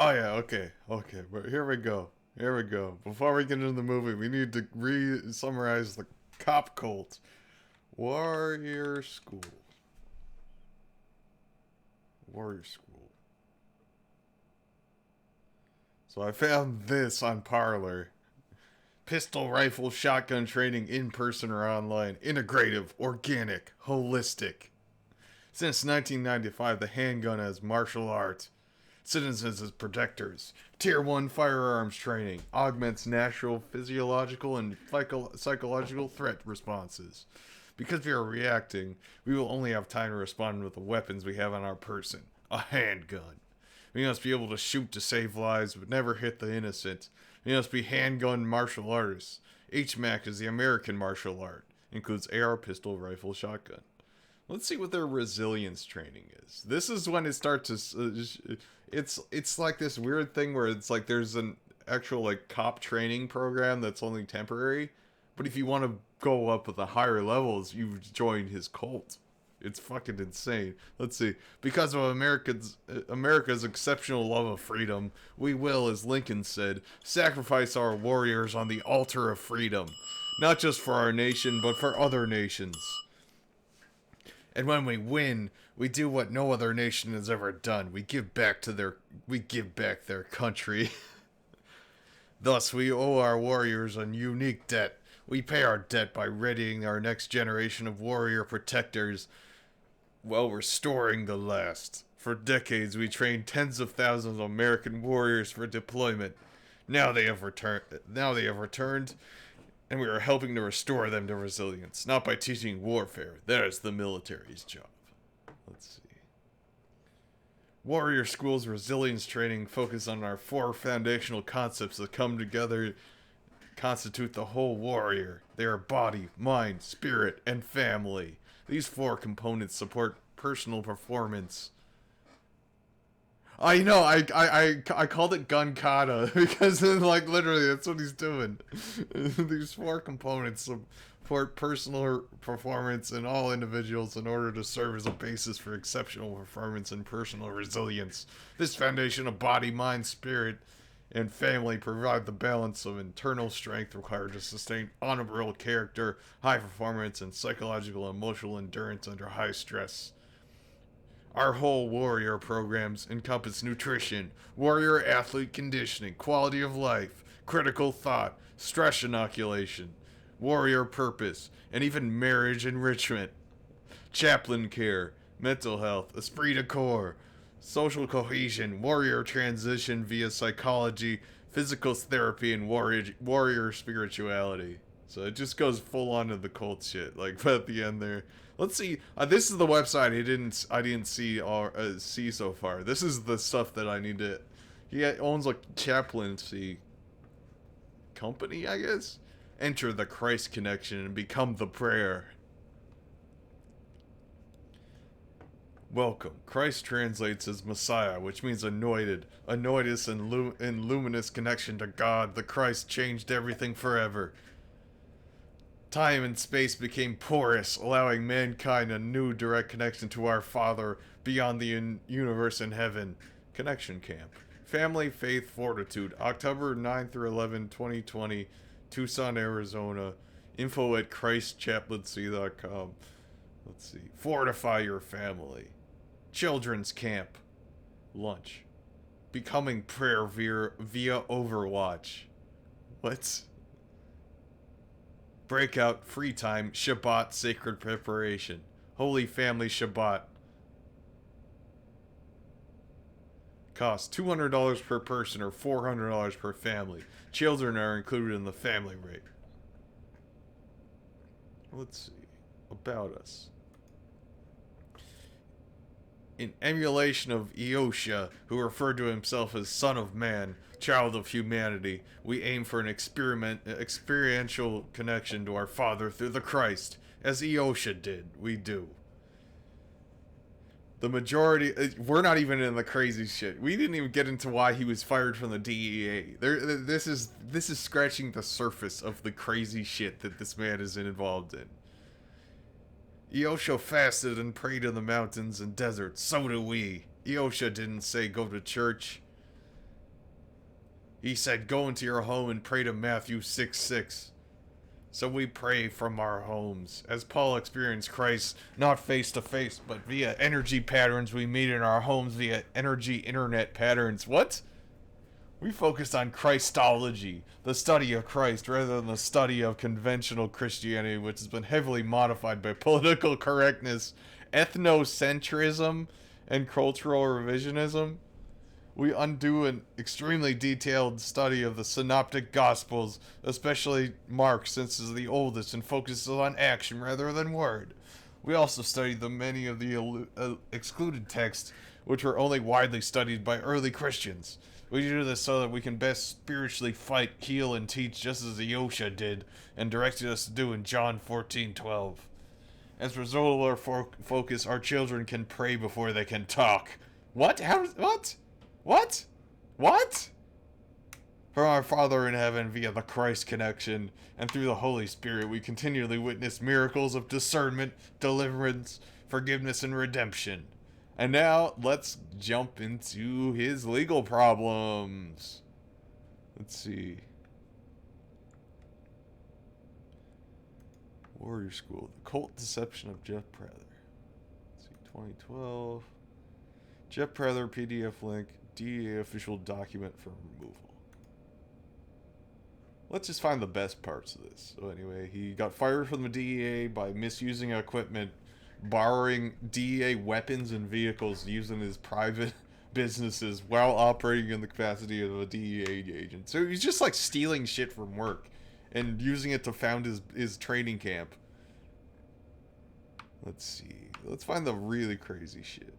Oh yeah, okay. But here we go. Here we go. Before we get into the movie, we need to re-summarize the cop cult. Warrior School. Warrior School. So I found this on Parlor. Pistol, rifle, shotgun training in person or online. Integrative, organic, holistic. Since 1995, the handgun as martial art. Citizens as protectors. Tier 1 firearms training augments natural physiological and psychological threat responses. Because we are reacting, we will only have time to respond with the weapons we have on our person. A handgun. We must be able to shoot to save lives, but never hit the innocent. We must be handgun martial artists. HMAC is the American martial art. Includes AR, pistol, rifle, shotgun. Let's see what their resilience training is. This is when it starts to. It's like this weird thing where it's like there's an actual like cop training program that's only temporary, but if you want to go up with the higher levels, you've joined his cult. It's fucking insane. Let's see. Because of America's exceptional love of freedom, we will, as Lincoln said, sacrifice our warriors on the altar of freedom, not just for our nation, but for other nations. And when we win, we do what no other nation has ever done. We give back their country. Thus, we owe our warriors a unique debt. We pay our debt by readying our next generation of warrior protectors while restoring the last. For decades, we trained tens of thousands of American warriors for deployment. Now they have returned, and we are helping to restore them to resilience, not by teaching warfare. That is the military's job. Let's see. Warrior School's resilience training focuses on our four foundational concepts that come together constitute the whole warrior. They are body, mind, spirit, and family. These four components support personal performance. I know, I called it gun kata because like literally that's what he's doing. These four components support personal performance in all individuals in order to serve as a basis for exceptional performance and personal resilience. This foundation of body, mind, spirit, and family provide the balance of internal strength required to sustain honorable character, high performance, and psychological and emotional endurance under high stress. Our whole warrior programs encompass nutrition, warrior athlete conditioning, quality of life, critical thought, stress inoculation, warrior purpose, and even marriage enrichment, chaplain care, mental health, esprit de corps, social cohesion, warrior transition via psychology, physical therapy, and warrior spirituality. So it just goes full on to the cult shit. Like at the end there. Let's see. This is the website I didn't see so far. This is the stuff that I need to. He owns a chaplaincy company, I guess. Enter the Christ connection and become the prayer. Welcome. Christ translates as Messiah, which means anointed. Anointus and luminous connection to God. The Christ changed everything forever. Time and space became porous, allowing mankind a new direct connection to our Father beyond the universe and heaven. Connection Camp. Family, Faith, Fortitude. October 9 through 11, 2020. Tucson, Arizona. Info at christchaplaincy.com. Let's see. Fortify your family. Children's Camp. Lunch. Becoming prayer via Overwatch. What? Breakout, free time, Shabbat, sacred preparation. Holy Family Shabbat. Cost $200 per person or $400 per family. Children are included in the family rate. Let's see. About us. In emulation of Eosha, who referred to himself as Son of Man, Child of Humanity, we aim for an experiential connection to our Father through the Christ. As Eosha did, we do. The majority... We're not even in the crazy shit. We didn't even get into why he was fired from the DEA. This is scratching the surface of the crazy shit that this man is involved in. Eosha fasted and prayed in the mountains and deserts. So do we. Eosha didn't say go to church. He said, go into your home and pray to Matthew 6:6. So we pray from our homes, as Paul experienced Christ not face to face, but via energy patterns we meet in our homes via energy internet patterns. What? We focused on Christology, the study of Christ, rather than the study of conventional Christianity, which has been heavily modified by political correctness, ethnocentrism, and cultural revisionism. We undo an extremely detailed study of the synoptic gospels, especially Mark, since it's the oldest and focuses on action rather than word. We also studied the many of the excluded texts, which were only widely studied by early Christians. We do this so that we can best spiritually fight, heal, and teach, just as Yosha did and directed us to do in John 14:12. As a result of our focus, our children can pray before they can talk. What? How? What? What? What? From our Father in heaven via the Christ connection and through the Holy Spirit, we continually witness miracles of discernment, deliverance, forgiveness, and redemption. And now, let's jump into his legal problems. Let's see. Warrior School. The Cult Deception of Jeff Prather. Let's see. 2012. Jeff Prather PDF link. DEA official document for removal. Let's just find the best parts of this. So anyway, he got fired from the DEA by misusing equipment, borrowing DEA weapons and vehicles used in his private businesses while operating in the capacity of a DEA agent. So he's just like stealing shit from work and using it to found his training camp. Let's see. Let's find the really crazy shit.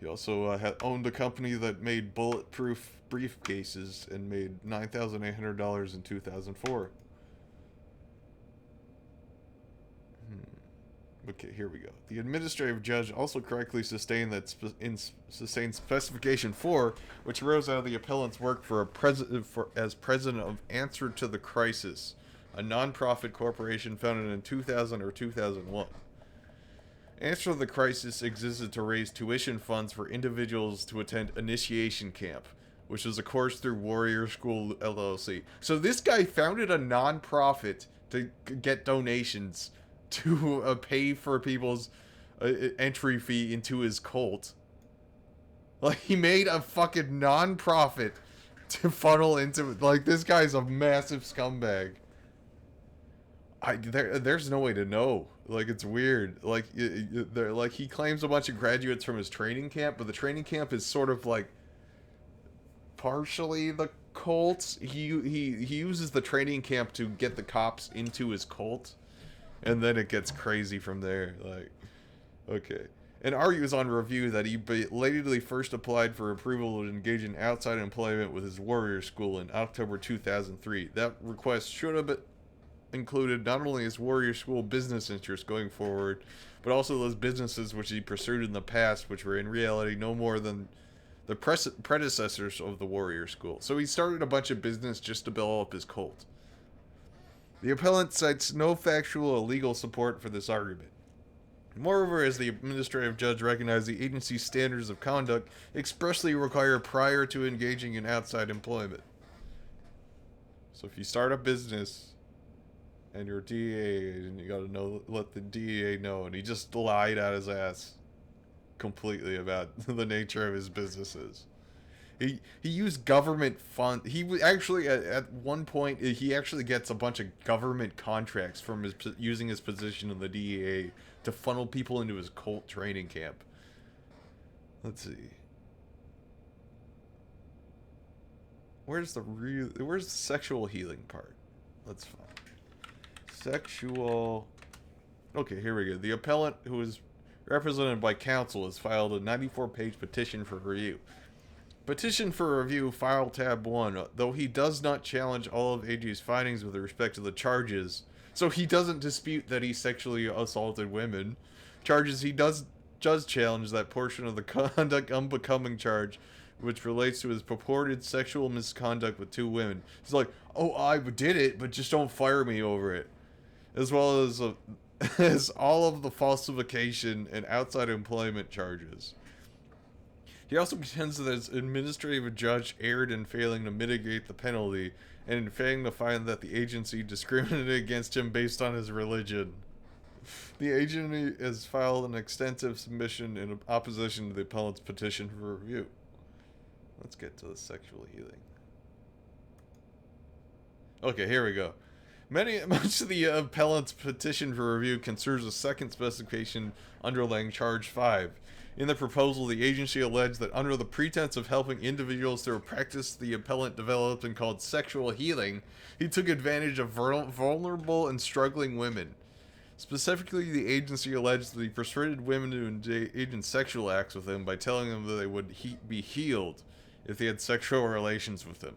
He also had owned a company that made bulletproof briefcases and made $9,800 in 2004. Okay, here we go. The administrative judge also correctly sustained that sustained specification 4, which arose out of the appellant's work as president of Answer to the Crisis, a non-profit corporation founded in 2000 or 2001. Answer to the Crisis existed to raise tuition funds for individuals to attend initiation camp, which was a course through Warrior School LLC. So this guy founded a non-profit to get donations to pay for people's entry fee into his cult. Like, he made a fucking non-profit to funnel into... Like, this guy's a massive scumbag. There's no way to know. Like, it's weird. Like, he claims a bunch of graduates from his training camp, but the training camp is sort of like partially the cult. He uses the training camp to get the cops into his cult, and then it gets crazy from there. Like, okay. And argues on review that he belatedly first applied for approval to engage in outside employment with his Warrior School in October 2003. That request should have included not only his Warrior School business interests going forward, but also those businesses which he pursued in the past, which were in reality no more than the predecessors of the Warrior School. So he started a bunch of business just to build up his cult. The appellant cites no factual or legal support for this argument. Moreover, as the administrative judge recognized, the agency's standards of conduct expressly require prior to engaging in outside employment. So if you start a business and you're a DEA agent, you gotta let the DEA know. And he just lied out his ass completely about the nature of his businesses. He used government fund. He actually at one point he actually gets a bunch of government contracts from using his position in the DEA to funnel people into his cult training camp. Let's see. Where's the sexual healing part? Let's find sexual. Okay, here we go. The appellant, who is represented by counsel, has filed a 94-page petition for review. Petition for review, file tab 1. Though he does not challenge all of AG's findings with respect to the charges, so he doesn't dispute that he sexually assaulted women. Charges he does challenge that portion of the conduct unbecoming charge, which relates to his purported sexual misconduct with 2 women. He's like, oh, I did it, but just don't fire me over it. As well as as all of the falsification and outside employment charges. He also contends that his administrative judge erred in failing to mitigate the penalty and in failing to find that the agency discriminated against him based on his religion. The agency has filed an extensive submission in opposition to the appellant's petition for review. Let's get to the sexual healing. Okay, here we go. Much of the appellant's petition for review concerns a second specification underlying charge 5. In the proposal, the agency alleged that under the pretense of helping individuals through a practice the appellant developed and called sexual healing, he took advantage of vulnerable and struggling women. Specifically, the agency alleged that he persuaded women to engage in sexual acts with him by telling them that they would be healed if they had sexual relations with him.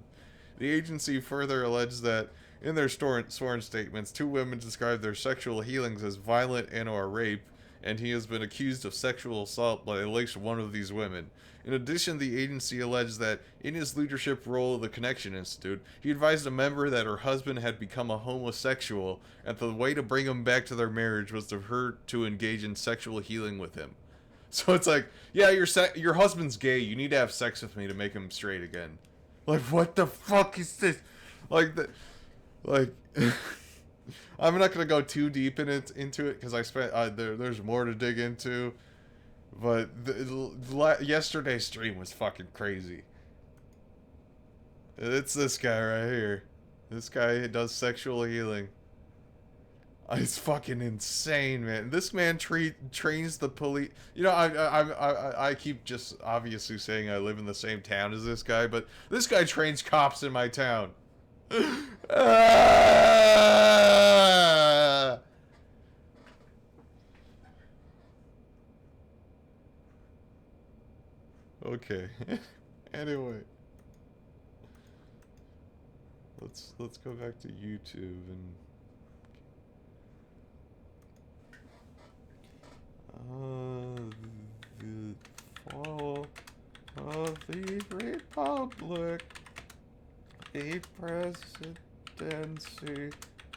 The agency further alleged that in their sworn statements, 2 women described their sexual healings as violent and/or rape, and he has been accused of sexual assault by at least one of these women. In addition, the agency alleged that in his leadership role of the Connection Institute, he advised a member that her husband had become a homosexual, and the way to bring him back to their marriage was for her to engage in sexual healing with him. So it's like, yeah, your husband's gay, you need to have sex with me to make him straight again. Like, what the fuck is this? Like, I'm not gonna go too deep into it because I spent there's more to dig into, but yesterday's stream was fucking crazy. It's this guy right here. This guy does sexual healing. It's fucking insane, man. This man trains the police. You know, I keep just obviously saying I live in the same town as this guy, but this guy trains cops in my town. Okay. Anyway, let's go back to YouTube and the fall of the Republic, the presidency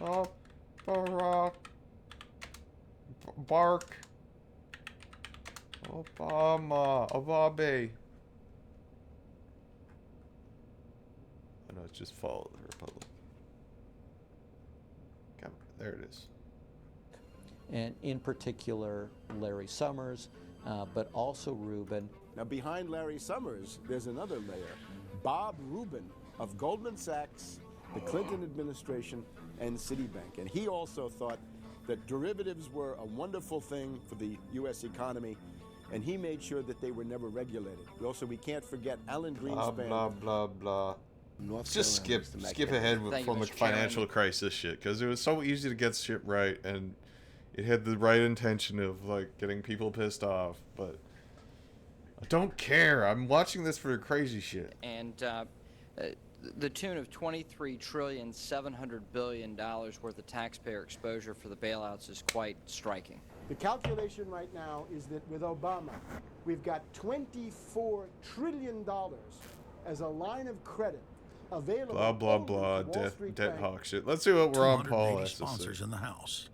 of Barack Obama. Oh no, it's just fall of the Republic. Come on, there it is. And in particular, Larry Summers, but also Rubin. Now, behind Larry Summers, there's another layer. Bob Rubin of Goldman Sachs, the Clinton administration, and Citibank. And he also thought that derivatives were a wonderful thing for the U.S. economy, and he made sure that they were never regulated. Also, we can't forget Alan Greenspan. Blah, blah, blah. Let's just skip ahead from the financial crisis shit, because it was so easy to get shit right, and it had the right intention of, like, getting people pissed off, but I don't care. I'm watching this for the crazy shit. And the tune of $23.7 trillion worth of taxpayer exposure for the bailouts is quite striking. The calculation right now is that with Obama, we've got $24 trillion as a line of credit available. Blah, blah, blah. Debt hawk shit. Let's see what Ron Paul has to say. Sponsors in the House.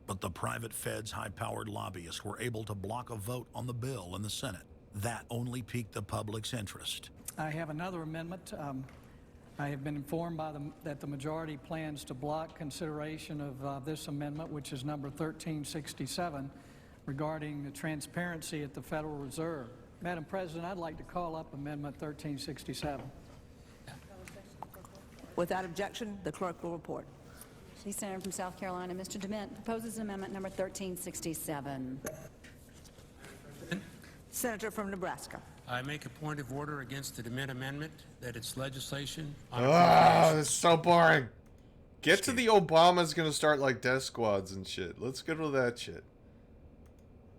But the private Fed's high-powered lobbyists were able to block a vote on the bill in the Senate. That only piqued the public's interest. I have another amendment. I have been informed that the majority plans to block consideration of this amendment, which is number 1367, regarding the transparency at the Federal Reserve. Madam President, I'd like to call up Amendment 1367. Without objection, the clerk will report. The Senator from South Carolina, Mr. Dement, proposes amendment number 1367. Senator from Nebraska. I make a point of order against the Dement amendment that its legislation on this is so boring. Get to the Obama's gonna start like death squads and shit. Let's go to that shit.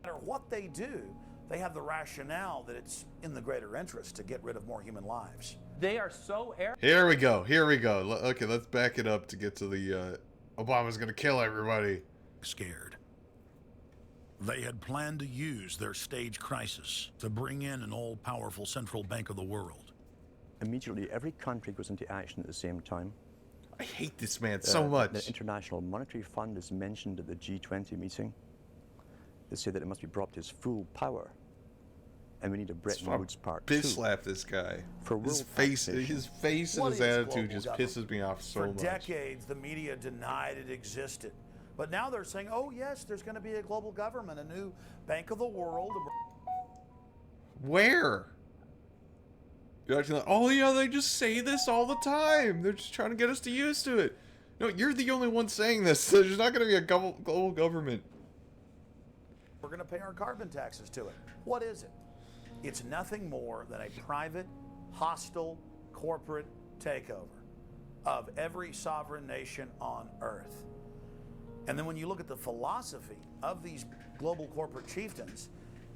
No matter what they do, they have the rationale that it's in the greater interest to get rid of more human lives. They are so Here we go. Okay, let's back it up to get to the Obama's gonna kill everybody. Scared. They had planned to use their stage crisis to bring in an all-powerful central bank of the world. Immediately, every country goes into action at the same time. I hate this man so much. The International Monetary Fund is mentioned at the G20 meeting. They say that it must be brought to its full power. And we need a Bretton Woods Part 2. Bitch slap this guy. For his face and his attitude just pisses me off so much. For decades, the media denied it existed. But now they're saying, oh, yes, there's going to be a global government, a new Bank of the World. Where? You're acting like, oh, yeah, they just say this all the time. They're just trying to get us to used to it. No, you're the only one saying this. There's not going to be a global government. We're going to pay our carbon taxes to it. What is it? It's nothing more than a private, hostile, corporate takeover of every sovereign nation on Earth. And then when you look at the philosophy of these global corporate chieftains,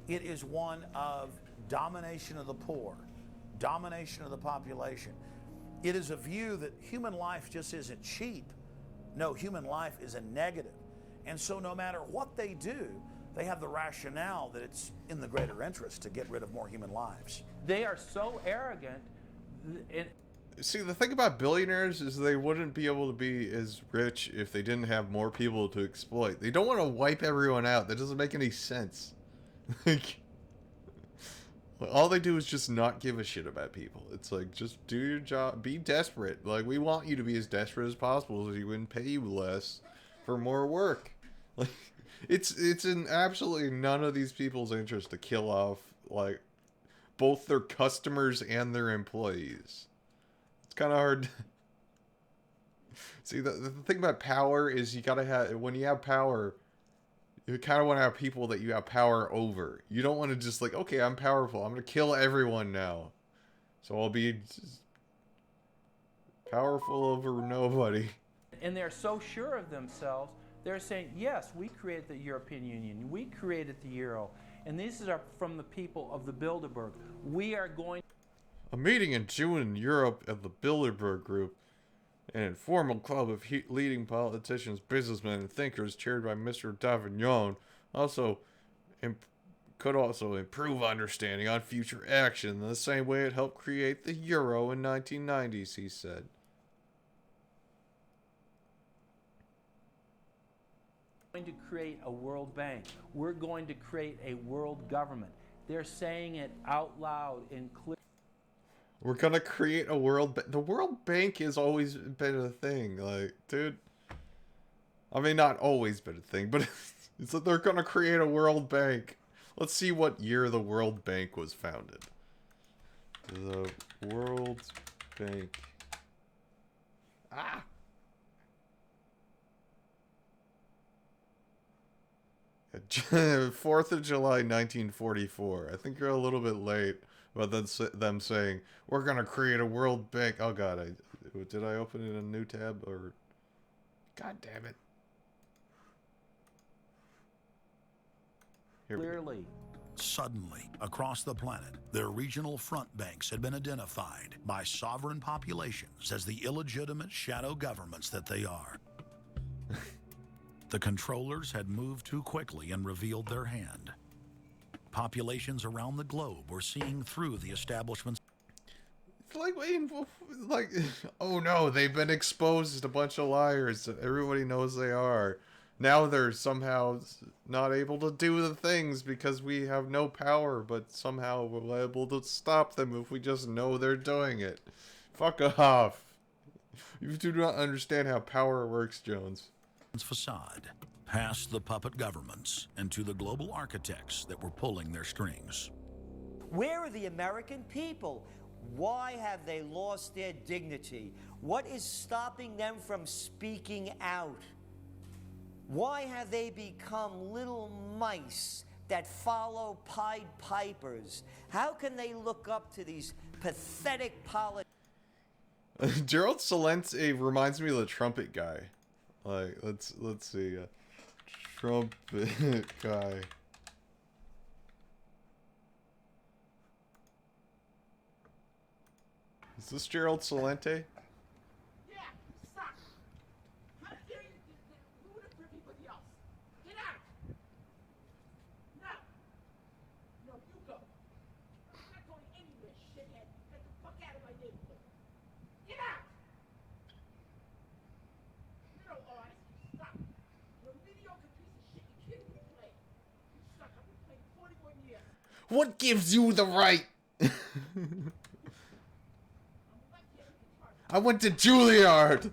it is one of domination of the poor, domination of the population. It is a view that human life just isn't cheap. No, human life is a negative. And so no matter what they do, they have the rationale that it's in the greater interest to get rid of more human lives. They are so arrogant. See, the thing about billionaires is they wouldn't be able to be as rich if they didn't have more people to exploit. They don't want to wipe everyone out. That doesn't make any sense. Like, all they do is just not give a shit about people. It's like, just do your job. Be desperate. Like, we want you to be as desperate as possible so you wouldn't pay you less for more work. Like, it's in absolutely none of these people's interest to kill off, like, both their customers and their employees. It's kind of hard. See, the thing about power is you gotta have, when you have power, you kind of want to have people that you have power over. You don't want to just like, okay, I'm powerful. I'm going to kill everyone now. So I'll be just powerful over nobody. And they're so sure of themselves, they're saying, yes, we created the European Union. We created the Euro. And these are from the people of the Bilderberg. We are going... A meeting in June in Europe at the Bilderberg Group, an informal club of leading politicians, businessmen, and thinkers chaired by Mr. Davignon, could also improve understanding on future action in the same way it helped create the Euro in 1990s, he said. We're going to create a World Bank. We're going to create a world government. They're saying it out loud and clear. We're gonna create a world bank. The World Bank has always been a thing, like, dude. I mean, not always been a thing, but it's that they're gonna create a World Bank. Let's see what year the World Bank was founded. The World Bank. Ah! 4th of July, 1944. I think you're a little bit late. But then them saying, we're going to create a World Bank. Oh, God. Did I open it in a new tab? Or God damn it. Clearly. Suddenly, across the planet, their regional front banks had been identified by sovereign populations as the illegitimate shadow governments that they are. The controllers had moved too quickly and revealed their hand. Populations around the globe were seeing through the establishment's... Like, oh no, they've been exposed as a bunch of liars. Everybody knows they are. Now they're somehow not able to do the things because we have no power, but somehow we're able to stop them if we just know they're doing it. Fuck off. You do not understand how power works, Jones. Facade. Past the puppet governments and to the global architects that were pulling their strings. Where are the American people? Why have they lost their dignity? What is stopping them from speaking out? Why have they become little mice that follow Pied Pipers? How can they look up to these pathetic politicians? Gerald Celente reminds me of the trumpet guy. Like, let's see. Trumpet guy. Is this Gerald Celente? Yeah, stop. How dare you do that for everybody else? Get out. No, you go. I'm not going anywhere, shithead. Get the fuck out of my neighborhood. Get out. What gives you the right? I went to Juilliard.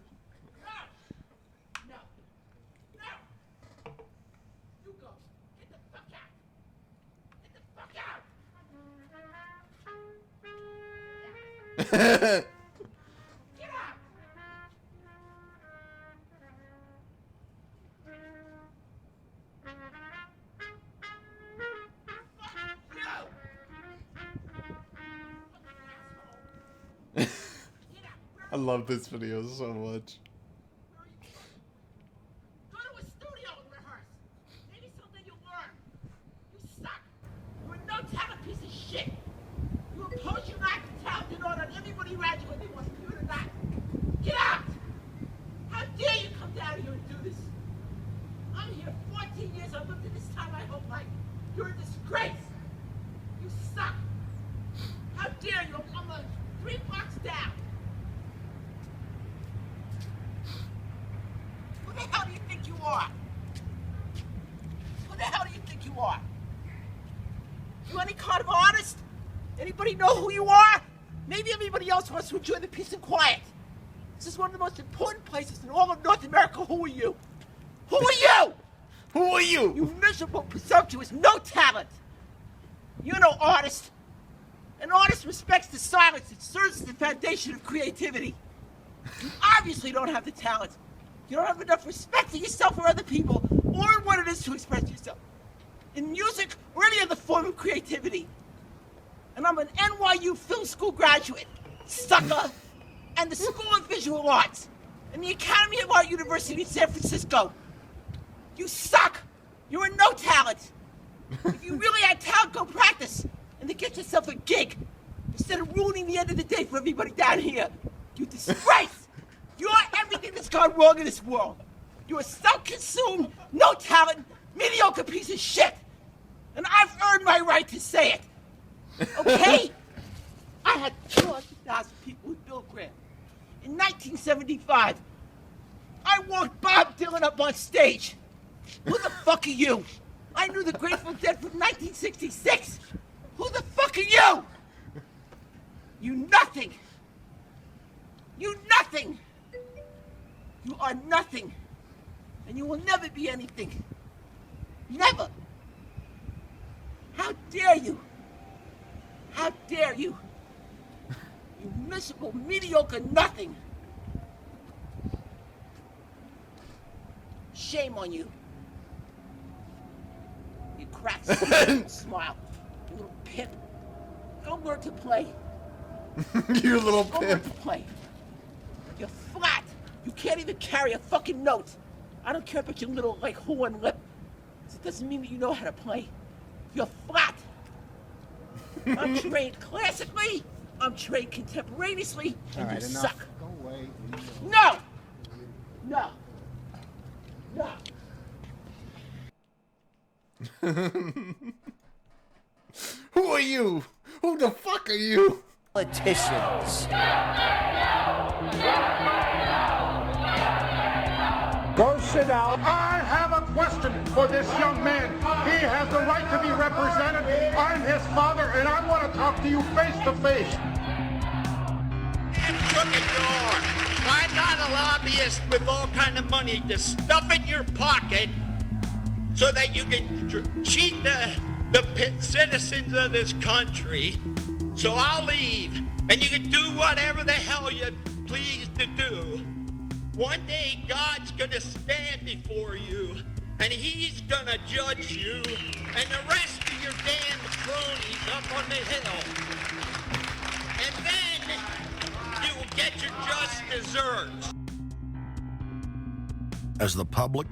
I love this video so much. Go to a studio and rehearse. Maybe something you'll learn. You suck. You're a no-talent piece of shit. You impose your lack of talent in order on everybody around you, whether they want to do it or not. Get out! How dare you come down here and do this? I'm here 14 years. I've lived in this town my whole life. You're a disgrace. You suck. How dare you? I'm 3 blocks down. Who the hell do you think you are? Who the hell do you think you are? You any kind of artist? Anybody know who you are? Maybe everybody else wants to enjoy the peace and quiet. This is one of the most important places in all of North America. Who are you? Who are you? Who are you? You miserable, presumptuous, no talent. You're no artist. An artist respects the silence. It serves as the foundation of creativity. You obviously don't have the talent. You don't have enough respect for yourself or other people, or in what it is to express yourself. In music, or any other form of creativity. And I'm an NYU film school graduate, sucker, and the School of Visual Arts, and the Academy of Art University in San Francisco. You suck. You're a no talent. If you really had talent, go practice, and then get yourself a gig, instead of ruining the end of the day for everybody down here. You disgrace. You're everything that's gone wrong in this world. You're a self-consumed, no talent, mediocre piece of shit. And I've earned my right to say it. Okay? I had 200,000 people with Bill Graham. In 1975, I walked Bob Dylan up on stage. Who the fuck are you? I knew the Grateful Dead from 1966. Who the fuck are you? You nothing. You nothing. You are nothing. And you will never be anything. Never. How dare you? How dare you? You miserable, mediocre nothing. Shame on you. You crack smile. You little pimp. Go learn to play. You little Go learn pimp. to play. You're flat. You can't even carry a fucking note. I don't care about your little, like, horn lip. It doesn't mean that you know how to play. You're flat. I'm trained classically. I'm trained contemporaneously. And All right, you enough. suck. Go away. No! No. No. Who are you? Who the fuck are you? Politicians. Go sit down. I have a question for this young man. He has the right to be represented. I'm his father, and I want to talk to you face to face. Crooked door. I'm not a lobbyist with all kind of money to stuff in your pocket so that you can cheat the citizens of this country. So I'll leave, and you can do whatever the hell you please to do. One day God's gonna stand before you, and he's gonna judge you and the rest of your damn cronies up on the hill. And then you will get your just desserts. As the public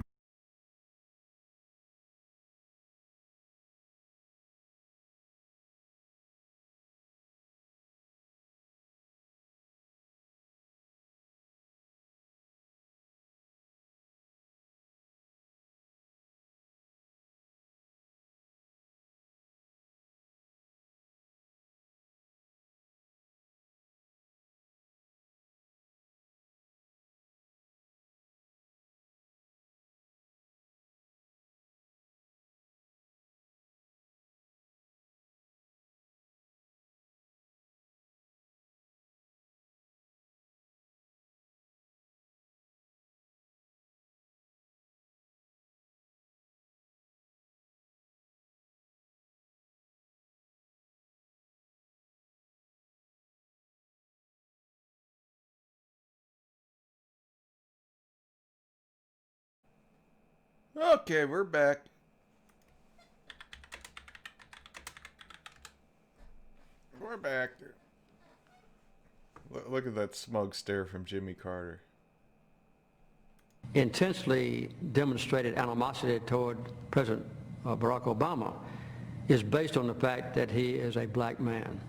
Okay, we're back. We're back. Look at that smug stare from Jimmy Carter. Intentionally demonstrated animosity toward President Barack Obama is based on the fact that he is a black man.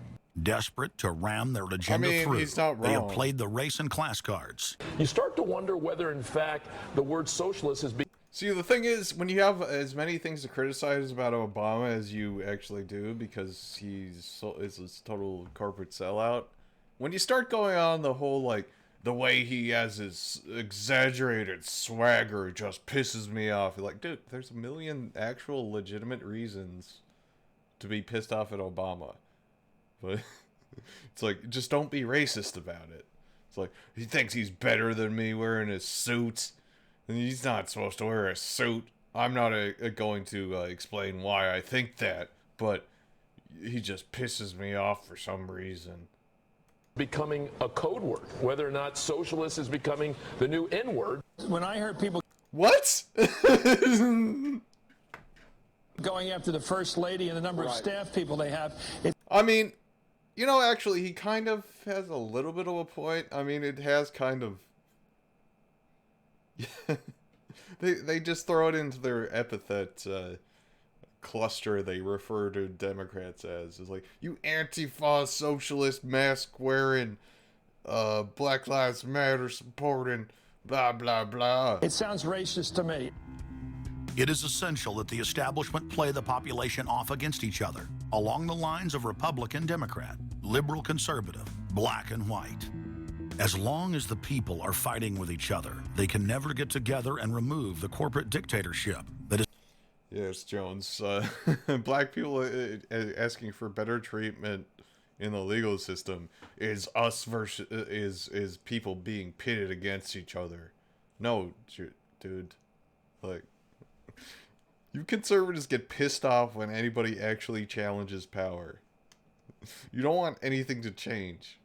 Desperate to ram their agenda through, he's not they have wrong. played the race and class cards. You start to wonder whether, in fact, the word socialist is being... See, the thing is, when you have as many things to criticize about Obama as you actually do, because is this total corporate sellout, when you start going on the whole, like, the way he has his exaggerated swagger just pisses me off. You're like, dude, there's a million actual legitimate reasons to be pissed off at Obama. But it's like, just don't be racist about it. It's like, he thinks he's better than me wearing his suit. And he's not supposed to wear a suit. I'm not going to explain why I think that, but he just pisses me off for some reason. becoming a code word, whether or not socialist is becoming the new N-word. When I heard people... What? going after the First Lady and the number of staff people they have... I mean, you know, actually, he kind of has a little bit of a point. I mean, it has kind of... they just throw it into their epithet cluster they refer to Democrats as. It's like, you Antifa socialist mask wearing, Black Lives Matter supporting, blah, blah, blah. It sounds racist to me. It is essential that the establishment play the population off against each other, along the lines of Republican, Democrat, liberal, conservative, black and white. As long as the people are fighting with each other, they can never get together and remove the corporate dictatorship that is... Yes, Jones. Black people asking for better treatment in the legal system is us versus is people being pitted against each other. No, dude. Like, you conservatives get pissed off when anybody actually challenges power. You don't want anything to change.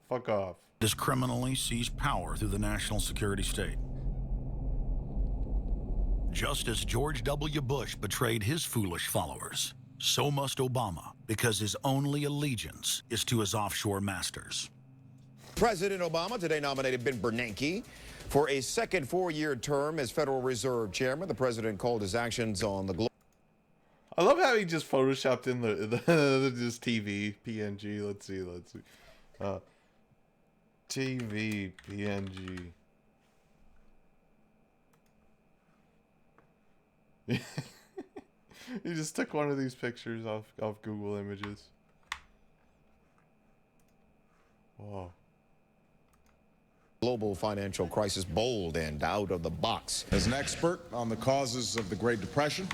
Fuck off. Has criminally seized power through the national security state. Just as George W. Bush betrayed his foolish followers, so must Obama, because his only allegiance is to his offshore masters. President Obama today nominated Ben Bernanke for a second four-year term as Federal Reserve Chairman. The president called his actions on the global... I love how he just photoshopped in the just TV PNG. Let's see. TV PNG. He just took one of these pictures off Google Images. Whoa. Global financial crisis, bold and out of the box. As an expert on the causes of the Great Depression,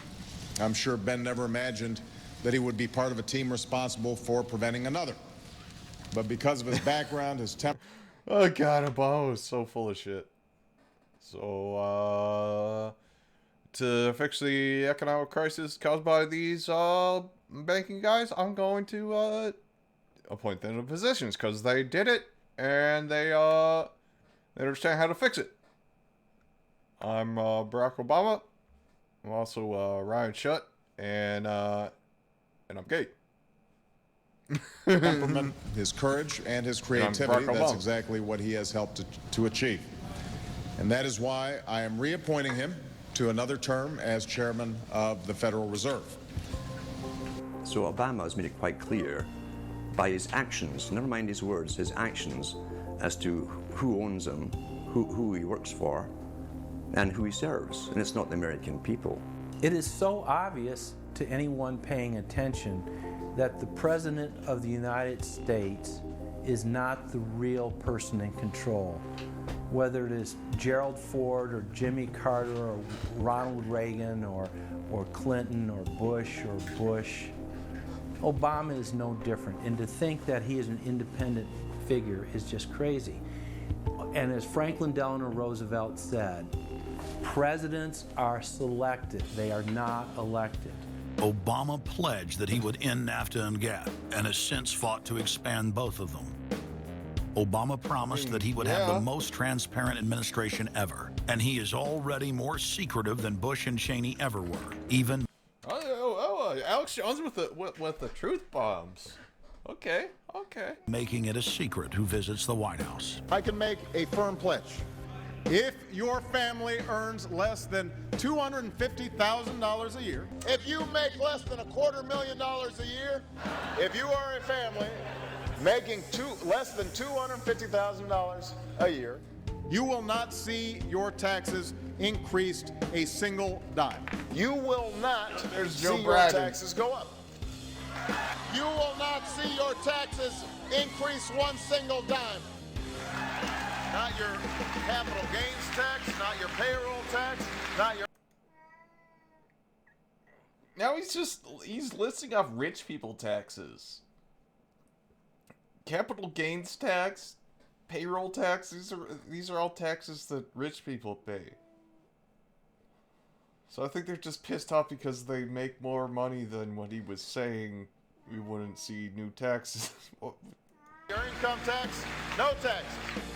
I'm sure Ben never imagined that he would be part of a team responsible for preventing another. But because of his background, his temper... Oh god, Obama was so full of shit. So, to fix the economic crisis caused by these banking guys, I'm going to appoint them to positions because they did it and they understand how to fix it. I'm Barack Obama. I'm also Ryan Schutt, and I'm gay. Temperament, his courage, and his creativity, that's exactly what he has helped to achieve. And that is why I am reappointing him to another term as chairman of the Federal Reserve. So Obama has made it quite clear by his actions, never mind his words, his actions, as to who owns him, who he works for, and who he serves. And it's not the American people. It is so obvious to anyone paying attention that the President of the United States is not the real person in control. Whether it is Gerald Ford or Jimmy Carter or Ronald Reagan or Clinton or Bush, Obama is no different. And to think that he is an independent figure is just crazy. And as Franklin Delano Roosevelt said, presidents are selected, they are not elected. Obama pledged that he would end NAFTA and GATT, and has since fought to expand both of them. Obama promised that he would have the most transparent administration ever, and he is already more secretive than Bush and Cheney ever were, even Alex Jones with the truth bombs. Okay. making it a secret who visits the White House. I can make a firm pledge. If your family earns less than $250,000 a year, if you make less than $250,000 a year, if you are a family making less than $250,000 a year, you will not see your taxes increased a single dime. You will not see your taxes go up. You will not see your taxes increase one single dime. Not your capital gains tax, not your payroll tax, not your... Now he's listing off rich people taxes. Capital gains tax, payroll tax, these are all taxes that rich people pay. So I think they're just pissed off because they make more money than what he was saying we wouldn't see new taxes. Your income tax, no tax.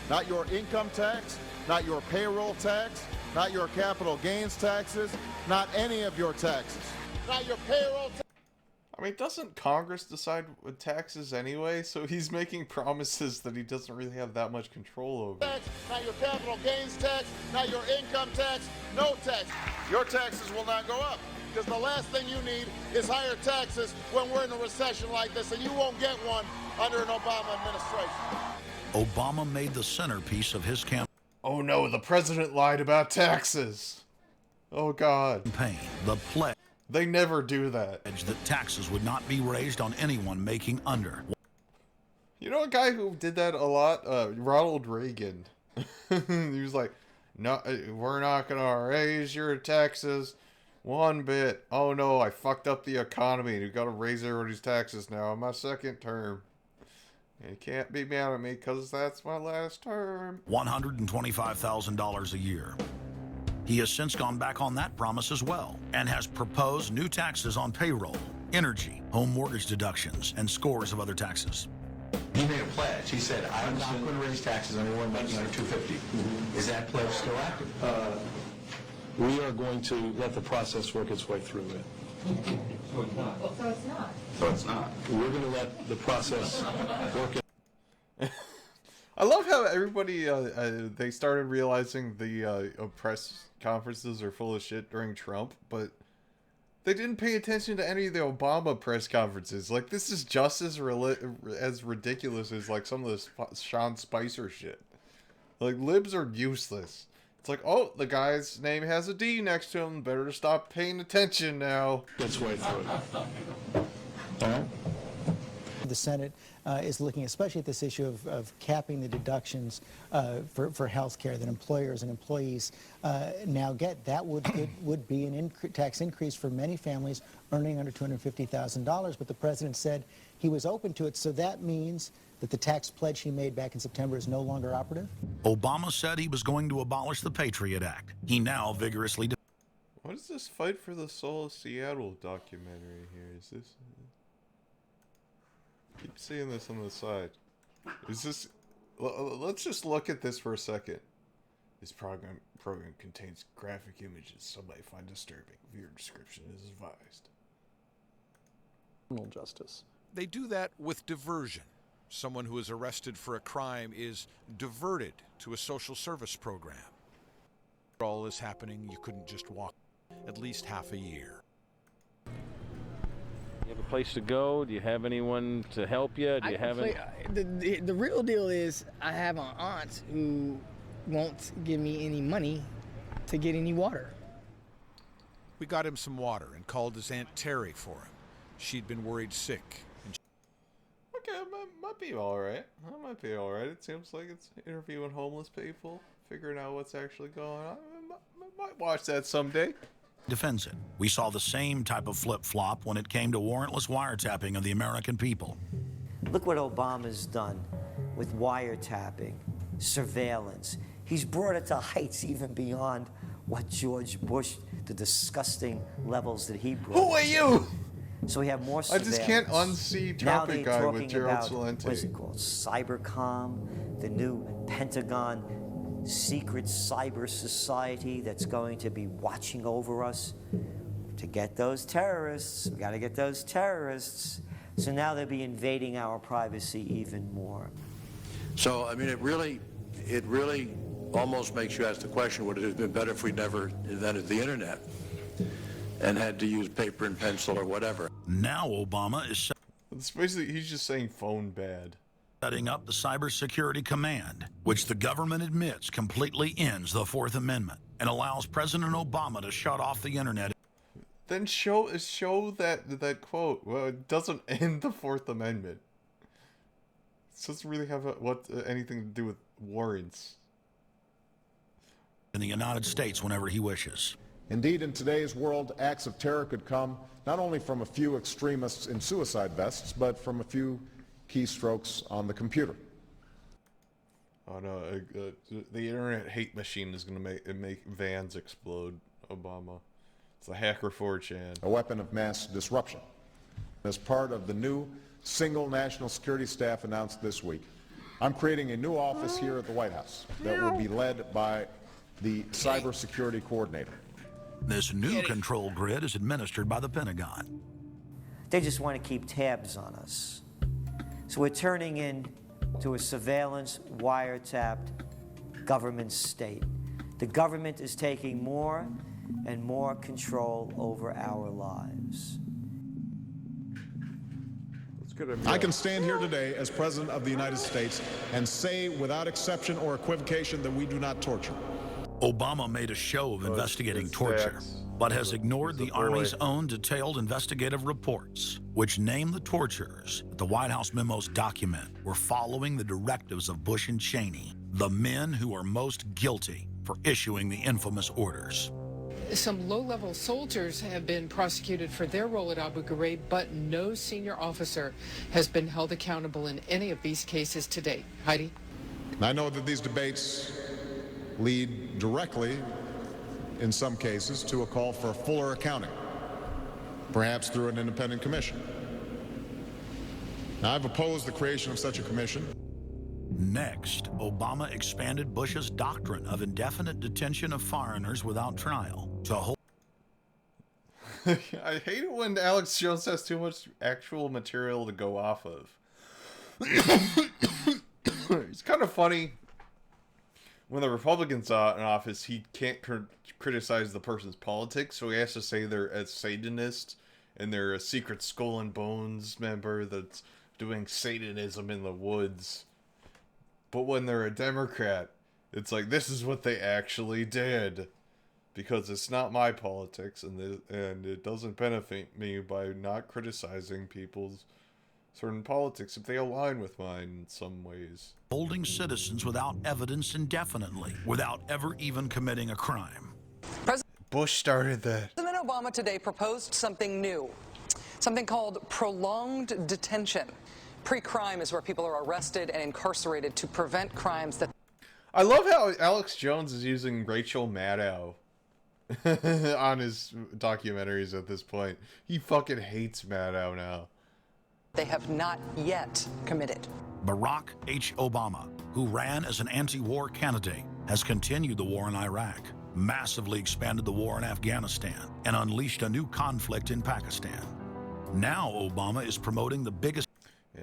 Not your income tax, not your payroll tax, not your capital gains taxes, not any of your taxes. Not your payroll tax. I mean, doesn't Congress decide what taxes anyway? So he's making promises that he doesn't really have that much control over. Tax, not your capital gains tax, not your income tax, no tax. Your taxes will not go up. Because the last thing you need is higher taxes when we're in a recession like this, and you won't get one under an Obama administration. Obama made the centerpiece of his campaign. Oh no, the president lied about taxes. Oh God. The pledge. They never do that. That taxes would not be raised on anyone making under. You know a guy who did that a lot? Ronald Reagan. He was like, no, we're not gonna raise your taxes one bit. Oh no, I fucked up the economy. You gotta raise everybody's taxes now in my second term. You can't be mad at me because that's my last term. $125,000 a year. He has since gone back on that promise as well and has proposed new taxes on payroll, energy, home mortgage deductions, and scores of other taxes. He made a pledge. He said, I'm not going to raise taxes on anyone making under $250,000. Is that pledge still active? We are going to let the process work its way through it. So it's not. So it's not. So it's not. We're going to let the process work it. I love how everybody, they started realizing the press conferences are full of shit during Trump, but they didn't pay attention to any of the Obama press conferences. Like, this is just as ridiculous as, like, some of the Sean Spicer shit. Like, libs are useless. It's like, oh, the guy's name has a D next to him. Better to stop paying attention now. Let's wait through it. All right. The Senate is looking especially at this issue of capping the deductions for health care that employers and employees now get. That would be an tax increase for many families earning under $250,000, but the president said he was open to it, so that means that the tax pledge he made back in September is no longer operative? Obama said he was going to abolish the Patriot Act. He now vigorously... What is this Fight for the Soul of Seattle documentary here? Is this... Keep seeing this on the side. Is this... Let's just look at this for a second. This program contains graphic images some may find disturbing. Viewer description is advised. Criminal justice. They do that with diversion. Someone who is arrested for a crime is diverted to a social service program. All this happening, you couldn't just walk at least half a year. You have a place to go? Do you have anyone to help you? Do you have any... The real deal is I have an aunt who won't give me any money to get any water. We got him some water and called his Aunt Terry for him. She'd been worried sick. Okay, might be alright. That might be alright. It seems like it's interviewing homeless people, figuring out what's actually going on. I might watch that someday. Defends it. We saw the same type of flip-flop when it came to warrantless wiretapping of the American people. Look what Obama's done with wiretapping, surveillance. He's brought it to heights even beyond what George Bush, the disgusting levels that he brought. Who are you? So we have more I surveillance. just can't unsee Now Trumpet they're guy with talking Gerald about, Celente. what is it called, cybercom, the new Pentagon secret cyber society that's going to be watching over us to get those terrorists. We got to get those terrorists. So now they'll be invading our privacy even more. So, I mean, it really almost makes you ask the question, would it have been better if we'd never invented the internet and had to use paper and pencil or whatever? Now Obama is It's basically, he's just saying phone bad. setting up the Cybersecurity Command, which the government admits completely ends the Fourth Amendment and allows President Obama to shut off the internet. Then show that quote. Well, it doesn't end the Fourth Amendment. It doesn't really have anything to do with warrants. In the United States whenever he wishes. Indeed, in today's world, acts of terror could come not only from a few extremists in suicide vests, but from a few keystrokes on the computer. Oh no, the internet hate machine is going to make vans explode, Obama. It's a hacker 4chan. A weapon of mass disruption. As part of the new single national security staff announced this week, I'm creating a new office here at the White House that will be led by the cybersecurity coordinator. This new control grid is administered by the Pentagon. They just want to keep tabs on us. So we're turning into a surveillance, wiretapped government state. The government is taking more and more control over our lives. I can stand here today as President of the United States and say without exception or equivocation that we do not torture. Obama made a show of investigating torture, but has ignored the Army's own detailed investigative reports, which name the torturers that the White House memos document were following the directives of Bush and Cheney, the men who are most guilty for issuing the infamous orders. Some low-level soldiers have been prosecuted for their role at Abu Ghraib, but no senior officer has been held accountable in any of these cases to date. Heidi? I know that these debates lead directly, in some cases, to a call for fuller accounting, perhaps through an independent commission. Now, I've opposed the creation of such a commission. Next, Obama expanded Bush's doctrine of indefinite detention of foreigners without trial to hold. I hate it when Alex Jones has too much actual material to go off of. It's kind of funny. When the Republicans are in office, he can't criticize the person's politics, so he has to say they're a Satanist and they're a secret Skull and Bones member that's doing Satanism in the woods. But when they're a Democrat, it's like, this is what they actually did. Because it's not my politics, and it doesn't benefit me by not criticizing people's certain politics if they align with mine in some ways. Holding citizens without evidence indefinitely, without ever even committing a crime. Bush started that. President Obama today proposed something new, something called prolonged detention. Pre-crime is where people are arrested and incarcerated to prevent crimes that... I love how Alex Jones is using Rachel Maddow on his documentaries at this point. He fucking hates Maddow now. They have not yet committed. Barack H. Obama, who ran as an anti-war candidate, has continued the war in Iraq, massively expanded the war in Afghanistan, and unleashed a new conflict in Pakistan. Now Obama is promoting the biggest...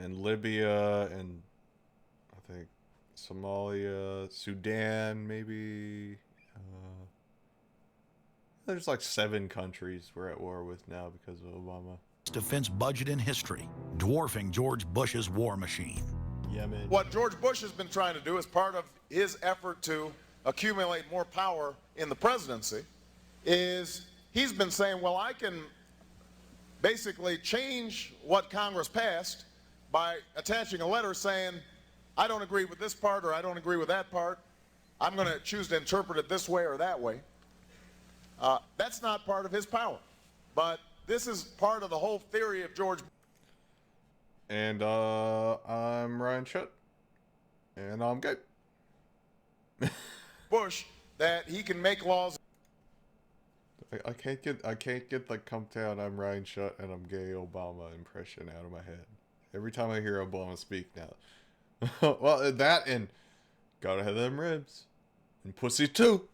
In Libya and I think Somalia, Sudan, maybe. There's like 7 countries we're at war with now because of Obama. Defense budget in history, dwarfing George Bush's war machine. Yemen. What George Bush has been trying to do as part of his effort to accumulate more power in the presidency is he's been saying, well, I can basically change what Congress passed by attaching a letter saying, I don't agree with this part or I don't agree with that part. I'm going to choose to interpret it this way or that way. That's not part of his power. But this is part of the whole theory of George. And I'm Ryan Schutt. And I'm gay. Bush, that he can make laws. I can't get the come down I'm Ryan Schutt and I'm gay Obama impression out of my head. Every time I hear Obama speak now. Well, that and Gotta have them ribs. And pussy too.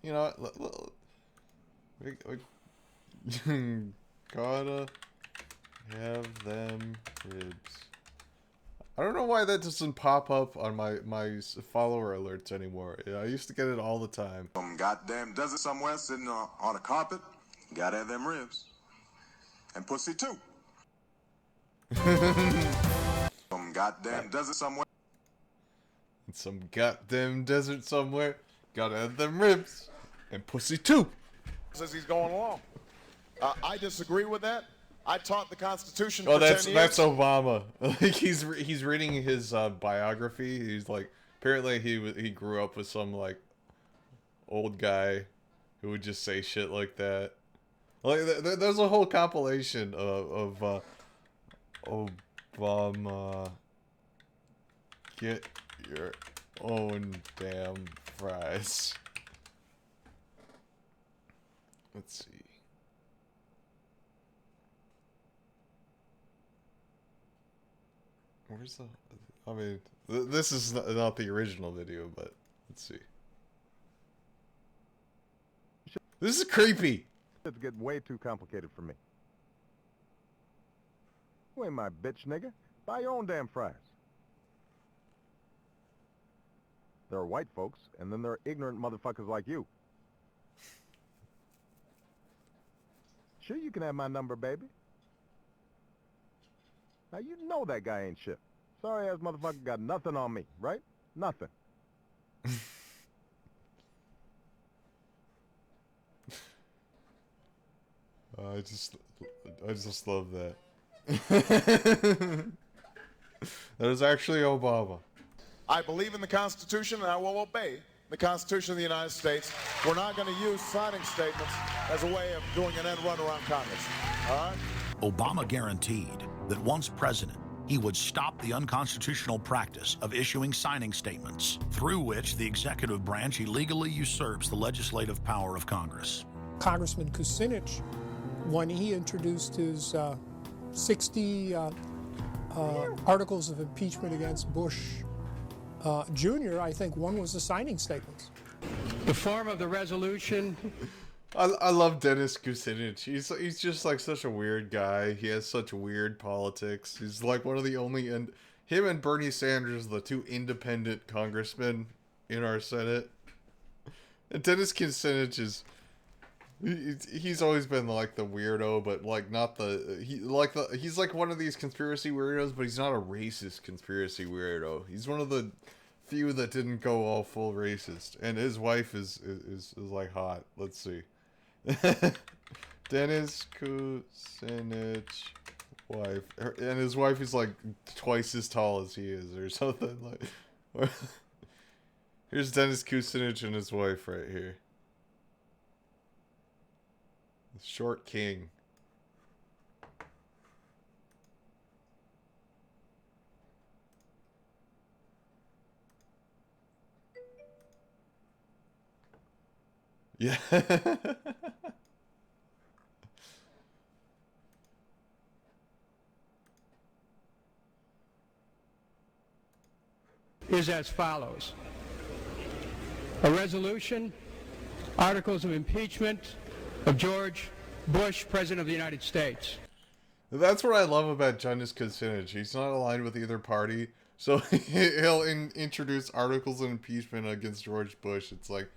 You know, gotta have them ribs. I don't know why that doesn't pop up on my follower alerts anymore. I used to get it all the time. Some goddamn desert somewhere sitting on a carpet. Gotta have them ribs. And pussy too. Some goddamn desert somewhere. In some goddamn desert somewhere. Gotta have them ribs. And pussy too. Says he's going along. I disagree with that. I taught the Constitution for 10 years. That's Obama. Like he's reading his biography. He's like, apparently he grew up with some like old guy who would just say shit like that. Like there's a whole compilation of Obama. Get your own damn fries. Let's see. Where's the... I mean, this is not the original video, but let's see. This is creepy. It's getting way too complicated for me. You ain't my bitch, nigga. Buy your own damn fries. There are white folks, and then there are ignorant motherfuckers like you. Sure, you can have my number, baby. Now, you know that guy ain't shit. Sorry-ass motherfucker got nothing on me, right? Nothing. I just love that. That is actually Obama. I believe in the Constitution, and I will obey the Constitution of the United States. We're not going to use signing statements as a way of doing an end run around Congress. All right? Obama guaranteed that once president, he would stop the unconstitutional practice of issuing signing statements, through which the executive branch illegally usurps the legislative power of Congress. Congressman Kucinich, when he introduced his 60 articles of impeachment against Bush Jr., I think one was the signing statements. The form of the resolution. I love Dennis Kucinich. He's just like such a weird guy. He has such weird politics. He's like one of the only, and him and Bernie Sanders, the two independent congressmen in our Senate. And Dennis Kucinich is, he's always been like the weirdo, but like not the, he's like one of these conspiracy weirdos, but he's not a racist conspiracy weirdo. He's one of the few that didn't go all full racist. And his wife is like hot. Let's see. Dennis Kucinich wife, and his wife is like twice as tall as he is or something. Like, here's Dennis Kucinich and his wife right here. The short king. Yeah. Is as follows. A resolution, articles of impeachment of George Bush, President of the United States. That's what I love about Dennis Kucinich. He's not aligned with either party, so he'll introduce articles of impeachment against George Bush. It's like,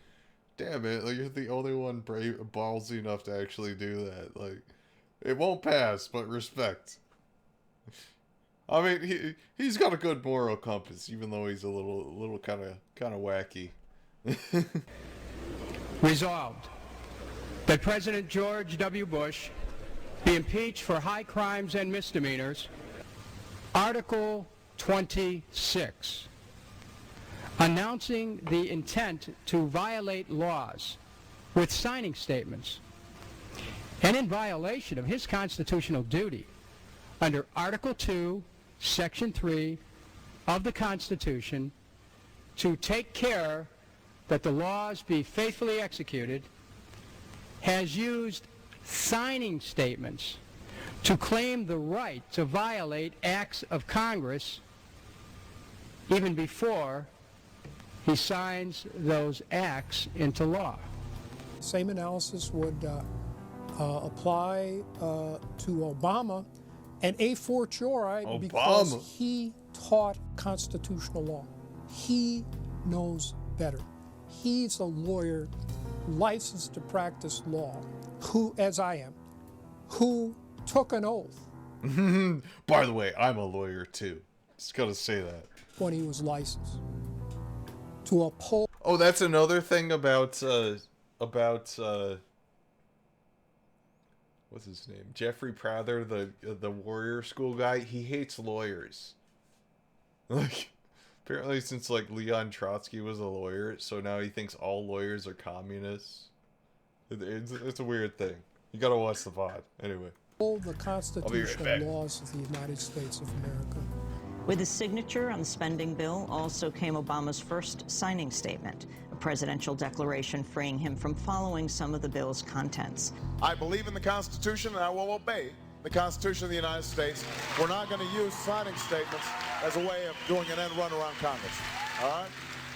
damn it, like, you're the only one ballsy enough to actually do that. Like, it won't pass, but respect. I mean, he's got a good moral compass, even though he's a little kind of wacky. Resolved that President George W. Bush be impeached for high crimes and misdemeanors. Article 26. Announcing the intent to violate laws with signing statements, and in violation of his constitutional duty under Article 2, Section 3 of the Constitution, to take care that the laws be faithfully executed, has used signing statements to claim the right to violate acts of Congress even before he signs those acts into law. Same analysis would apply to Obama and a fortiori because he taught constitutional law. He knows better. He's a lawyer licensed to practice law, who, as I am, who took an oath. By the way, I'm a lawyer too. Just gotta say that. When he was licensed to uphold. Oh, that's another thing about what's his name? Jeffrey Prather, the Warrior School guy. He hates lawyers. Like, apparently since like Leon Trotsky was a lawyer, so now he thinks all lawyers are communists. It's a weird thing. You gotta watch the VOD. Anyway. The constitutional laws of the United States of America. With his signature on the spending bill also came Obama's first signing statement, a presidential declaration freeing him from following some of the bill's contents. I believe in the Constitution and I will obey the Constitution of the United States. We're not going to use signing statements as a way of doing an end run around Congress. All right?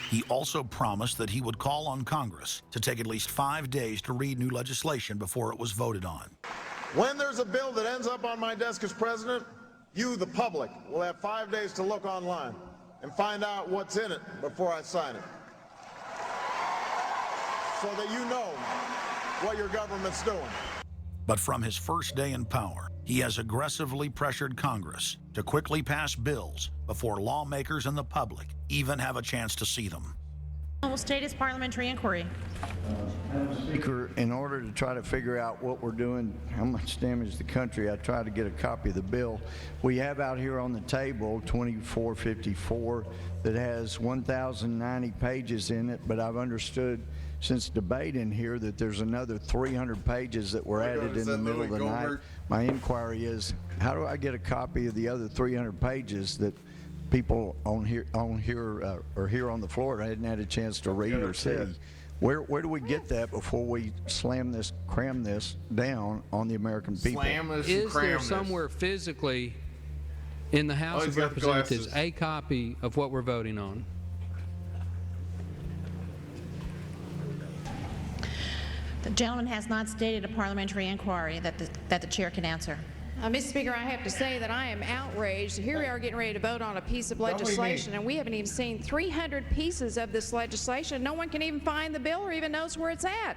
He also promised that he would call on Congress to take at least 5 days to read new legislation before it was voted on. When there's a bill that ends up on my desk as president, you, the public, will have 5 days to look online and find out what's in it before I sign it. So that you know what your government's doing. But from his first day in power, he has aggressively pressured Congress to quickly pass bills before lawmakers and the public even have a chance to see them. Will state his parliamentary inquiry. Speaker, in order to try to figure out what we're doing, how much damage the country, I tried to get a copy of the bill. We have out here on the table 2454 that has 1,090 pages in it, but I've understood since debate in here that there's another 300 pages that were added in the middle of the night. My inquiry is, how do I get a copy of the other 300 pages that people on here or here on the floor hadn't had a chance to read or see? Where do we get that before we cram this down on the American people? Is there somewhere physically in the House of Representatives a copy of what we're voting on? The gentleman has not stated a parliamentary inquiry that the chair can answer. Mr. Speaker, I have to say that I am outraged. Here we are getting ready to vote on a piece of legislation, and we haven't even seen 300 pieces of this legislation. No one can even find the bill or even knows where it's at.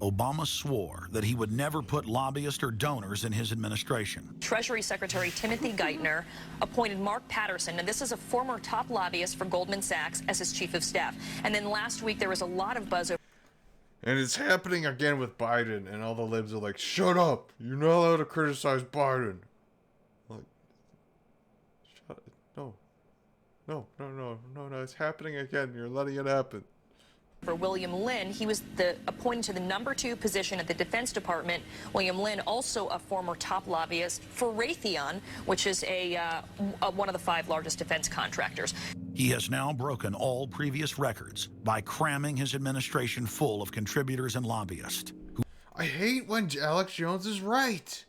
Obama swore that he would never put lobbyists or donors in his administration. Treasury Secretary Timothy Geithner appointed Mark Patterson, and this is a former top lobbyist for Goldman Sachs, as his chief of staff. And then last week there was a lot of buzz over. And it's happening again with Biden, and all the libs are like, shut up! You're not allowed to criticize Biden. Like, shut it. No, it's happening again. You're letting it happen. For William Lynn, he was appointed to the #2 position at the Defense Department. William Lynn, also a former top lobbyist for Raytheon, which is one of the 5 largest defense contractors. He has now broken all previous records by cramming his administration full of contributors and lobbyists. I hate when Alex Jones is right.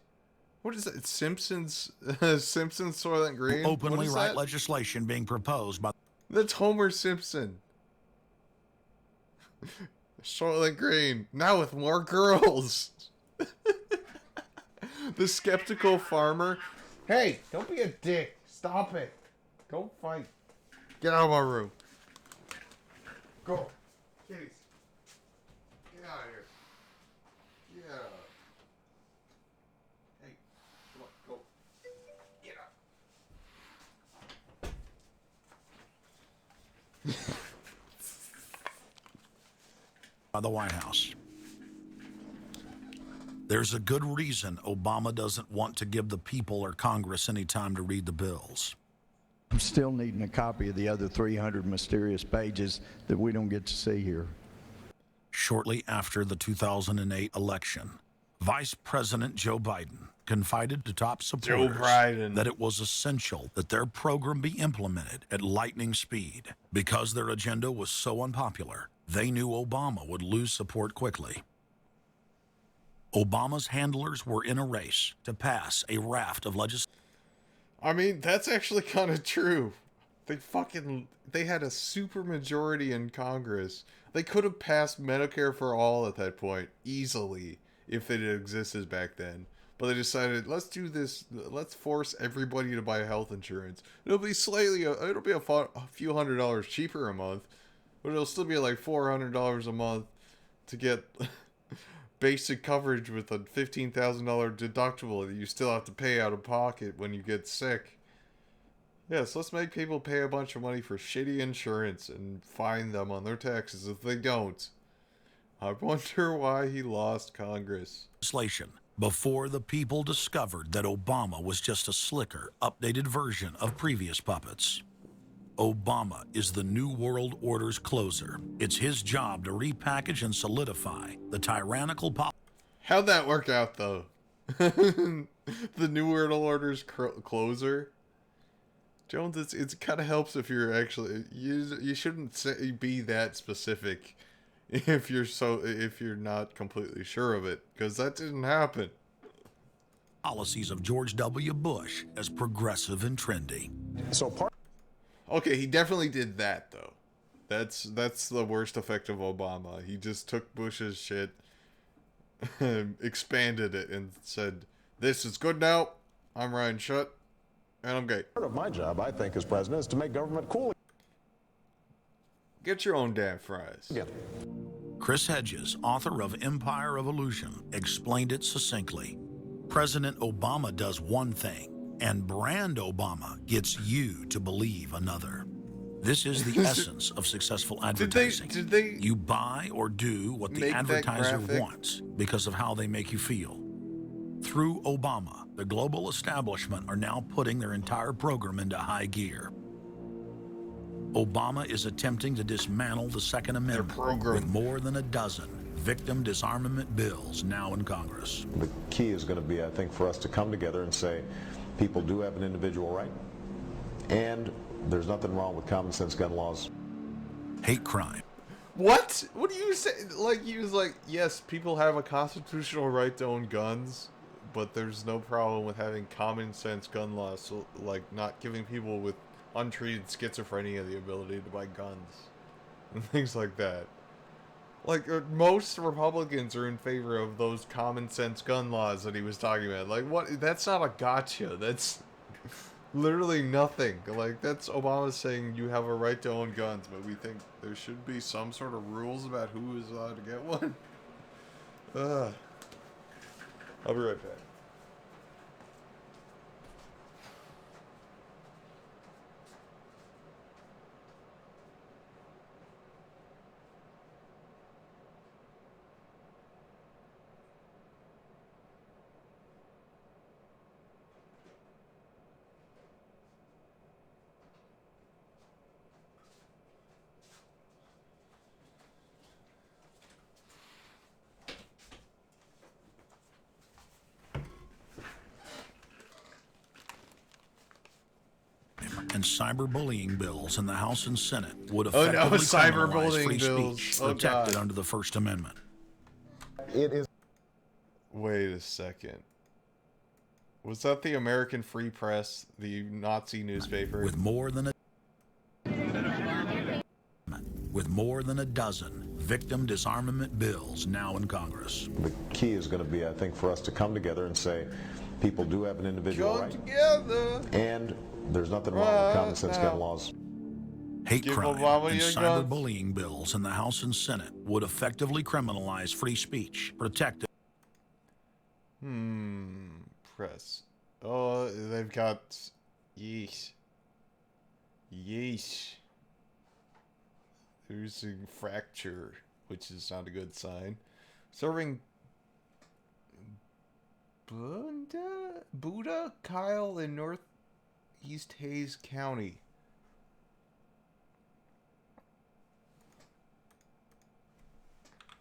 What is that? Simpsons Soylent Green? Openly write legislation being proposed by... That's Homer Simpson. Soylent Green, now with more girls. The skeptical farmer. Hey, don't be a dick. Stop it. Go fight. Get out of my room. Go. Kitties. Get out of here. Yeah. Hey, come on, go. Get up. By the White House. There's a good reason Obama doesn't want to give the people or Congress any time to read the bills. I'm still needing a copy of the other 300 mysterious pages that we don't get to see here. Shortly after the 2008 election, Vice President Joe Biden confided to top supporters that it was essential that their program be implemented at lightning speed. Because their agenda was so unpopular, they knew Obama would lose support quickly. Obama's handlers were in a race to pass a raft of legislation. I mean, that's actually kind of true. They had a super majority in Congress. They could have passed Medicare for all at that point easily if it had existed back then. But they decided, let's do this. Let's force everybody to buy health insurance. It'll be a few $100s cheaper a month, but it'll still be like $400 a month to get basic coverage with a $15,000 deductible that you still have to pay out of pocket when you get sick. Yes, let's make people pay a bunch of money for shitty insurance and fine them on their taxes if they don't. I wonder why he lost Congress. Legislation before the people discovered that Obama was just a slicker, updated version of previous puppets. Obama is the New World Order's closer. It's his job to repackage and solidify the tyrannical policy. How'd that work out, though? The New World Order's closer? Jones, it kind of helps if you're actually... You shouldn't be that specific if you're not completely sure of it, because that didn't happen. Policies of George W. Bush as progressive and trendy. Okay, he definitely did that, though. That's the worst effect of Obama. He just took Bush's shit, expanded it, and said, "This is good now. I'm Ryan Schutt, and I'm gay." Part of my job, I think, as president, is to make government cool. Get your own damn fries. Yeah. Chris Hedges, author of Empire of Illusion, explained it succinctly. President Obama does one thing, and brand Obama gets you to believe another. This is the essence of successful advertising. Did they you buy or do what the advertiser wants because of how they make you feel. Through Obama, the global establishment are now putting their entire program into high gear. Obama is attempting to dismantle the Second Amendment with more than a dozen victim disarmament bills now in Congress. The key is going to be, I think, for us to come together and say, people do have an individual right, and there's nothing wrong with common sense gun laws. Hate crime. What? What do you say? Like, he was like, yes, people have a constitutional right to own guns, but there's no problem with having common sense gun laws, so, like, not giving people with untreated schizophrenia the ability to buy guns and things like that. Like, most Republicans are in favor of those common sense gun laws that he was talking about. Like, what? That's not a gotcha. That's literally nothing. Like, that's Obama saying you have a right to own guns, but we think there should be some sort of rules about who is allowed to get one. I'll be right back. And cyberbullying bills in the House and Senate would effectively criminalize free speech protected under the First Amendment. It is. Wait a second. Was that the American Free Press, the Nazi newspaper? With more than a dozen victim disarmament bills now in Congress. The key is going to be, I think, for us to come together and say, people do have an individual right. Together. And there's nothing wrong with common sense gun laws. Hate crime and cyberbullying bills in the House and Senate would effectively criminalize free speech, protect it. Press. Oh, they've got... Yeesh. Yeesh. There's a fracture, which is not a good sign. Serving... Buddha Kyle in Northeast Hayes County.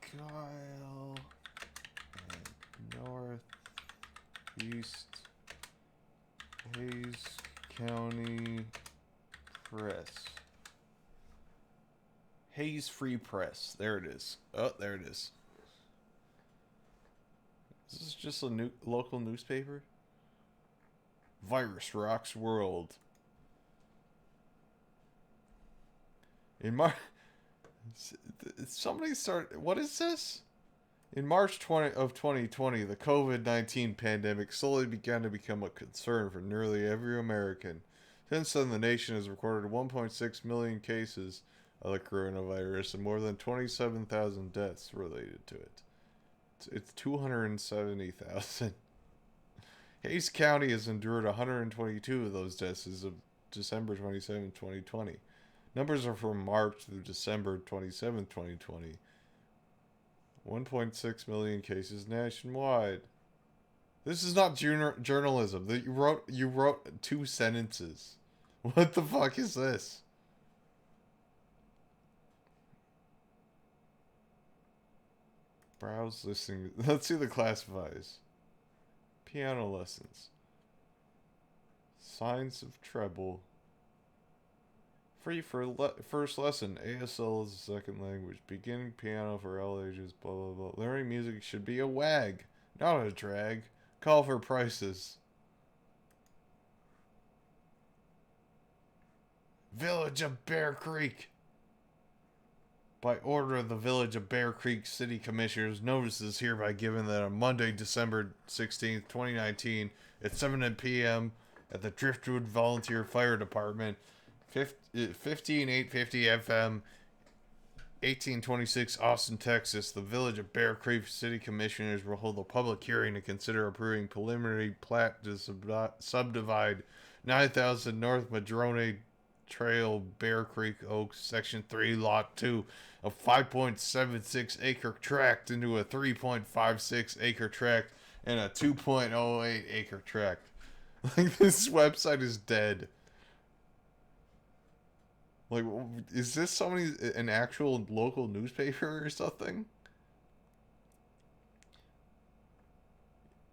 Kyle and Northeast Hayes County Press. Hayes Free Press. There it is. Oh, there it is. Is this just a local newspaper? Virus rocks world. In March, somebody started. What is this? In March 2020, the COVID-19 pandemic slowly began to become a concern for nearly every American. Since then, the nation has recorded 1.6 million cases of the coronavirus and more than 27,000 deaths related to it. It's 270,000. Hayes County has endured 122 of those deaths as of December 27, 2020. Numbers are from March through December 27, 2020. 1.6 million cases nationwide. This is not journalism. You wrote 2 sentences. What the fuck is this? Browse listing. Let's see the classifies. Piano lessons. Signs of treble. Free for first lesson. ASL is a second language. Beginning piano for all ages. Blah blah blah. Learning music should be a wag, not a drag. Call for prices. Village of Bear Creek. By order of the Village of Bear Creek City Commissioners, notice is hereby given that on Monday, December 16th, 2019, at 7 p.m. at the Driftwood Volunteer Fire Department, 15850 FM, 1826 Austin, Texas, the Village of Bear Creek City Commissioners will hold a public hearing to consider approving preliminary plat to subdivide 9000 North Madrone Trail, Bear Creek Oaks, Section 3, Lot 2, a 5.76 acre tract into a 3.56 acre tract and a 2.08 acre tract. Like, this website is dead. Like, is this an actual local newspaper or something?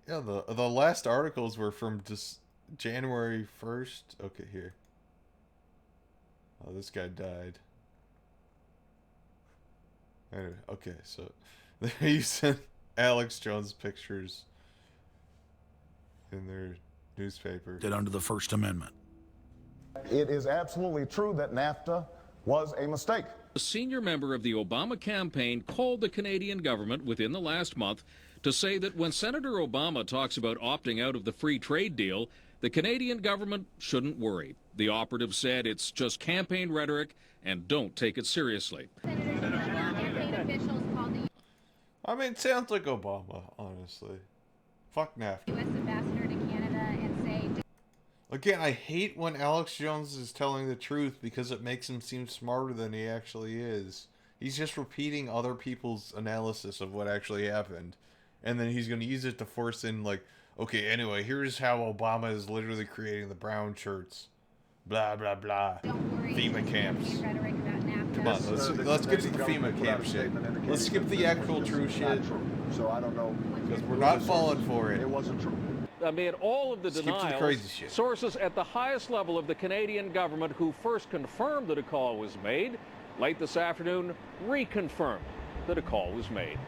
Yeah, the last articles were from just January 1st. Okay, here. Oh, this guy died. Anyway, okay, so they're using Alex Jones pictures in their newspaper. Did under the First Amendment. It is absolutely true that NAFTA was a mistake. A senior member of the Obama campaign called the Canadian government within the last month to say that when Senator Obama talks about opting out of the free trade deal, the Canadian government shouldn't worry. The operative said it's just campaign rhetoric and don't take it seriously. I mean, it sounds like Obama, honestly. Fuck NAFTA. U.S. ambassador to Canada and say... Again, I hate when Alex Jones is telling the truth because it makes him seem smarter than he actually is. He's just repeating other people's analysis of what actually happened. And then he's going to use it to force in, like, okay, anyway, here's how Obama is literally creating the brown shirts. Blah, blah, blah. FEMA camps. Come on, let's get to the FEMA camp shit. Let's skip the actual true shit. So I don't know. Because we're not falling for it. It wasn't true. Amid all of the Skip to the denials, crazy shit. sources at the highest level of the Canadian government who first confirmed that a call was made, late this afternoon reconfirmed that a call was made.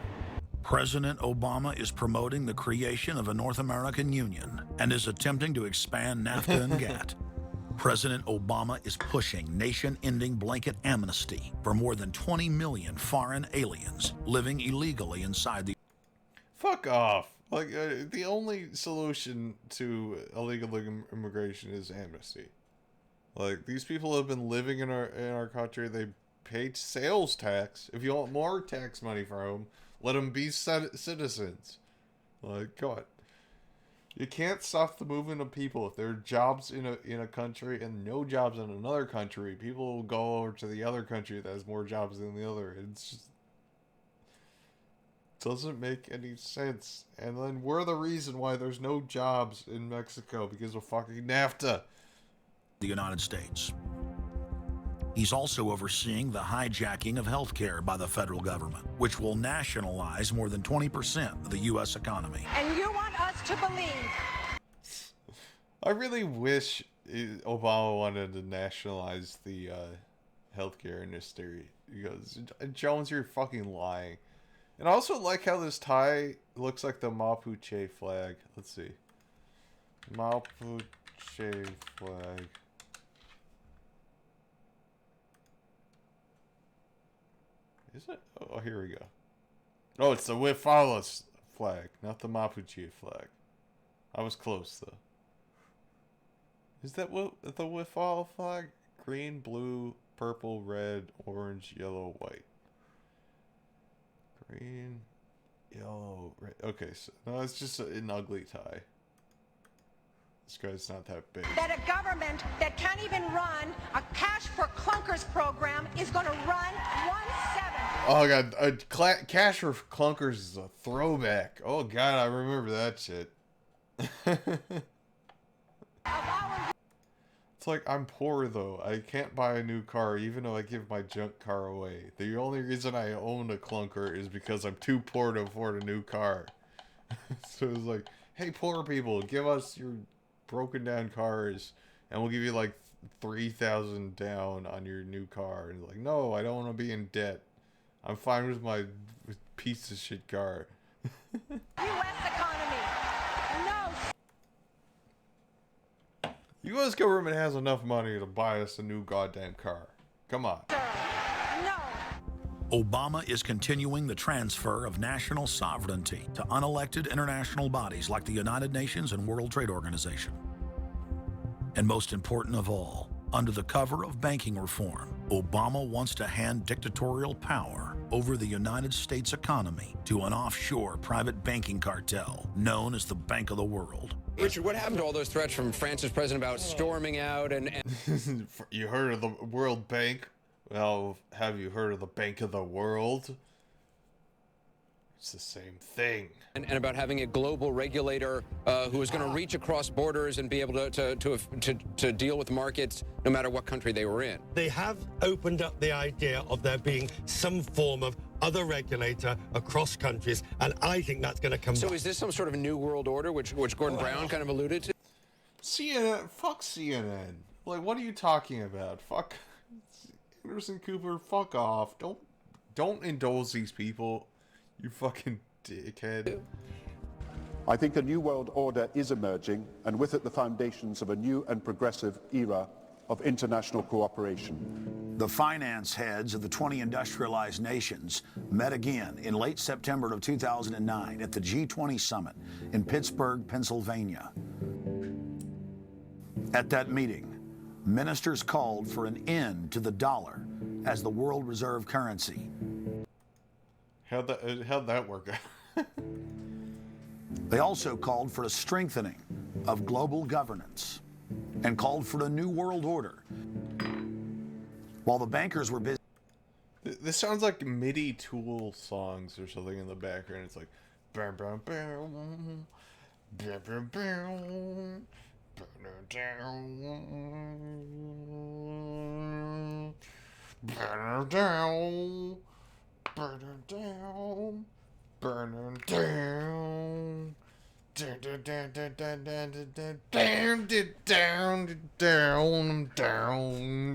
President Obama is promoting the creation of a North American Union and is attempting to expand NAFTA and GATT. President Obama is pushing nation-ending blanket amnesty for more than 20 million foreign aliens living illegally inside the... Fuck off. Like, the only solution to illegal immigration is amnesty. Like, these people have been living in our country. They pay sales tax. If you want more tax money from them, let them be citizens. Like, God. You can't stop the movement of people. If there are jobs in a country and no jobs in another country, people will go over to the other country that has more jobs than the other. It's just doesn't make any sense. And then we're the reason why there's no jobs in Mexico because of fucking NAFTA. The United States. He's also overseeing the hijacking of healthcare by the federal government, which will nationalize more than 20% of the U.S. economy. And you want us to believe? I really wish Obama wanted to nationalize the healthcare industry. Because, Jones, you're fucking lying. And I also like how this tie looks like the Mapuche flag. Let's see. Mapuche flag. Is it? Oh, here we go. Oh, it's the Wifala flag, not the Mapuche flag. I was close, though. Is that the Wifala flag? Green, blue, purple, red, orange, yellow, white. Green, yellow, red. Okay, so no, it's just an ugly tie. This guy's not that big. That a government that can't even run a cash for clunkers program is going to run 1/7. Oh god, Cash for Clunkers is a throwback. Oh god, I remember that shit. It's like, I'm poor though. I can't buy a new car even though I give my junk car away. The only reason I own a clunker is because I'm too poor to afford a new car. So it's like, hey poor people, give us your broken down cars and we'll give you like $3,000 down on your new car. And like, no, I don't want to be in debt. I'm fine with my piece of shit car. U.S. economy. No. U.S. government has enough money to buy us a new goddamn car. Come on. Obama is continuing the transfer of national sovereignty to unelected international bodies like the United Nations and World Trade Organization. And most important of all, under the cover of banking reform, Obama wants to hand dictatorial power over the United States economy to an offshore private banking cartel known as the Bank of the World. Richard, what happened to all those threats from France's president about storming out and... You heard of the World Bank? Well, have you heard of the Bank of the World? It's the same thing. And about having a global regulator who is going to reach across borders and be able to deal with markets no matter what country they were in. They have opened up the idea of there being some form of other regulator across countries, and I think that's going to come back. Is this some sort of new world order, which Gordon Brown kind of alluded to? CNN, fuck CNN. Like, what are you talking about? Fuck Anderson Cooper, fuck off. Don't indulge these people, you fucking dickhead. I think a new world order is emerging, and with it the foundations of a new and progressive era of international cooperation. The finance heads of the 20 industrialized nations met again in late September of 2009 at the G20 summit in Pittsburgh, Pennsylvania. At that meeting, ministers called for an end to the dollar as the world reserve currency. How'd that work out? They also called for a strengthening of global governance and called for a new world order. While the bankers were busy. This sounds like MIDI Tool songs or something in the background. It's like bam bam bam bam bam bam. Burn her down, burn her down, burn her down,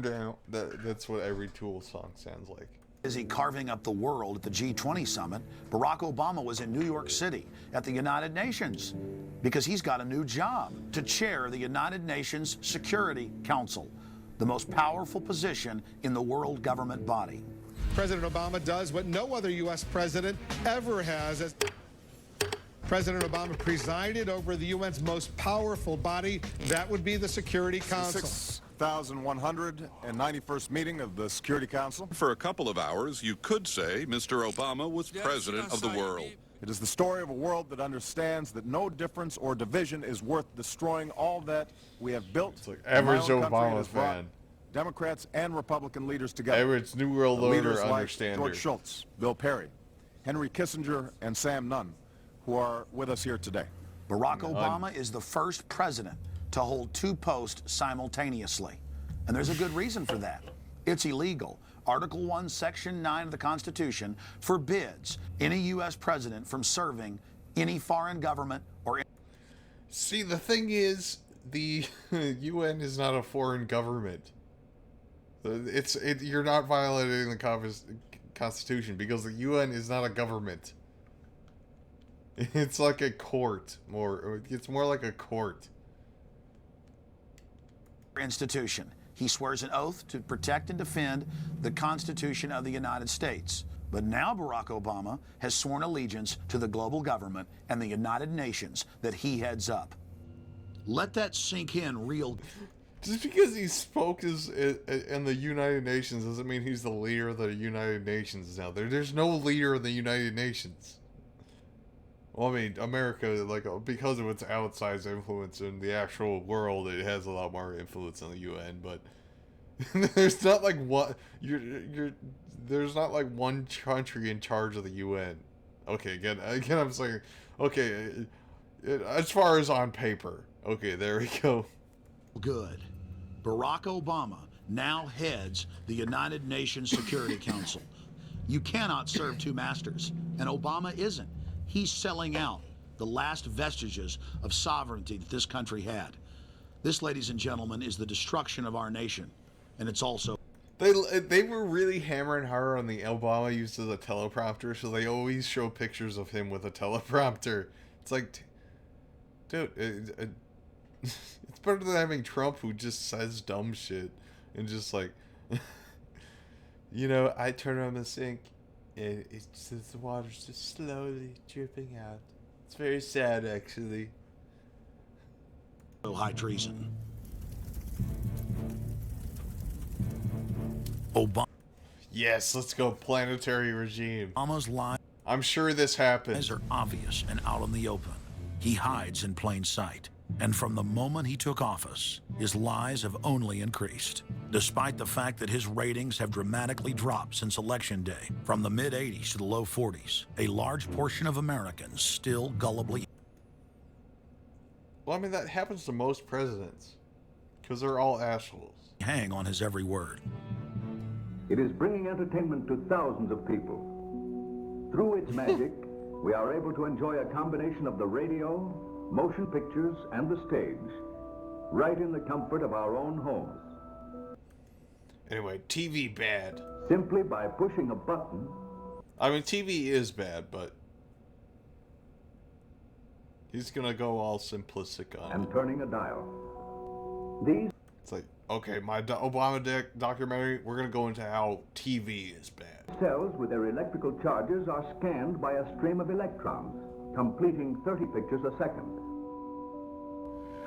down. That's what every Tool song sounds like. Busy carving up the world at the G20 summit, Barack Obama was in New York City at the United Nations because he's got a new job to chair the United Nations Security Council, the most powerful position in the world government body. President Obama does what no other U.S. president ever has. As President Obama presided over the UN's most powerful body, that would be the Security Council. 6,191st meeting of the Security Council. For a couple of hours, you could say Mr. Obama was president of the world. It is the story of a world that understands that no difference or division is worth destroying all that we have built. It's like average Obama fan. Democrats and Republican leaders together. Average New World Order understander. Like George Shultz, Bill Perry, Henry Kissinger, and Sam Nunn, who are with us here today. Barack Obama is the first president to hold two posts simultaneously. And there's a good reason for that. It's illegal. Article 1, Section 9 of the Constitution forbids any U.S. president from serving any foreign government or... See, the thing is, the UN is not a foreign government. You're not violating the Constitution because the UN is not a government. It's like a court, it's more like a court. Institution. He swears an oath to protect and defend the Constitution of the United States. But now Barack Obama has sworn allegiance to the global government and the United Nations that he heads up. Let that sink in real. Just because he spoke in the United Nations doesn't mean he's the leader of the United Nations now. There's no leader of the United Nations. Well, I mean, America, like, because of its outsized influence in the actual world, it has a lot more influence on the UN, but there's not like there's not like one country in charge of the UN. Okay, again I'm saying, okay, as far as on paper. Okay, there we go. Good. Barack Obama now heads the United Nations Security Council. You cannot serve two masters, and Obama isn't. He's selling out the last vestiges of sovereignty that this country had. This, ladies and gentlemen, is the destruction of our nation, and it's also... They were really hammering hard on the Obama use of the teleprompter, so they always show pictures of him with a teleprompter. It's like, dude, it's better than having Trump who just says dumb shit and just like, you know, I turn on the sink and it's just, the water's just slowly dripping out. It's very sad, actually. High treason. Obama. Yes, let's go planetary regime. Obama's lies. I'm sure this happened. Lies are obvious and out in the open. He hides in plain sight. And from the moment he took office, his lies have only increased. Despite the fact that his ratings have dramatically dropped since Election Day, from the mid-80s to the low 40s, a large portion of Americans still gullibly... Well, I mean, that happens to most presidents, because they're all assholes. ...hang on his every word. It is bringing entertainment to thousands of people. Through its magic, we are able to enjoy a combination of the radio, motion pictures, and the stage, right in the comfort of our own homes. Anyway, TV bad. Simply by pushing a button. I mean, TV is bad, but he's gonna go all simplistic on and it. Turning a dial. These... It's like, okay, my Obama documentary, we're gonna go into how TV is bad. Cells with their electrical charges are scanned by a stream of electrons, completing 30 pictures a second.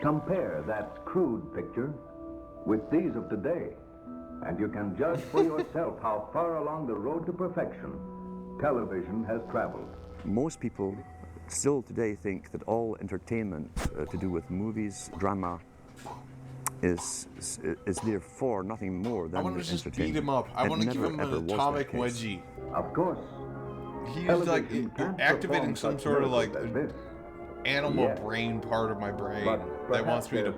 Compare that crude picture with these of today, and you can judge for yourself how far along the road to perfection television has traveled. Most people still today think that all entertainment to do with movies, drama, is therefore nothing more than I want to just entertainment. beat him up. I want to give him an atomic wedgie. Of course. He's like activating some sort of like animal brain part of my brain that wants me to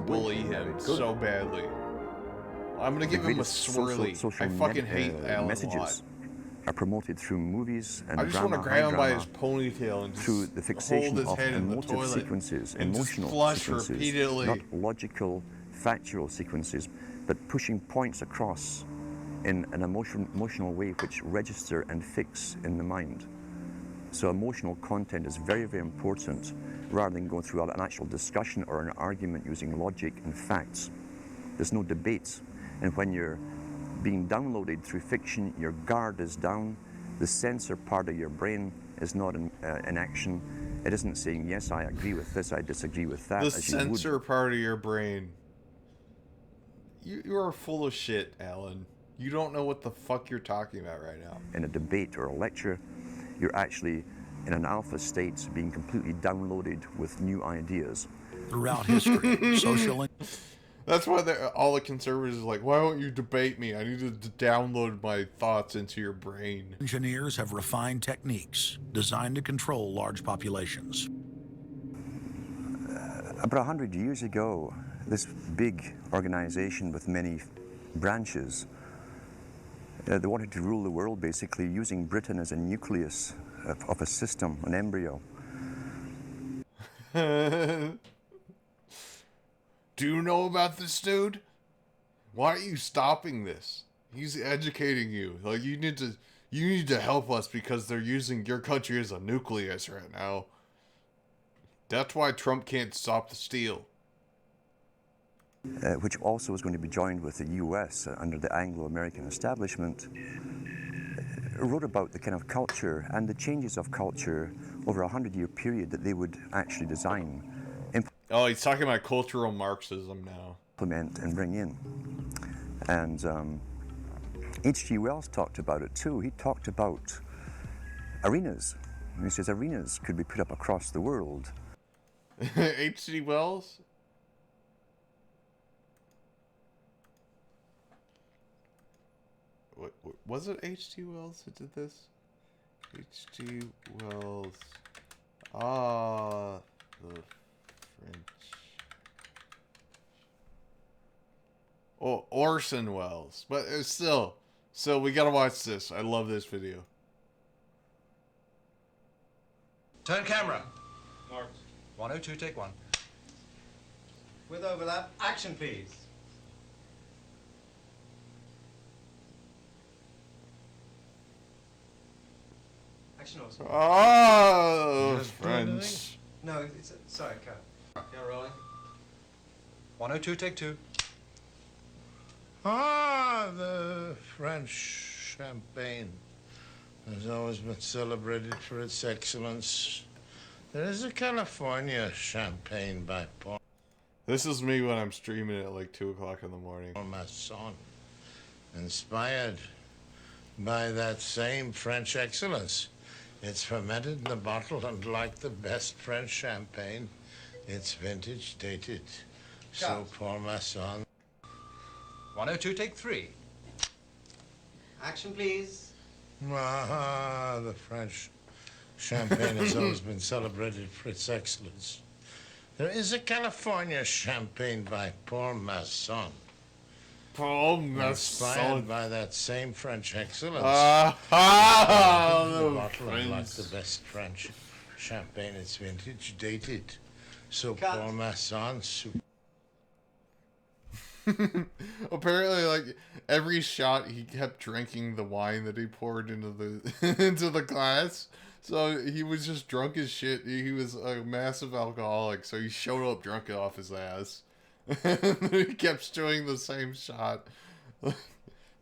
bully him so badly. I'm gonna give him a swirly. I fucking hate Alan messages are promoted through movies and I just want to grab him by his ponytail and just through the fixation hold his of head in the emotive toilet sequences, and emotional just flush sequences, repeatedly. not logical, factual sequences, but pushing points across in an emotional way which register and fix in the mind. So emotional content is very, very important rather than going through an actual discussion or an argument using logic and facts. There's no debate. And when you're being downloaded through fiction, your guard is down, the censor part of your brain is not in action. It isn't saying, yes, I agree with this, I disagree with that. The censor part of your brain. You are full of shit, Alan. You don't know what the fuck you're talking about right now. In a debate or a lecture, you're actually in an alpha state being completely downloaded with new ideas. Throughout history, social... That's why all the conservatives are like, why won't you debate me? I need to download my thoughts into your brain. Engineers have refined techniques designed to control large populations. About 100 years ago, this big organization with many branches, they wanted to rule the world basically using Britain as a nucleus of a system, an embryo. Do you know about this dude? Why are you stopping this? He's educating you. Like you need to help us because they're using your country as a nucleus right now. That's why Trump can't stop the steal. Which also is going to be joined with the U.S. Under the Anglo-American establishment, wrote about the kind of culture and the changes of culture over a 100-year period that they would actually design, oh, he's talking about cultural Marxism now. Implement and bring in. And H.G. Wells talked about it too. He talked about arenas. He says arenas could be put up across the world. H.G. Wells? What, was it H.G. Wells who did this? H.G. Wells. Ah, the French. Oh, Orson Welles. But still, we gotta watch this. I love this video. Turn camera. Marked. 102, take one. With overlap, action please. Action also. Oh, French. No, it's sorry, cut. Yeah, rolling. 102, take two. Ah, the French champagne has always been celebrated for its excellence. There is a California champagne by Paul. This is me when I'm streaming at like 2 o'clock in the morning. Masson, inspired by that same French excellence. It's fermented in the bottle, and like the best French champagne, it's vintage dated. So Paul Masson. 102, take three. Action, please. Ah, the French champagne has always been celebrated for its excellence. There is a California champagne by Paul Masson. Paul Masson. Inspired by that same French excellence. The bottle, French. like the best French champagne, it's vintage dated. So Paul Masson. Apparently, like every shot, he kept drinking the wine that he poured into the into the glass. So he was just drunk as shit. He was a massive alcoholic. So he showed up drunk off his ass. And he kept doing the same shot.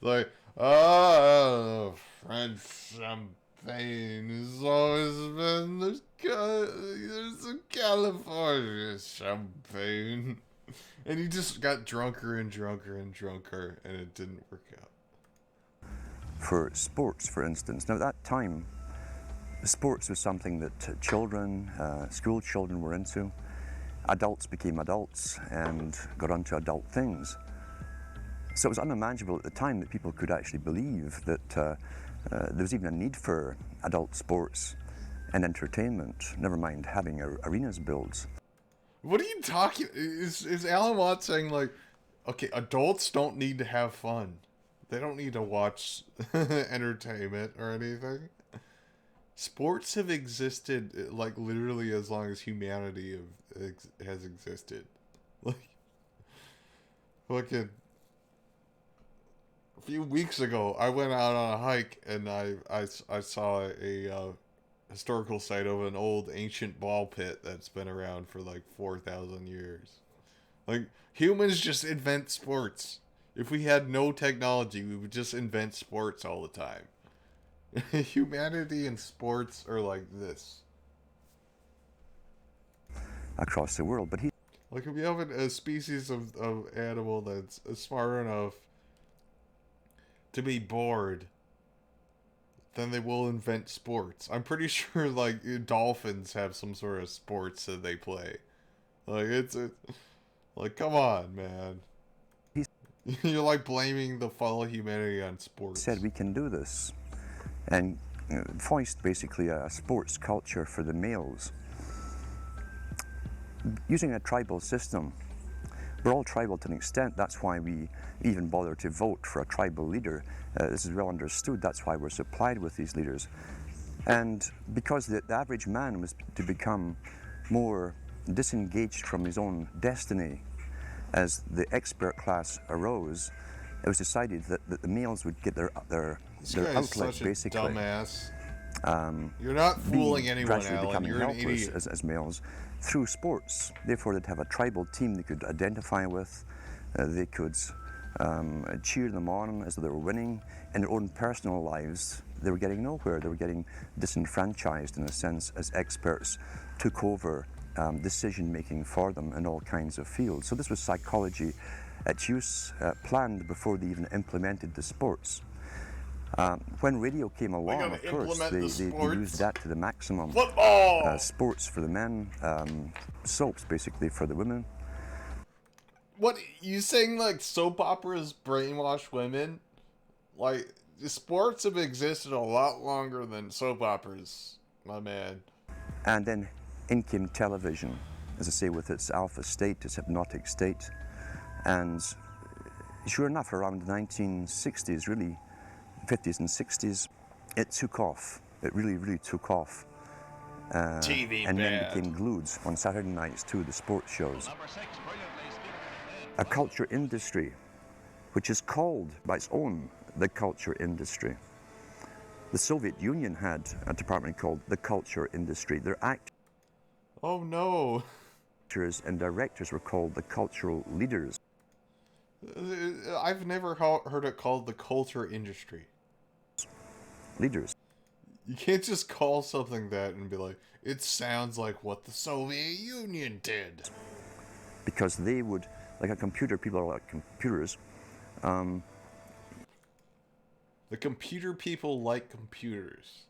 Like, oh, French champagne has always been there's a California champagne. And he just got drunker and drunker and drunker, and it didn't work out. For sports, for instance. Now, at that time, sports was something that children, school children were into. Adults became adults and got onto adult things. So it was unimaginable at the time that people could actually believe that there was even a need for adult sports and entertainment, never mind having arenas built. What are you talking? Is Alan Watts saying, like, okay, adults don't need to have fun. They don't need to watch entertainment or anything. Sports have existed, like, literally as long as humanity has existed. Like, a few weeks ago, I went out on a hike and I saw a historical site of an old ancient ball pit that's been around for like 4,000 years. Like, humans just invent sports. If we had no technology, we would just invent sports all the time. Humanity and sports are like this. Across the world, but like, if you have a species of animal that's smart enough to be bored, then they will invent sports. I'm pretty sure, like, dolphins have some sort of sports that they play. Like, it's like, come on, man. You're, like, blaming the fall of humanity on sports. Said we can do this. And voiced, basically, a sports culture for the males. Using a tribal system. We're all tribal to an extent. That's why we even bother to vote for a tribal leader. This is well understood. That's why we're supplied with these leaders. And because the average man was to become more disengaged from his own destiny, as the expert class arose, it was decided that the males would get their outlet, basically. Dumbass. You're not fooling anyone, gradually Alan. becoming You're an helpless idiot. as males through sports. Therefore, they'd have a tribal team they could identify with. They could cheer them on as though they were winning. In their own personal lives, they were getting nowhere. They were getting disenfranchised in a sense as experts took over decision-making for them in all kinds of fields. So this was psychology at use, planned before they even implemented the sports. When radio came along, of course, they used that to the maximum. Football! Sports for the men, soaps basically for the women. What, you saying like soap operas brainwash women? Like, sports have existed a lot longer than soap operas, my man. And then in came television, as I say, with its alpha state, its hypnotic state. And sure enough, around the 1960s, really, 50s and 60s, it took off. It really, really took off. TV and bad. then became glued on Saturday nights to the sports shows. A culture industry, which is called by its own the culture industry. The Soviet Union had a department called the culture industry. Their actors Oh no. and directors were called the cultural leaders. I've never heard it called the culture industry. Leaders. You can't just call something that and be like, it sounds like what the Soviet Union did. Because they would, like a computer, people are like computers. The computer people like computers.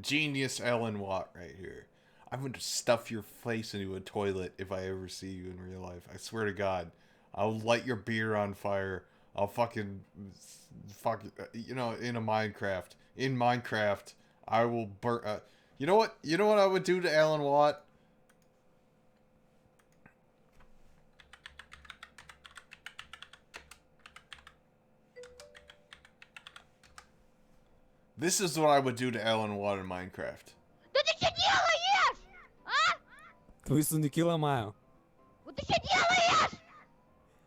Genius Alan Watt right here. I'm going to stuff your face into a toilet if I ever see you in real life. I swear to God. I'll light your beer on fire. I'll fucking you know, in Minecraft. In Minecraft, I will burn... you know what? You know what I would do to Alan Watt? This is what I would do to Alan Watt in Minecraft. Да ты что делаешь? А? Твои сундуки ломаю. Вот ты что делаешь?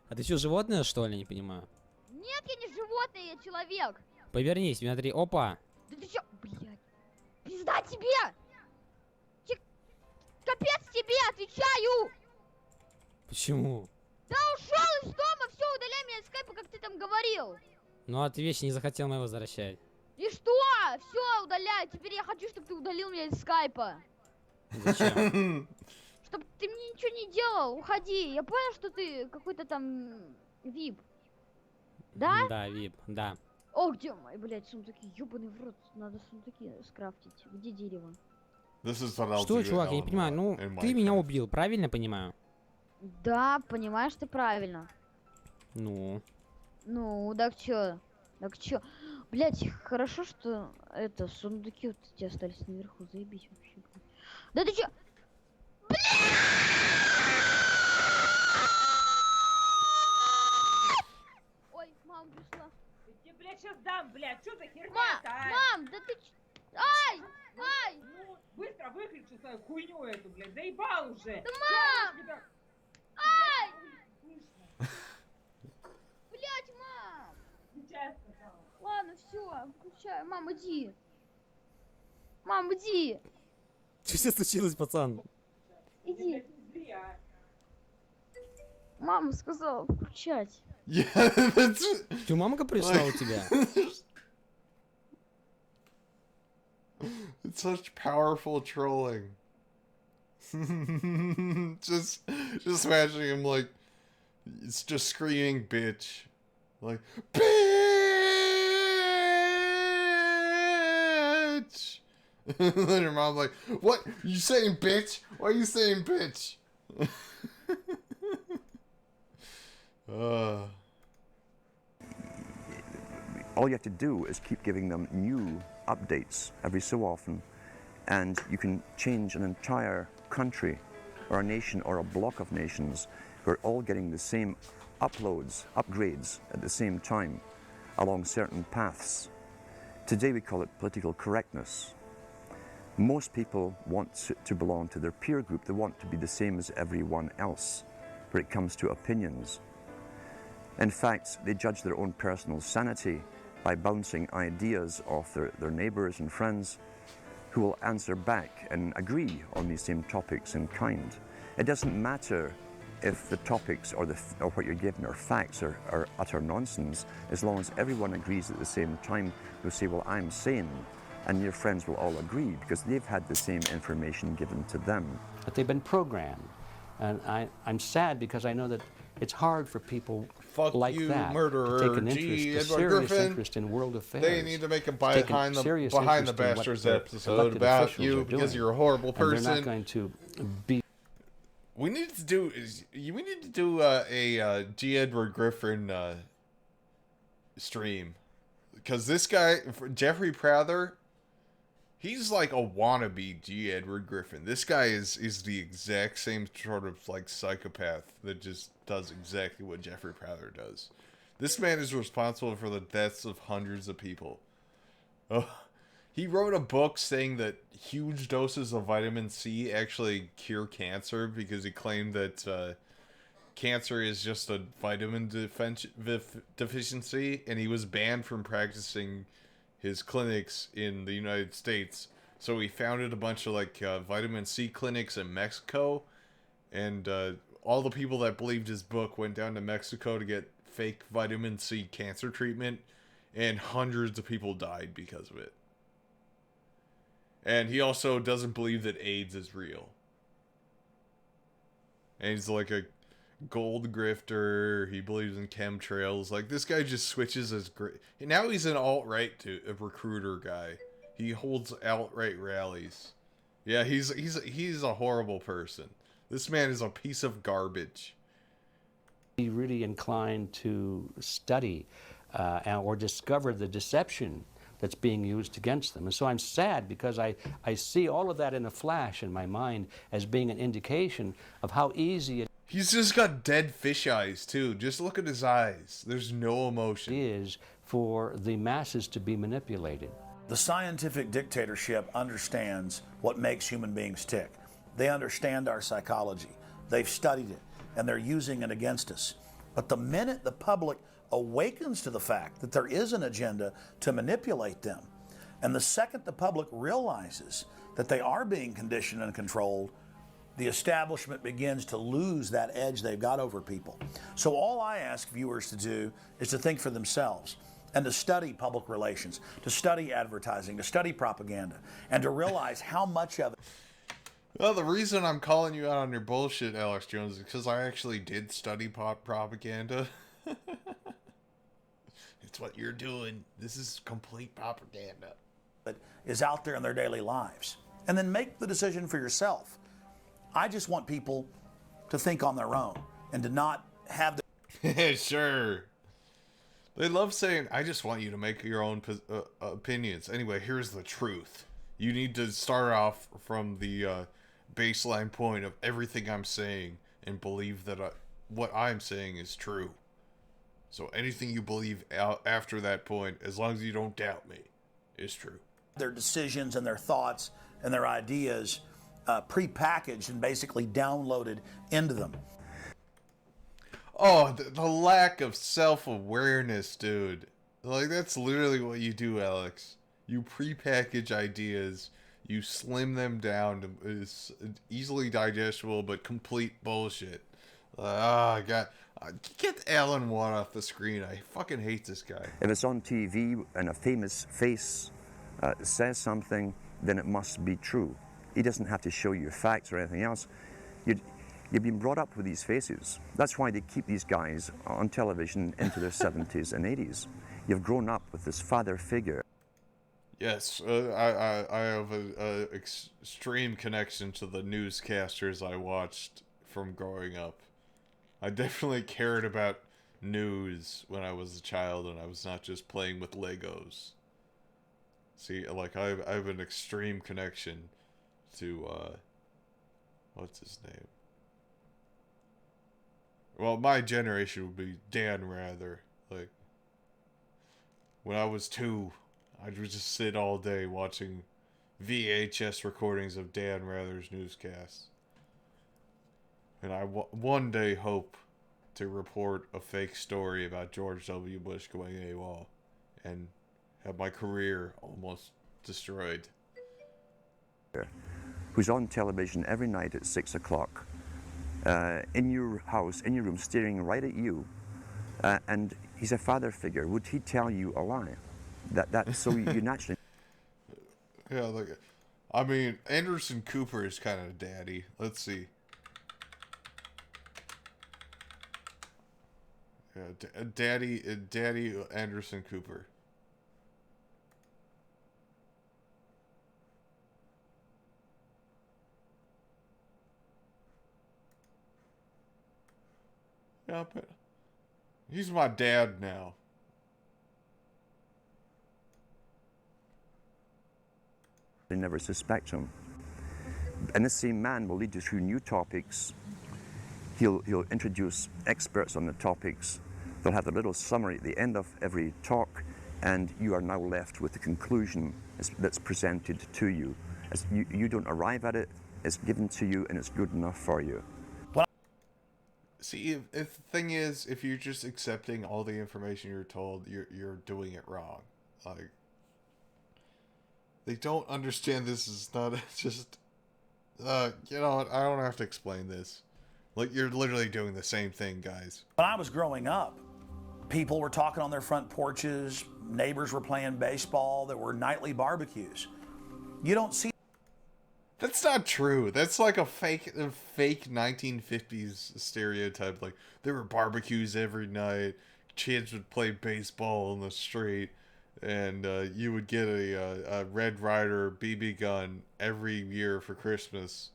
А ты что, животное, что ли? Не понимаю. Нет, я не животное, я человек. Повернись, смотри. Опа. Да ты что, блядь? Пизда тебе! Капец тебе, отвечаю! Почему? Да ушел из дома, все, удаляй меня из скайпа, как ты там говорил. Ну, ответь, не захотел меня возвращать. И что? Все, удаляй. Теперь я хочу, чтобы ты удалил меня из скайпа. Зачем? Чтобы ты мне ничего не делал. Уходи. Я понял, что ты какой-то там вип. Да? Да, вип, да. О, где мои, блядь, сундуки? Ёбаный в рот. Надо сундуки скрафтить. Где дерево? Что, чувак, я не понимаю. Ну, ты меня убил, правильно понимаю? Да, понимаешь ты правильно. Ну? Ну, так чё? Так чё? Блять, хорошо, что это, сундуки вот эти остались наверху, заебись вообще. Да ты чё? Ой, мама пришла. Я тебе, блядь, сейчас дам, блядь, что за херня-то, а? Мам, да ты чё? Ай! Ай! Ну, быстро выключи свою хуйню эту, блядь, заебал уже. Да мам! Ай! Блять, мам! Сейчас сказала. Ладно, все, включаю. Мам, иди. Мам, иди. Что сейчас случилось, пацан? Иди. Мама сказала включать. Что, мамка пришла у тебя? It's such powerful trolling. just imagine him like, it's just screaming bitch. Like, bitch! And then your mom's like, what? You saying bitch? Why are you saying bitch? All you have to do is keep giving them new updates every so often, and you can change an entire country or a nation or a block of nations who are all getting the same upgrades at the same time along certain paths. Today we call it political correctness. Most people want to belong to their peer group. They want to be the same as everyone else when it comes to opinions. In fact, they judge their own personal sanity by bouncing ideas off their neighbours and friends who will answer back and agree on these same topics in kind. It doesn't matter if the topics or what you're given are facts or utter nonsense, as long as everyone agrees at the same time, you'll say, well, I'm sane, and your friends will all agree because they've had the same information given to them. But they've been programmed, and I'm sad because I know that it's hard for people like you, that murderer. to take an interest, a serious interest in world affairs. They need to make a Behind the Bastards episode about you because you're a horrible person. And they're not going to be. We need to do a G. Edward Griffin stream, because this guy Jeffrey Prather, he's like a wannabe G. Edward Griffin. This guy is the exact same sort of like psychopath that just does exactly what Jeffrey Prather does. This man is responsible for the deaths of hundreds of people. He wrote a book saying that huge doses of vitamin C actually cure cancer because he claimed that cancer is just a vitamin deficiency, and he was banned from practicing his clinics in the United States. So he founded a bunch of like vitamin C clinics in Mexico, and all the people that believed his book went down to Mexico to get fake vitamin C cancer treatment, and hundreds of people died because of it. And he also doesn't believe that AIDS is real. And he's like a gold grifter. He believes in chemtrails. Like, this guy just switches as great. And now he's an alt-right a recruiter guy. He holds alt-right rallies. Yeah, he's a horrible person. This man is a piece of garbage. Be really inclined to study or discover the deception that's being used against them. And so I'm sad because I see all of that in a flash in my mind as being an indication of how easy it He's just got dead fish eyes, too. Just look at his eyes. There's no emotion. is for the masses to be manipulated. The scientific dictatorship understands what makes human beings tick. They understand our psychology. They've studied it, and they're using it against us. But the minute the public awakens to the fact that there is an agenda to manipulate them, and the second the public realizes that they are being conditioned and controlled, the establishment begins to lose that edge they've got over people. So all I ask viewers to do is to think for themselves and to study public relations, to study advertising, to study propaganda, and to realize how much of it. Well, the reason I'm calling you out on your bullshit, Alex Jones, is because I actually did study propaganda. It's what you're doing. This is complete propaganda. But is out there in their daily lives. And then make the decision for yourself. I just want people to think on their own and to not have the... Sure. They love saying, I just want you to make your own opinions. Anyway, here's the truth. You need to start off from the baseline point of everything I'm saying and believe that what I'm saying is true. So anything you believe after that point, as long as you don't doubt me, is true. Their decisions and their thoughts and their ideas pre-packaged and basically downloaded into them. Oh, the lack of self-awareness, dude. Like, that's literally what you do, Alex. You pre-package ideas, you slim them down to easily digestible but complete bullshit. God. Get Alan Watt off the screen. I fucking hate this guy. If it's on TV and a famous face says something, then it must be true. He doesn't have to show you facts or anything else. You've been brought up with these faces. That's why they keep these guys on television into their 70s and 80s. You've grown up with this father figure. Yes, I have an extreme connection to the newscasters I watched from growing up. I definitely cared about news when I was a child, and I was not just playing with Legos. See, like, I have an extreme connection to, what's his name? Well, my generation would be Dan Rather. Like, when I was 2, I would just sit all day watching VHS recordings of Dan Rather's newscasts. And I one day hope to report a fake story about George W. Bush going AWOL and have my career almost destroyed. Who's on television every night at 6 o'clock in your house, in your room, staring right at you, and he's a father figure, would he tell you a lie? So you naturally... Yeah, like, I mean, Anderson Cooper is kind of daddy. Let's see. Yeah, Daddy Anderson Cooper. Yeah, but he's my dad now. They never suspect him. And this same man will lead you through new topics. He'll introduce experts on the topics. They'll have a little summary at the end of every talk, and you are now left with the conclusion that's presented to you. You don't arrive at it, it's given to you, and it's good enough for you. See, if the thing is, if you're just accepting all the information you're told, you're doing it wrong. Like, they don't understand this is not just, you know what, I don't have to explain this. Like, you're literally doing the same thing, guys. When I was growing up, people were talking on their front porches, neighbors were playing baseball, there were nightly barbecues. You don't see... That's not true. That's like a fake 1950s stereotype. Like, there were barbecues every night, kids would play baseball on the street, and you would get a Red Ryder BB gun every year for Christmas.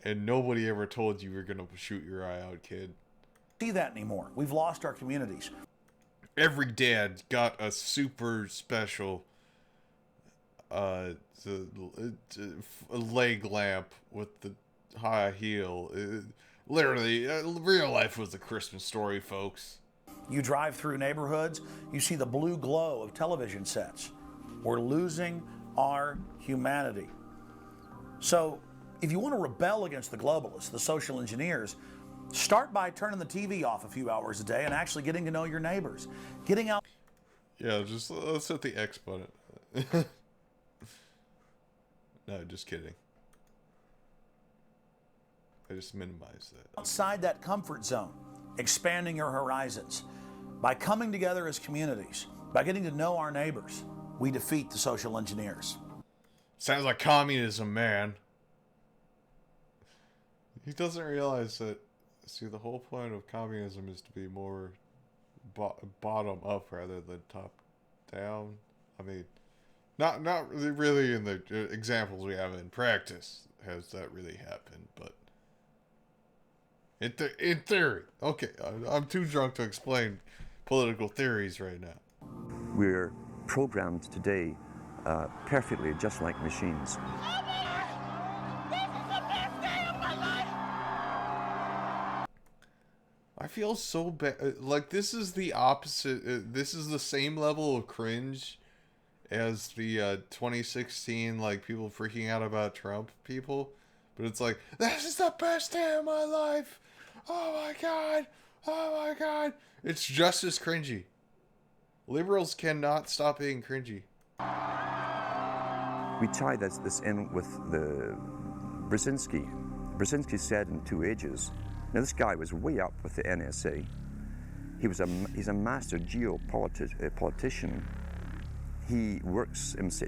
And nobody ever told you were going to shoot your eye out, kid. See that anymore. We've lost our communities. Every dad got a super special a leg lamp with the high heel. Literally, real life was a Christmas story, folks. You drive through neighborhoods, you see the blue glow of television sets. We're losing our humanity. So, if you want to rebel against the globalists, the social engineers, start by turning the TV off a few hours a day and actually getting to know your neighbors. Getting out... Yeah, just let's hit the X button. No, just kidding. I just minimized that. Outside that comfort zone, expanding your horizons. By coming together as communities, by getting to know our neighbors, we defeat the social engineers. Sounds like communism, man. He doesn't realize that, see, the whole point of communism is to be more bottom up rather than top down. I mean, not really in the examples we have in practice has that really happened, but in theory. Okay, I'm too drunk to explain political theories right now. We're programmed today perfectly just like machines. I feel so bad. Like, this is the opposite. This is the same level of cringe as the 2016, like, people freaking out about Trump people. But it's like, this is the best day of my life. Oh my God. Oh my God. It's just as cringy. Liberals cannot stop being cringy. We tie this in with the Brzezinski. Brzezinski said in 2 Ages. Now, this guy was way up with the NSA. He's a master geopolitician. He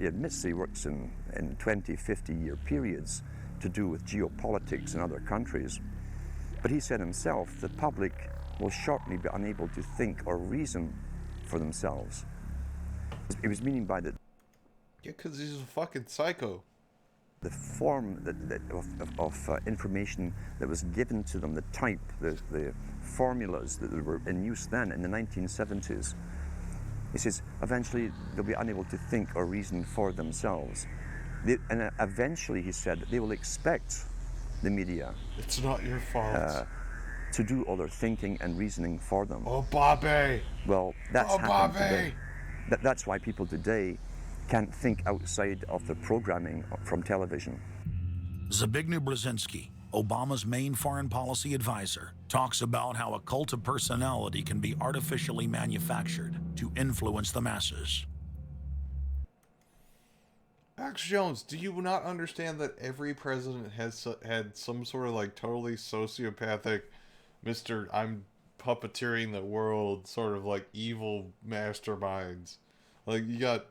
admits he works in 20, 50-year periods to do with geopolitics in other countries. But he said himself, the public will shortly be unable to think or reason for themselves. He was meaning by that. Yeah, because he's a fucking psycho. The form of information that was given to them, the type, the formulas that were in use then in the 1970s. He says, eventually they'll be unable to think or reason for themselves. And eventually, he said, they will expect the media. It's not your fault. To do all their thinking and reasoning for them. Oh, Bobby! Well, that's happened today. That's why people today can't think outside of the programming from television. Zbigniew Brzezinski, Obama's main foreign policy advisor, talks about how a cult of personality can be artificially manufactured to influence the masses. Alex Jones, do you not understand that every president has had some sort of like totally sociopathic, Mr. I'm puppeteering the world sort of like evil masterminds? Like you got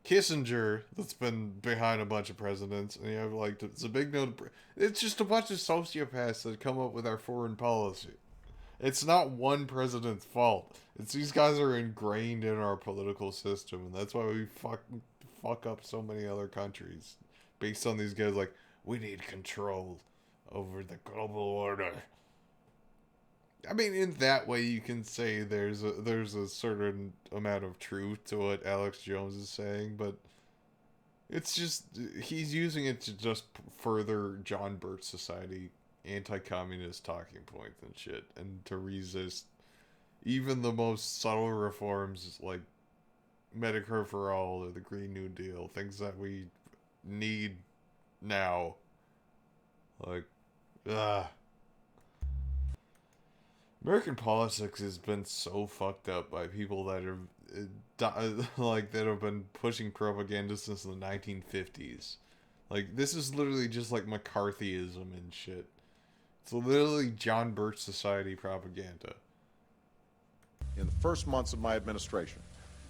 Kissinger that's been behind a bunch of presidents, and you have like it's a big note. It's just a bunch of sociopaths that come up with our foreign policy. It's not one president's fault. It's these guys are ingrained in our political system, and that's why we fuck up so many other countries based on these guys. Like, we need control over the global order. I mean, in that way, you can say there's a certain amount of truth to what Alex Jones is saying, but it's just he's using it to just further John Birch Society anti-communist talking points and shit, and to resist even the most subtle reforms like Medicare for all or the Green New Deal, things that we need now. Like, American politics has been so fucked up by people that have been pushing propaganda since the 1950s. Like, this is literally just like McCarthyism and shit. It's literally John Birch Society propaganda. In the first months of my administration,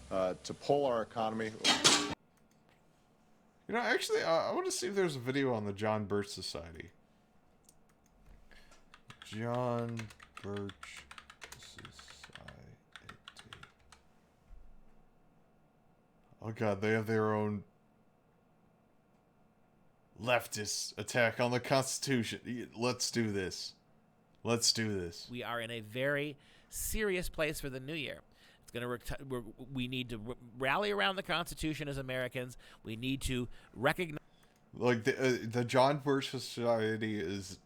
to pull our economy. You know, actually, I want to see if there's a video on the John Birch Society. John Birch Society. Oh god, they have their own leftist attack on the Constitution. Let's do this. Let's do this. We are in a very serious place for the new year. It's going to we need to rally around the Constitution as Americans. We need to recognize. Like the John Birch Society is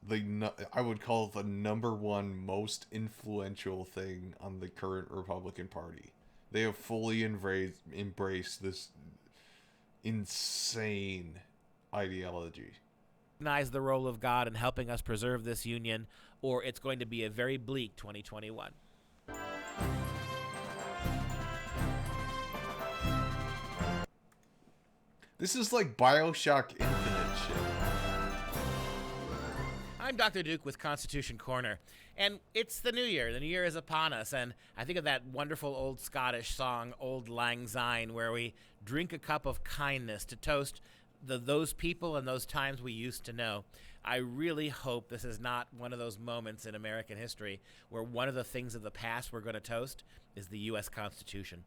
I would call it the #1 most influential thing on the current Republican Party. They have fully embraced this insane ideology. Recognize the role of God in helping us preserve this union, or it's going to be a very bleak 2021. This is like BioShock Infinite shit. I'm Dr. Duke with Constitution Corner, and it's the new year. The new year is upon us, and I think of that wonderful old Scottish song, Auld Lang Syne, where we drink a cup of kindness to toast those people and those times we used to know. I really hope this is not one of those moments in American history where one of the things of the past we're going to toast is the U.S. Constitution.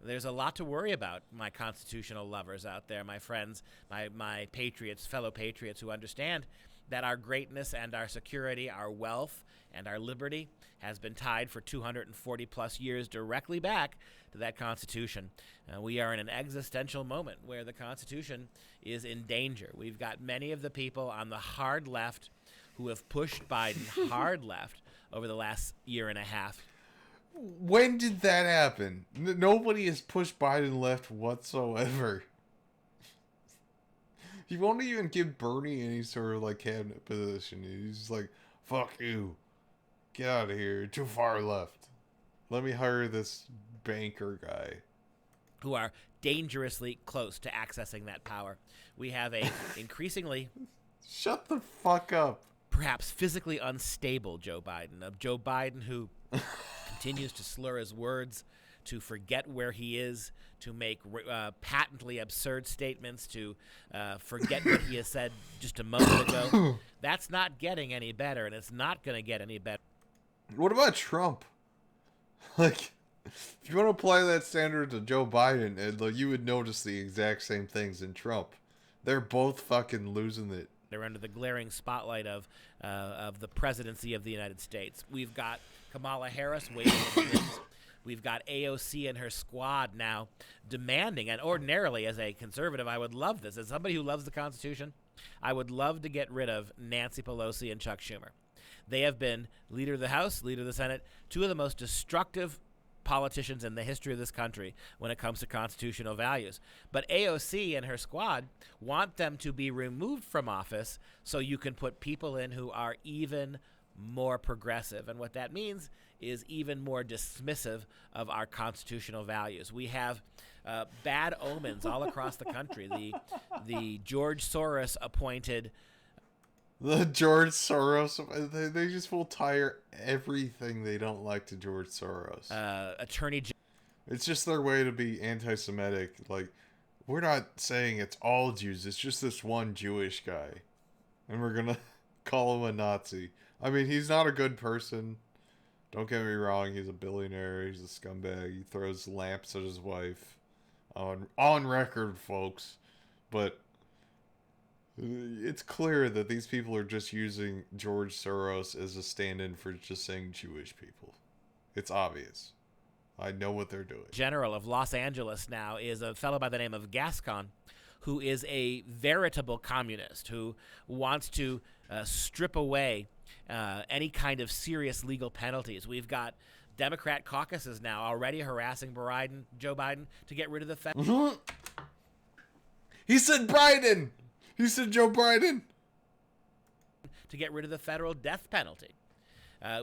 There's a lot to worry about, my constitutional lovers out there, my friends, my patriots, fellow patriots who understand that our greatness and our security, our wealth and our liberty has been tied for 240 plus years directly back to that Constitution. We are in an existential moment where the Constitution is in danger. We've got many of the people on the hard left who have pushed Biden hard left over the last year and a half. When did that happen? Nobody has pushed Biden left whatsoever. He won't even give Bernie any sort of like cabinet position. He's just like, fuck you. Get out of here. You're too far left. Let me hire this banker guy. Who are dangerously close to accessing that power. We have a increasingly... Shut the fuck up. Perhaps physically unstable Joe Biden. A Joe Biden who continues to slur his words, to forget where he is, to make patently absurd statements, to forget what he has said just a moment ago. That's not getting any better, and it's not going to get any better. What about Trump? Like, if you want to apply that standard to Joe Biden, you would notice the exact same things in Trump. They're both fucking losing it. They're under the glaring spotlight of the presidency of the United States. We've got Kamala Harris waiting in the wings. We've got AOC and her squad now demanding, and ordinarily as a conservative, I would love this. As somebody who loves the Constitution, I would love to get rid of Nancy Pelosi and Chuck Schumer. They have been leader of the House, leader of the Senate, two of the most destructive politicians in the history of this country when it comes to constitutional values. But AOC and her squad want them to be removed from office so you can put people in who are even more progressive. And what that means is even more dismissive of our constitutional values. We have bad omens all across the country. The George Soros appointed... The George Soros, they just will tire everything they don't like to George Soros. Attorney General. It's just their way to be anti-Semitic. Like, we're not saying it's all Jews, it's just this one Jewish guy. And we're gonna call him a Nazi. I mean, he's not a good person. Don't get me wrong, he's a billionaire, he's a scumbag, he throws lamps at his wife. On record, folks. But it's clear that these people are just using George Soros as a stand-in for just saying Jewish people. It's obvious. I know what they're doing. General of Los Angeles now is a fellow by the name of Gascon, who is a veritable communist who wants to strip away any kind of serious legal penalties. We've got Democrat caucuses now already harassing Joe Biden to get rid of the federal. He said Biden. He said Joe Biden. To get rid of the federal death penalty.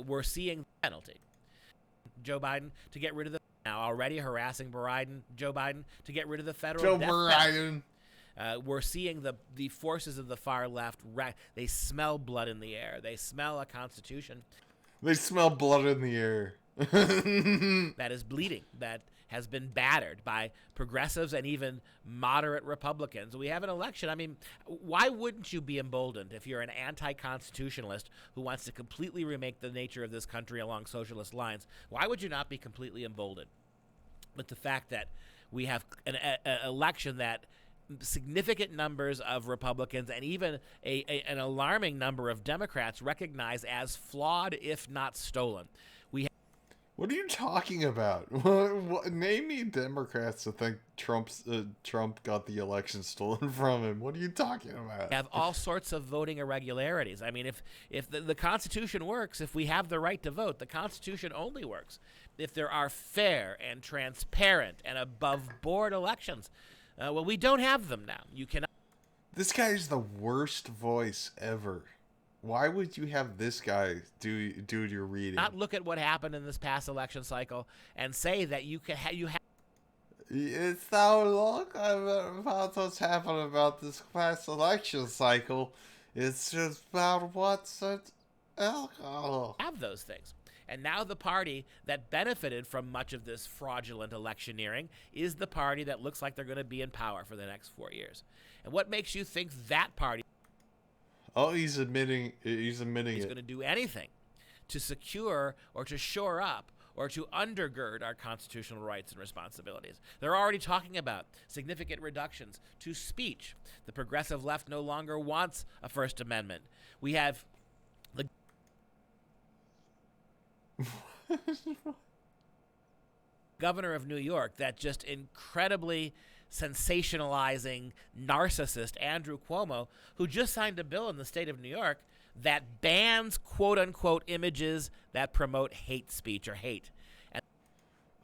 We're seeing penalty. Joe Biden to get rid of the now already harassing Joe Biden to get rid of the federal death penalty. We're seeing the forces of the far left. They smell blood in the air. They smell a constitution. They smell blood in the air. That is bleeding. That has been battered by progressives and even moderate Republicans. We have an election. I mean, why wouldn't you be emboldened if you're an anti-constitutionalist who wants to completely remake the nature of this country along socialist lines? Why would you not be completely emboldened with the fact that we have an election that significant numbers of Republicans and even an alarming number of Democrats recognize as flawed, if not stolen? What are you talking about? Name me Democrats that think Trump got the election stolen from him. What are you talking about? Have all sorts of voting irregularities. I mean, if the Constitution works, if we have the right to vote, the Constitution only works if there are fair and transparent and above-board elections. Well, we don't have them now. You cannot. This guy is the worst voice ever. Why would you have this guy do your reading? Not look at what happened in this past election cycle and say that you have. It's now look about what's happened about this past election cycle. It's just about what's alcohol. Have those things. And now the party that benefited from much of this fraudulent electioneering is the party that looks like they're going to be in power for the next 4 years. And what makes you think that party... Oh, he's admitting he's going to do anything to secure or to shore up or to undergird our constitutional rights and responsibilities. They're already talking about significant reductions to speech. The progressive left no longer wants a First Amendment. We have the governor of New York, that just incredibly sensationalizing narcissist Andrew Cuomo, who just signed a bill in the state of New York that bans quote-unquote images that promote hate speech or hate. And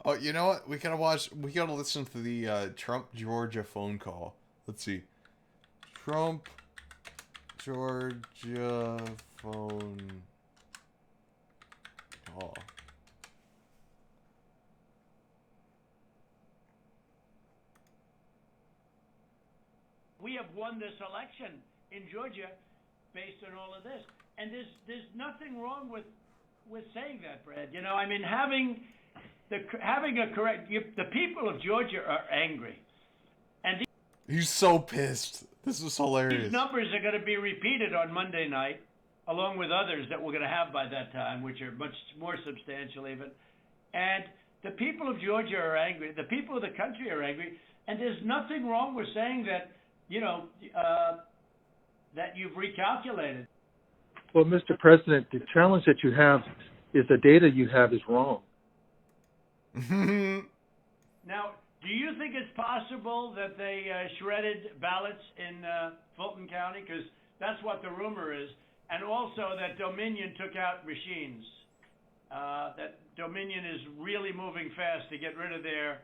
oh, you know what? We gotta listen to the Trump Georgia phone call. Let's see. Trump Georgia phone call. We have won this election in Georgia based on all of this. And there's nothing wrong with saying that, Brad. You know, I mean, having a correct... the people of Georgia are angry. And he's so pissed. This is hilarious. These numbers are going to be repeated on Monday night, along with others that we're going to have by that time, which are much more substantial even. And the people of Georgia are angry. The people of the country are angry. And there's nothing wrong with saying that, you know, that you've recalculated. Well, Mr. President, the challenge that you have is the data you have is wrong. Now, do you think it's possible that they shredded ballots in Fulton County? Because that's what the rumor is. And also that Dominion took out machines. That Dominion is really moving fast to get rid of their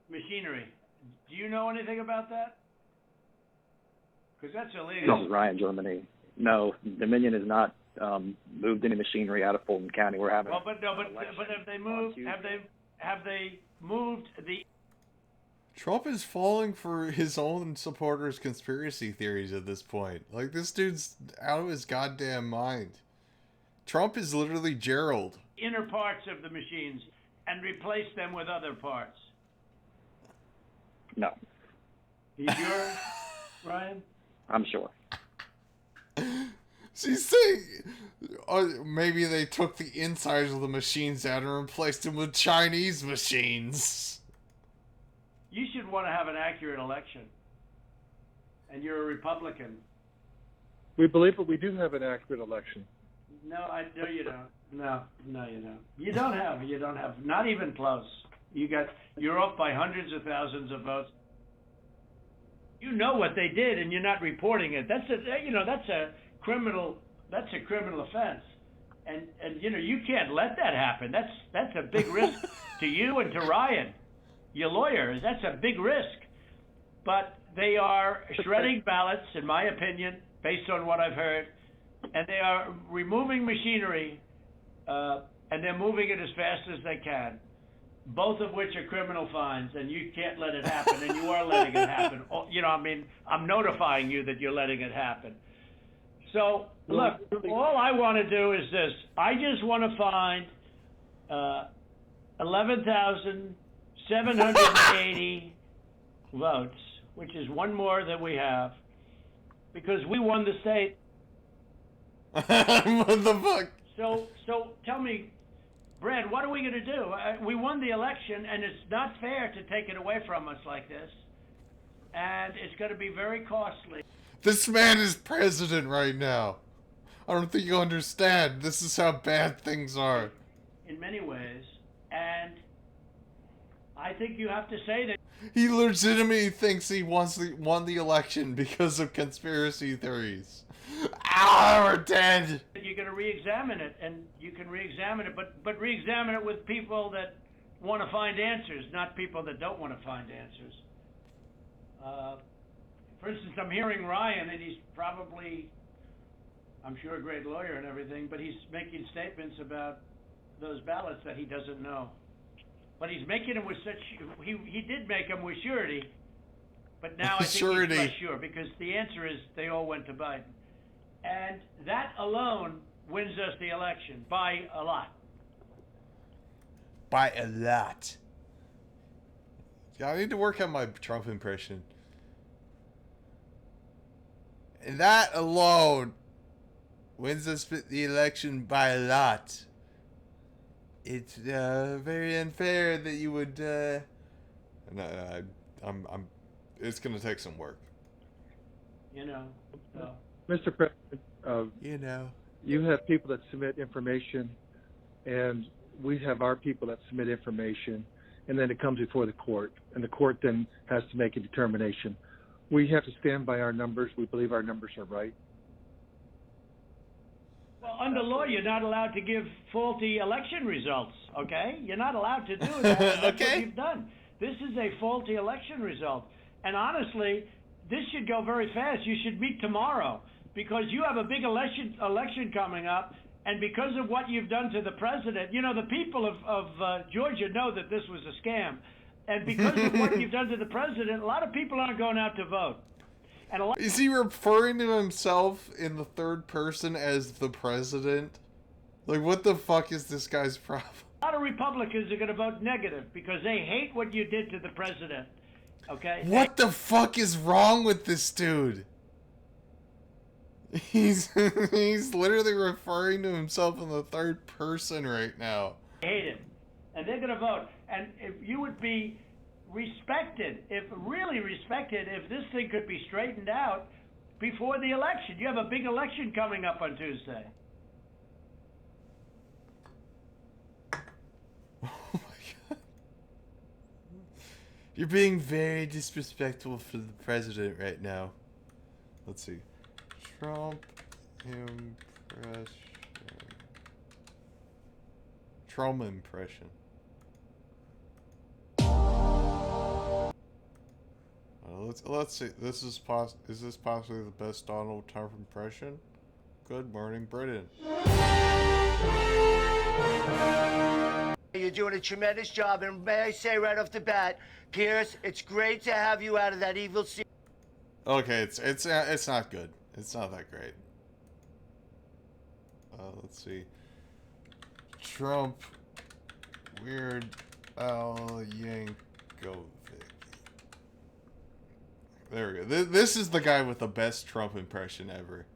machinery. Do you know anything about that? Because that's illegal. This is Ryan, Germany. No, Dominion is not moved any machinery out of Fulton County. We're having. Well, but have they moved? Have they moved the? Trump is falling for his own supporters' conspiracy theories at this point. Like, this dude's out of his goddamn mind. Trump is literally Gerald. Inner parts of the machines and replace them with other parts. No. You sure, Ryan? I'm sure. She's saying maybe they took the insides of the machines out and replaced them with Chinese machines. You should want to have an accurate election. And you're a Republican. We believe that we do have an accurate election. No, you don't. No, you don't. You don't have. Not even close. You're off by hundreds of thousands of votes. You know what they did, and you're not reporting it. That's a criminal offense, and you can't let that happen. That's a big risk to you and to Ryan, your lawyer. That's a big risk. But they are shredding ballots, in my opinion, based on what I've heard, and they are removing machinery, and they're moving it as fast as they can. Both of which are criminal fines, and you can't let it happen, and you are letting it happen. I'm notifying you that you're letting it happen. So, look, all I want to do is this. I just want to find 11,780 votes, which is one more than we have, because we won the state. What the fuck? So tell me, Brad, what are we going to do? We won the election, and it's not fair to take it away from us like this. And it's going to be very costly. This man is president right now. I don't think you understand. This is how bad things are. In many ways. And I think you have to say that. He legitimately thinks he won the election because of conspiracy theories. We're dead. You're going to re-examine it, and you can re-examine it, but re-examine it with people that want to find answers, not people that don't want to find answers. For instance, I'm hearing Ryan, and he's probably, I'm sure, a great lawyer and everything, but he's making statements about those ballots that he doesn't know. But he's making them with such, he did make them with surety, but now I think he's less sure, because the answer is they all went to Biden. And that alone wins us the election by a lot. By a lot. Yeah, I need to work on my Trump impression. And that alone wins us the election by a lot. It's very unfair that you would. It's gonna take some work. So. Mr. President, you have people that submit information, and we have our people that submit information, and then it comes before the court, and the court then has to make a determination. We have to stand by our numbers. We believe our numbers are right. Well, under law, you're not allowed to give faulty election results, okay? You're not allowed to do that. That's what you've done. This is a faulty election result. And honestly, this should go very fast. You should meet tomorrow, because you have a big election coming up, and because of what you've done to the president, the people of Georgia know that this was a scam. And because of what you've done to the president, a lot of people aren't going out to vote. And is he referring to himself in the third person as the president? Like, what the fuck is this guy's problem? A lot of Republicans are going to vote negative because they hate what you did to the president. Okay? What the fuck is wrong with this dude? He's literally referring to himself in the third person right now. They hate it. And they're going to vote. And if you would be respected, really respected, if this thing could be straightened out before the election. You have a big election coming up on Tuesday. Oh my God. You're being very disrespectful for the president right now. Let's see. Trump impression. Trump impression. Let's see. Is this possibly the best Donald Trump impression? Good morning, Britain. You're doing a tremendous job, and may I say right off the bat, Pierce, it's great to have you out of that evil scene. Okay, it's not good. It's not that great. Let's see. Trump, Weird Al Yankovic. There we go. This is the guy with the best Trump impression ever.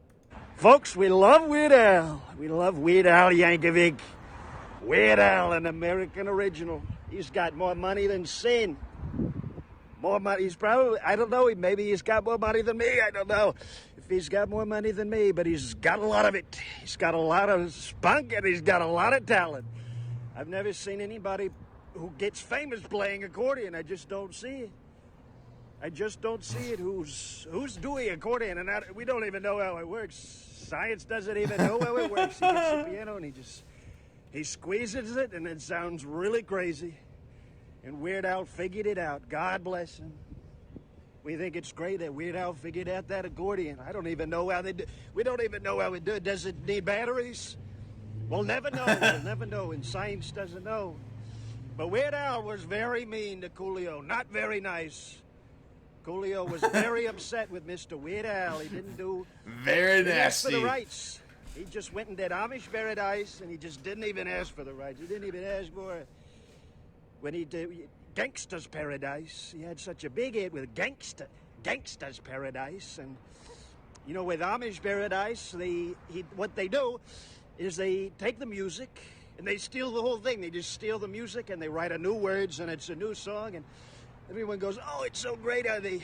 Folks, we love Weird Al. We love Weird Al Yankovic. Weird Al, an American original. He's got more money than sin. More money. He's probably, I don't know, maybe he's got more money than me. I don't know if he's got more money than me, but he's got a lot of it. He's got a lot of spunk, and he's got a lot of talent. I've never seen anybody who gets famous playing accordion. I just don't see it. I just don't see it. Who's doing accordion, and we don't even know how it works. Science doesn't even know how it works. He gets the piano and he squeezes it, and it sounds really crazy. And Weird Al figured it out. God bless him. We think it's great that Weird Al figured out that accordion. I don't even know how they do. We don't even know how it do. Does it need batteries? We'll never know. We'll never know. And science doesn't know. But Weird Al was very mean to Coolio. Not very nice. Coolio was very upset with Mr. Weird Al. He didn't do very nasty. nasty For the rights. He just went and did Amish Paradise, and he just didn't even ask for the rights. He didn't even ask for it. When he did Gangsta's Paradise, he had such a big hit with Gangsta's Paradise, and you know, with Amish Paradise, what they do is they take the music and they steal the whole thing. They just steal the music and they write a new words, and it's a new song, and everyone goes, "Oh, it's so great how he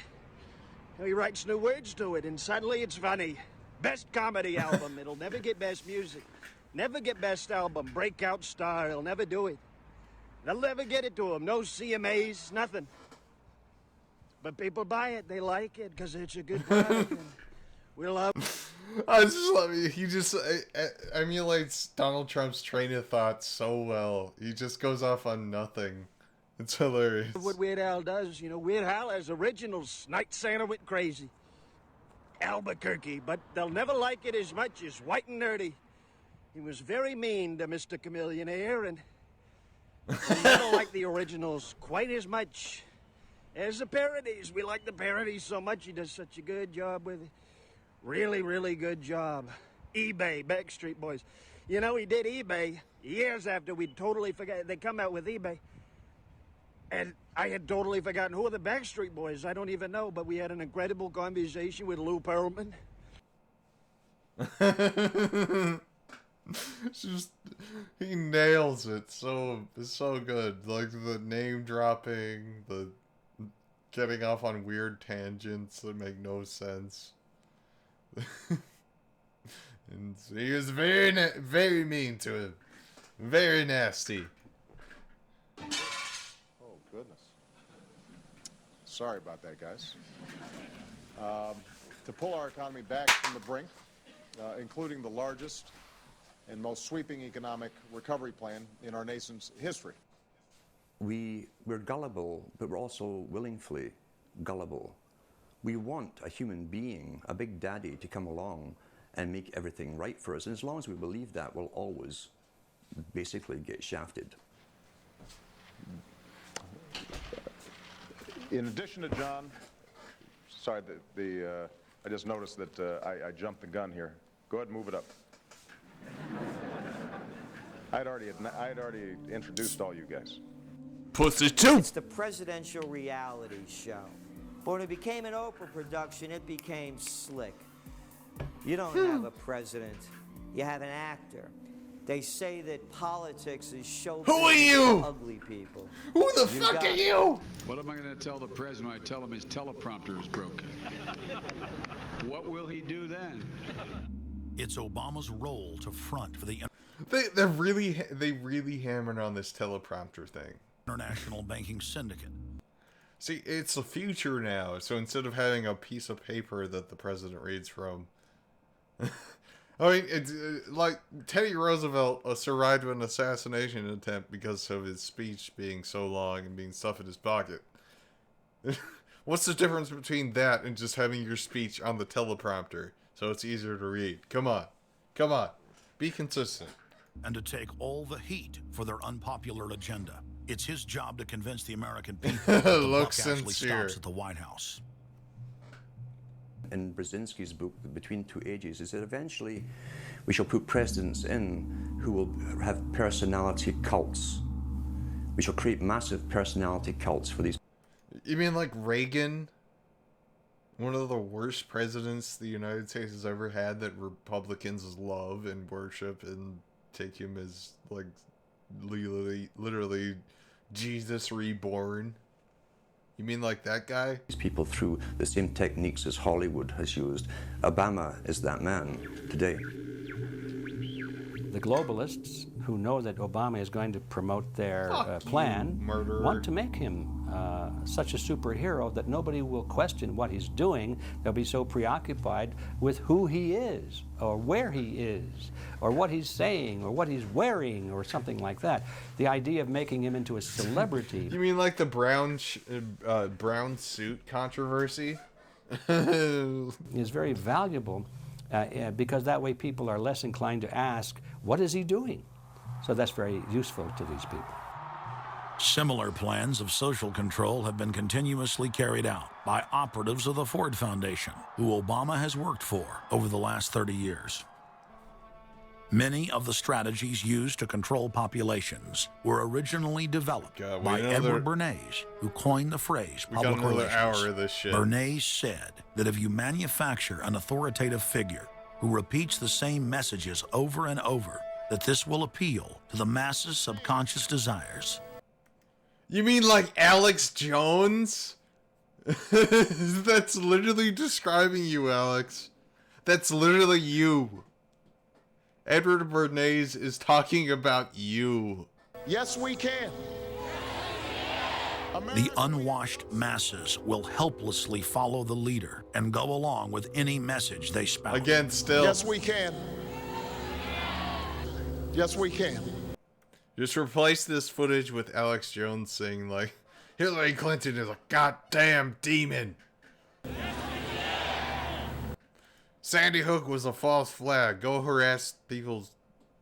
writes new words to it," and suddenly it's funny. Best comedy album. It'll never get best music, never get best album, breakout star. He'll never do it. They'll never get it to him. No CMAs, nothing. But people buy it. They like it because it's a good product. And we love. I just love it. He just emulates Donald Trump's train of thought so well. He just goes off on nothing. It's hilarious. What Weird Al does, you know, Weird Al has originals. Night Santa went crazy. Albuquerque, but they'll never like it as much as White and Nerdy. He was very mean to Mr. Chameleonaire, and we never like the originals quite as much as the parodies. We like the parodies so much. He does such a good job with it. Really, really good job. eBay, Backstreet Boys. You know, he did eBay years after we totally forgot. They come out with eBay. And I had totally forgotten who are the Backstreet Boys. I don't even know, but we had an incredible conversation with Lou Pearlman. It's just, he nails it. It's so good. Like the name dropping, the getting off on weird tangents that make no sense. And he was very mean to him. Very nasty. Goodness. Sorry about that, guys. To pull our economy back from the brink, including the largest and most sweeping economic recovery plan in our nation's history. We're gullible, but we're also willingly gullible. We want a human being, a big daddy, to come along and make everything right for us. And as long as we believe that, we'll always basically get shafted. In addition to John, sorry, I just noticed that I jumped the gun here. Go ahead and move it up. I had already introduced all you guys. Pussy too. It's the presidential reality show. But when it became an Oprah production, it became slick. You don't have a president. You have an actor. They say that politics is show Who are you? Ugly people. Who the fuck are you? What am I going to tell the president when I tell him his teleprompter is broken? What will he do then? It's Obama's role to front for the They really hammered on this teleprompter thing. International banking syndicate. See, it's the future now. So instead of having a piece of paper that the president reads from, I mean, it's like Teddy Roosevelt survived an assassination attempt because of his speech being so long and being stuffed in his pocket. What's the difference between that and just having your speech on the teleprompter so it's easier to read? Come on. Come on. Be consistent. And to take all the heat for their unpopular agenda. It's his job to convince the American people that the buck actually stops at the White House. In Brzezinski's book, Between Two Ages, is that eventually we shall put presidents in who will have personality cults. We shall create massive personality cults for these. You mean like Reagan? One of the worst presidents the United States has ever had that Republicans love and worship and take him as, like, literally Jesus reborn. You mean like that guy? These people through the same techniques as Hollywood has used. Obama is that man today. The globalists who know that Obama is going to promote their plan want to make him such a superhero that nobody will question what he's doing. They'll be so preoccupied with who he is, or where he is, or what he's saying, or what he's wearing, or something like that. The idea of making him into a celebrity. You mean like the brown suit controversy? Is very valuable because that way people are less inclined to ask, what is he doing? So that's very useful to these people. Similar plans of social control have been continuously carried out by operatives of the Ford Foundation, who Obama has worked for over the last 30 years. Many of the strategies used to control populations were originally developed by Edward Bernays, who coined the phrase public relations. Bernays said that if you manufacture an authoritative figure who repeats the same messages over and over, that this will appeal to the masses' subconscious desires. You mean like Alex Jones? That's literally describing you, Alex. That's literally you. Edward Bernays is talking about you. Yes, we can. The unwashed masses will helplessly follow the leader and go along with any message they spout. Again, still. Yes, we can. Yes, we can. Just replace this footage with Alex Jones saying, like, Hillary Clinton is a goddamn demon. Sandy Hook was a false flag. Go harass people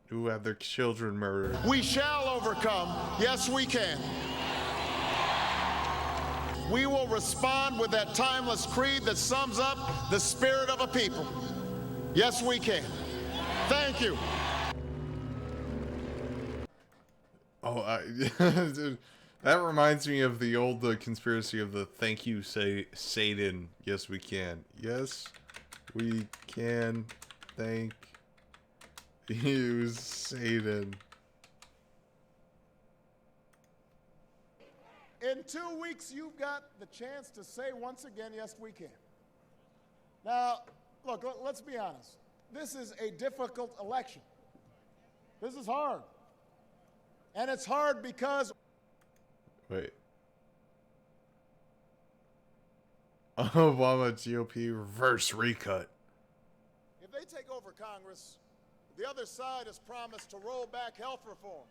who have their children murdered. We shall overcome. Yes, we can. We will respond with that timeless creed that sums up the spirit of a people. Yes, we can. Thank you. Oh, that reminds me of the old conspiracy of the thank you, Satan. Yes, we can. Yes, we can. Thank you, Satan. In 2 weeks, you've got the chance to say once again, yes, we can. Now, look, let's be honest. This is a difficult election. This is hard. And it's hard because... Wait. Obama GOP reverse recut. If they take over Congress, the other side has promised to roll back health reform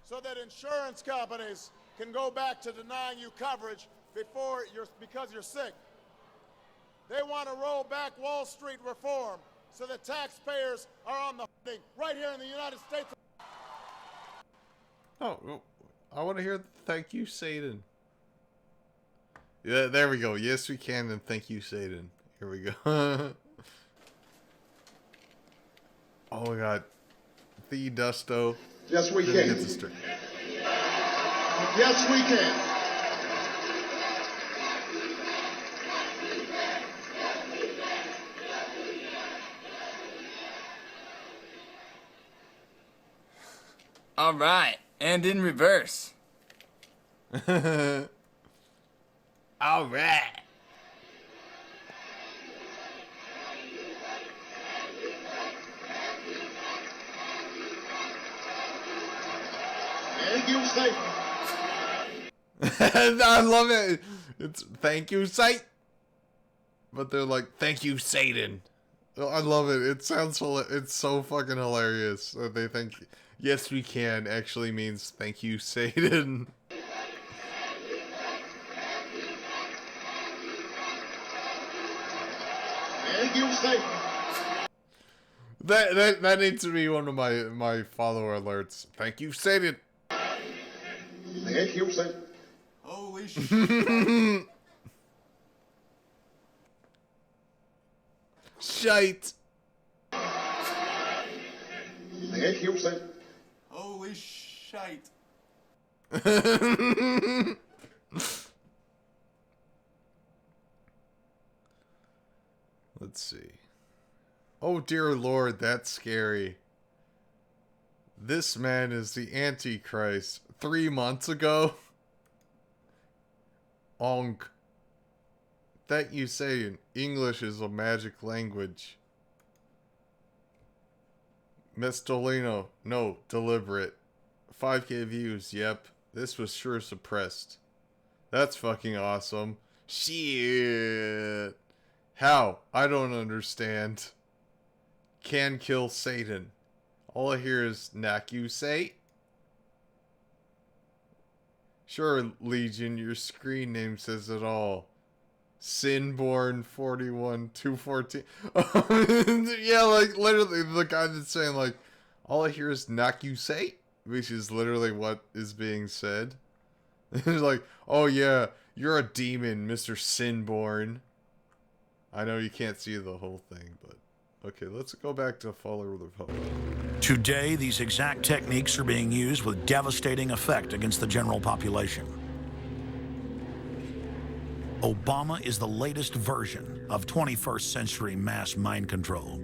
so that insurance companies can go back to denying you coverage because you're sick. They want to roll back Wall Street reform so that taxpayers are on the hook right here in the United States. Oh, I want to hear thank you, Satan. Yeah, there we go. Yes, we can, and thank you, Satan. Here we go. Oh my God, the Dusto. Yes, we can. Yes, we can. All right, and in reverse. All right. Thank you, Satan. I love it. It's thank you, Satan. But they're like, thank you, Satan. I love it. It sounds it's so fucking hilarious that they think yes we can actually means thank you, Satan. Thank you, Satan. That needs to be one of my follower alerts. Thank you, Satan. Thank you, Satan. Holy shit. Shite. Thank you, Satan. Holy shite. Let's see. Oh dear Lord, that's scary. This man is the Antichrist. 3 months ago? Onk. That you say English is a magic language. Mestolino, no, deliberate. 5K views, yep. This was sure suppressed. That's fucking awesome. Shit. How? I don't understand. Can kill Satan. All I hear is Nakusate. Sure, Legion, your screen name says it all. Sinborn 41 214. Yeah, like literally the guy that's saying like all I hear is Nakusate, which is literally what is being said. It's like, oh yeah, you're a demon, Mr. Sinborn. I know you can't see the whole thing, but okay, let's go back to follow the Republic. Today, these exact techniques are being used with devastating effect against the general population. Obama is the latest version of 21st century mass mind control.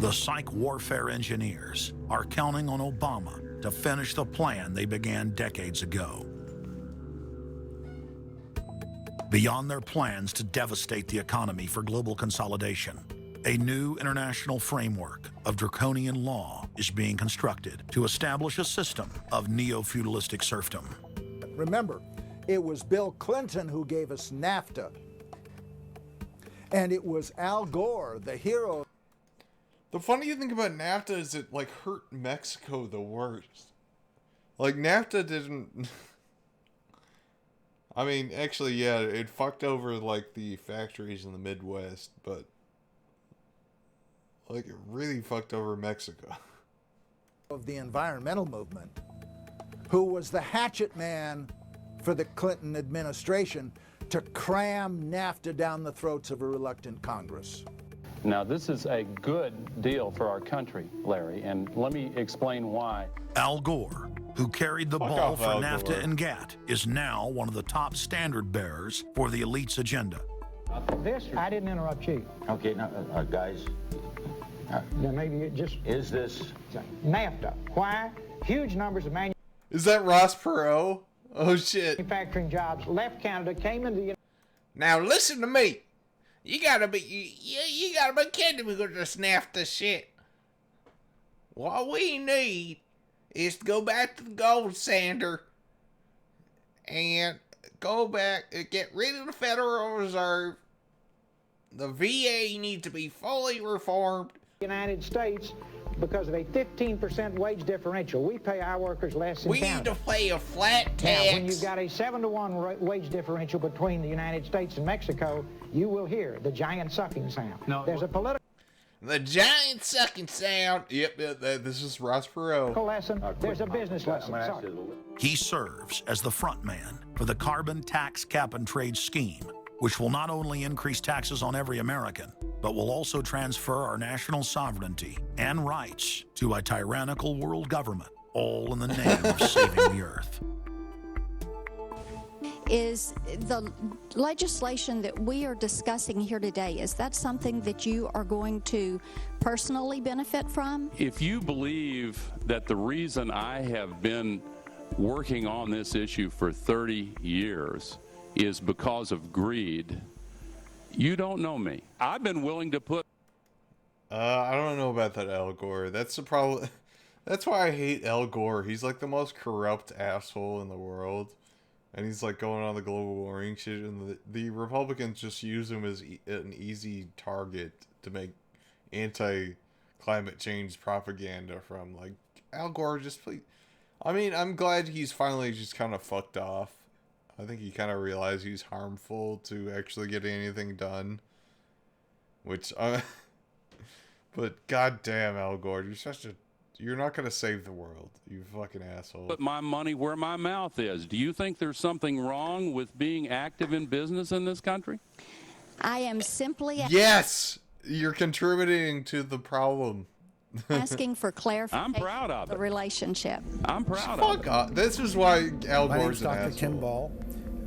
The psych warfare engineers are counting on Obama to finish the plan they began decades ago. Beyond their plans to devastate the economy for global consolidation, a new international framework of draconian law is being constructed to establish a system of neo-feudalistic serfdom. Remember, it was Bill Clinton who gave us NAFTA. And it was Al Gore, the hero. The funny thing about NAFTA is it like hurt Mexico the worst. Like NAFTA didn't... I mean, actually, yeah, it fucked over like the factories in the Midwest, but like it really fucked over Mexico. Of the environmental movement, who was the hatchet man for the Clinton administration to cram NAFTA down the throats of a reluctant Congress. Now, this is a good deal for our country, Larry, and let me explain why. Al Gore, who carried the ball for NAFTA and GATT, is now one of the top standard bearers for the elite's agenda. I didn't interrupt you. Okay, now, guys. Now maybe it just... Is this... NAFTA. Why? Huge numbers of Is that Ross Perot? Oh, shit. manufacturing jobs left Canada, came into the... Now listen to me. You gotta be kidding me with this NAFTA shit. What we need is to go back to the gold standard and go back and get rid of the Federal Reserve. The VA needs to be fully reformed. United States, because of a 15% wage differential, we pay our workers less in We Canada. need to pay a flat tax. Now, when you've got a 7-to-1 wage differential between the United States and Mexico, you will hear the giant sucking sound. No, there's a political The giant sucking sound. Yep, this is Ross Perot. lesson. There's a business lesson. Sorry. He serves as the front man for the carbon tax cap and trade scheme, which will not only increase taxes on every American, but will also transfer our national sovereignty and rights to a tyrannical world government, all in the name of saving the earth. Is the legislation that we are discussing here today, is that something that you are going to personally benefit from? If you believe that the reason I have been working on this issue for 30 years is because of greed, you don't know me. I've been willing to put... I don't know about that Al Gore. That's the problem. That's why I hate Al Gore. He's like the most corrupt asshole in the world. And he's like going on the global warming shit. And the Republicans just use him as an easy target to make anti-climate change propaganda from. Like, Al Gore, just please... I mean, I'm glad he's finally just kind of fucked off. I think he kind of realized he's harmful to actually getting anything done. Which, but But goddamn, Al Gore, you're not gonna save the world, you fucking asshole. Put my money where my mouth is. Do you think there's something wrong with being active in business in this country? I am simply yes, you're contributing to the problem. asking for clarification. I'm proud of the relationship. I'm proud of it. This is why Al My Gore's name's an Dr. asshole. Tim Ball.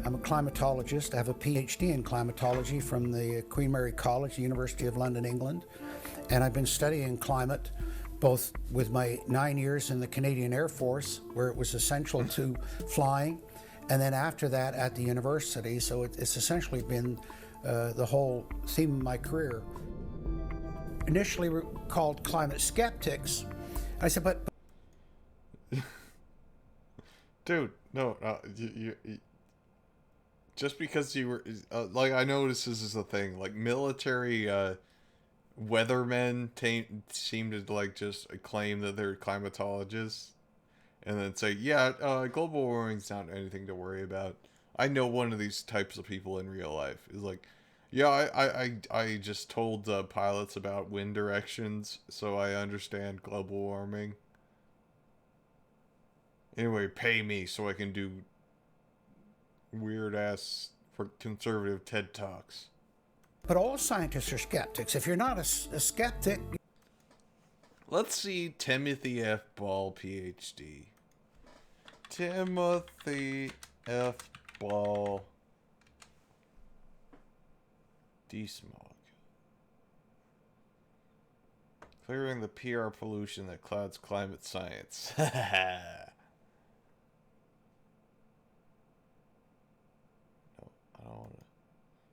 I'm a climatologist. I have a PhD in climatology from the Queen Mary College, the University of London, England. And I've been studying climate both with my 9 years in the Canadian Air Force, where it was essential to flying, and then after that at the university. So it's essentially been the whole theme of my career. Initially called climate skeptics. I said, but dude, no, you just because you were like, I noticed this is a thing. Like military weathermen seem to like just claim that they're climatologists, and then say, yeah, global warming's not anything to worry about. I know one of these types of people in real life is like, yeah, I just told pilots about wind directions, so I understand global warming. Anyway, pay me so I can do weird ass for conservative TED Talks. But all scientists are skeptics. If you're not a skeptic... Let's see Timothy F. Ball, PhD. Timothy F. Ball, desmog. Clearing the PR pollution that clouds climate science.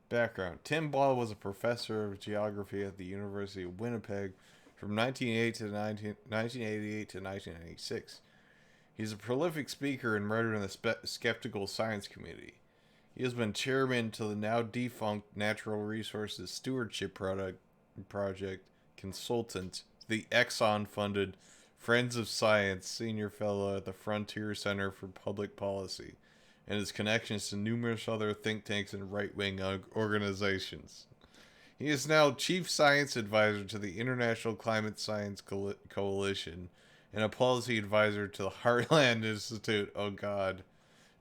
Background. Tim Ball was a professor of geography at the University of Winnipeg from 1988 to 1996. He's a prolific speaker and writer in the skeptical science community. He has been chairman to the now defunct Natural Resources Stewardship Project, consultant, the Exxon-funded Friends of Science Senior Fellow at the Frontier Center for Public Policy, and his connections to numerous other think tanks and right-wing organizations. He is now Chief Science Advisor to the International Climate Science Coalition and a Policy Advisor to the Heartland Institute. Oh God.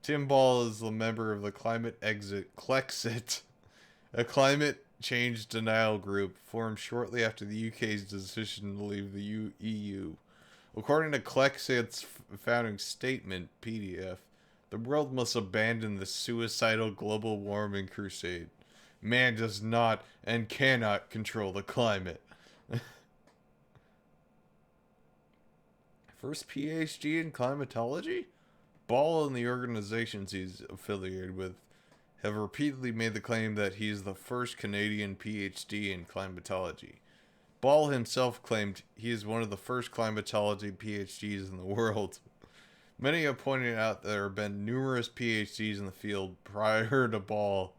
Tim Ball is a member of the Climate Exit, Clexit, a climate change denial group formed shortly after the UK's decision to leave the EU. According to Clexit's founding statement, PDF, the world must abandon the suicidal global warming crusade. Man does not and cannot control the climate. First PhD in climatology? Ball and the organizations he's affiliated with have repeatedly made the claim that he's the first Canadian PhD in climatology. Ball himself claimed he is one of the first climatology PhDs in the world. Many have pointed out that there have been numerous PhDs in the field prior to Ball.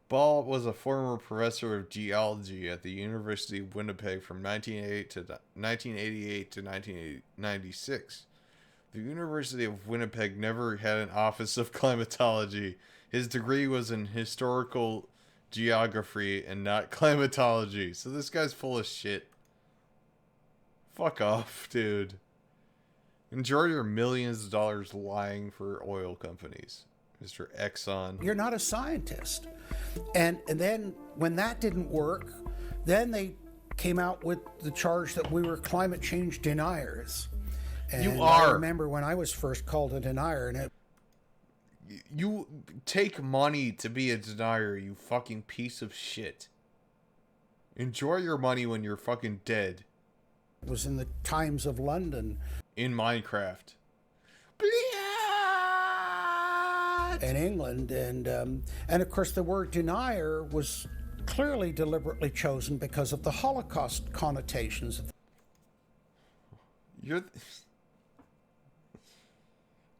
Ball was a former professor of geology at the University of Winnipeg from 1988 to 1996. The University of Winnipeg never had an office of climatology. His degree was in historical geography and not climatology. So this guy's full of shit. Fuck off, dude. Enjoy your millions of dollars lying for oil companies, Mr. Exxon. You're not a scientist. And then when that didn't work, then they came out with the charge that we were climate change deniers. And you are. I remember when I was first called a denier, and you take money to be a denier, you fucking piece of shit. Enjoy your money when you're fucking dead. It was in the Times of London. In Minecraft. In England, and of course the word denier was clearly deliberately chosen because of the Holocaust connotations.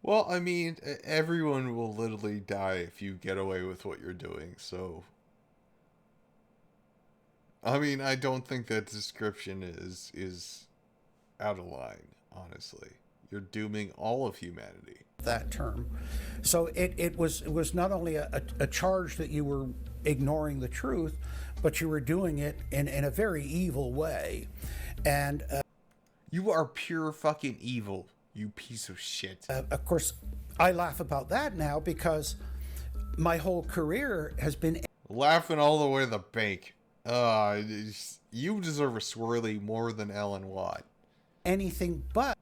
Well, I mean, everyone will literally die if you get away with what you're doing, so... I mean, I don't think that description is out of line, honestly. You're dooming all of humanity. That term. So it was not only a charge that you were ignoring the truth, but you were doing it in a very evil way. And you are pure fucking evil, you piece of shit. Of course, I laugh about that now because my whole career has been laughing all the way to the bank. You deserve a swirly more than Alan Watt. Anything but.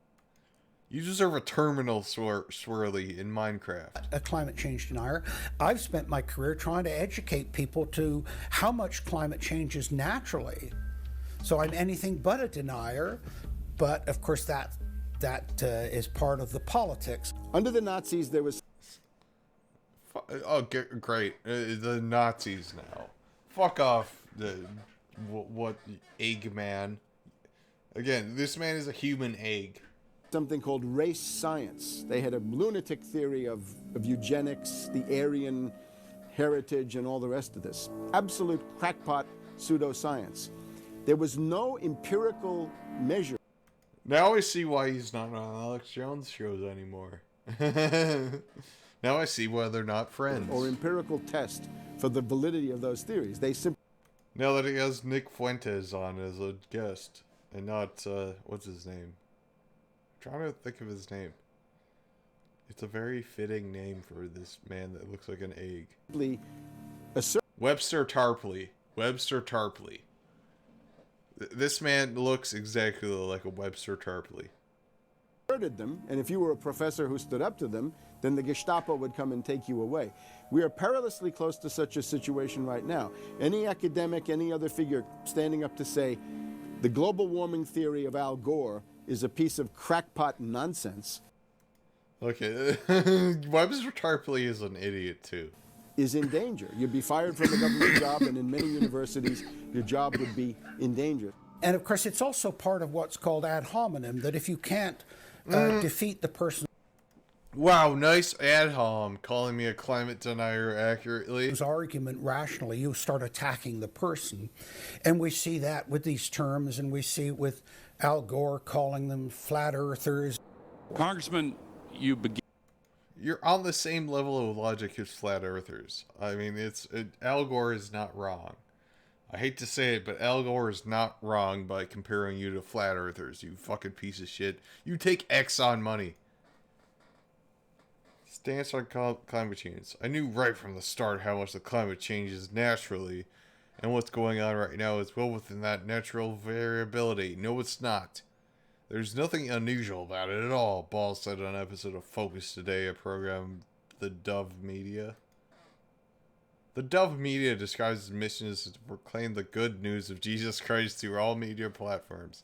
You deserve a terminal swirly in Minecraft. A climate change denier. I've spent my career trying to educate people to how much climate changes naturally. So I'm anything but a denier, but of course that is part of the politics. Under the Nazis, there was... Oh, great. The Nazis now. Fuck off, what Eggman. Again, this man is a human egg. Something called race science. They had a lunatic theory of eugenics, the Aryan heritage, and all the rest of this. Absolute crackpot pseudoscience. There was no empirical measure. Now I see why he's not on Alex Jones shows anymore. Now I see why they're not friends. Or empirical test for the validity of those theories. They simply... Now that he has Nick Fuentes on as a guest, and not, what's his name? I'm trying to think of his name. It's a very fitting name for this man that looks like an egg. Webster Tarpley. Webster Tarpley. This man looks exactly like a Webster Tarpley. Them, and if you were a professor who stood up to them, then the Gestapo would come and take you away. We are perilously close to such a situation right now. Any academic, any other figure standing up to say the global warming theory of Al Gore is a piece of crackpot nonsense. Okay, Webster Tarpley is an idiot too. Is in danger. You'd be fired from the government job, and in many universities, your job would be in danger. And of course, it's also part of what's called ad hominem, that if you can't defeat the person. Wow, nice ad hom, calling me a climate denier accurately. His argument rationally, you start attacking the person. And we see that with these terms, and we see it with Al Gore calling them flat earthers. Congressman, you're on the same level of logic as flat earthers. I mean, Al Gore is not wrong. I hate to say it, but Al Gore is not wrong by comparing you to flat earthers, you fucking piece of shit. You take Exxon money. Stance on climate change. I knew right from the start how much the climate changes naturally, and what's going on right now is well within that natural variability. No, it's not. There's nothing unusual about it at all, Ball said on an episode of Focus Today, a program the Dove Media. The Dove Media describes its mission as to proclaim the good news of Jesus Christ through all media platforms.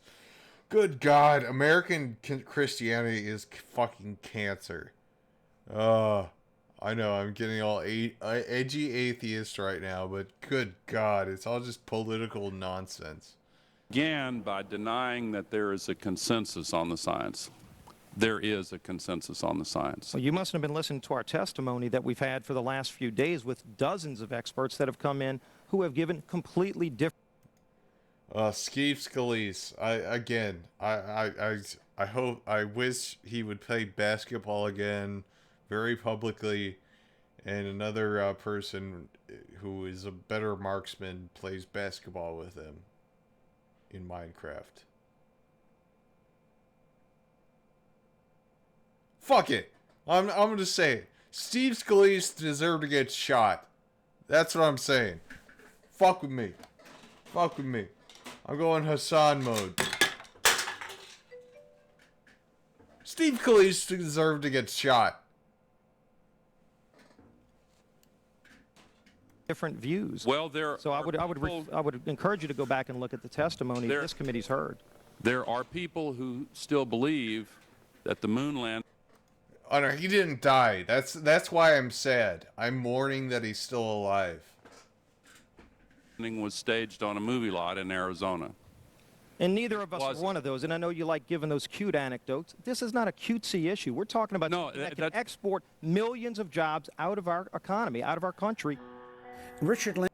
Good God, American Christianity is fucking cancer. I know, I'm getting all edgy atheist right now, but good God, it's all just political nonsense. Began by denying that there is a consensus on the science. There is a consensus on the science. Well, you mustn't have been listening to our testimony that we've had for the last few days with dozens of experts that have come in who have given completely different... Steve Scalise, I wish he would play basketball again very publicly, and another person who is a better marksman plays basketball with him in Minecraft. Fuck it. I'm gonna say it. Steve Scalise deserved to get shot. That's what I'm saying. Fuck with me. Fuck with me. I'm going Hassan mode. Steve Scalise deserved to get shot. Different views. Well, so I would encourage you to go back and look at the testimony this committee's heard. There are people who still believe that the moon land... Oh no, he didn't die. That's why I'm sad. I'm mourning that he's still alive. ...was staged on a movie lot in Arizona. And neither of us are one of those, and I know you like giving those cute anecdotes. This is not a cutesy issue. We're talking about something that can export millions of jobs out of our economy, out of our country. Richard Lynn.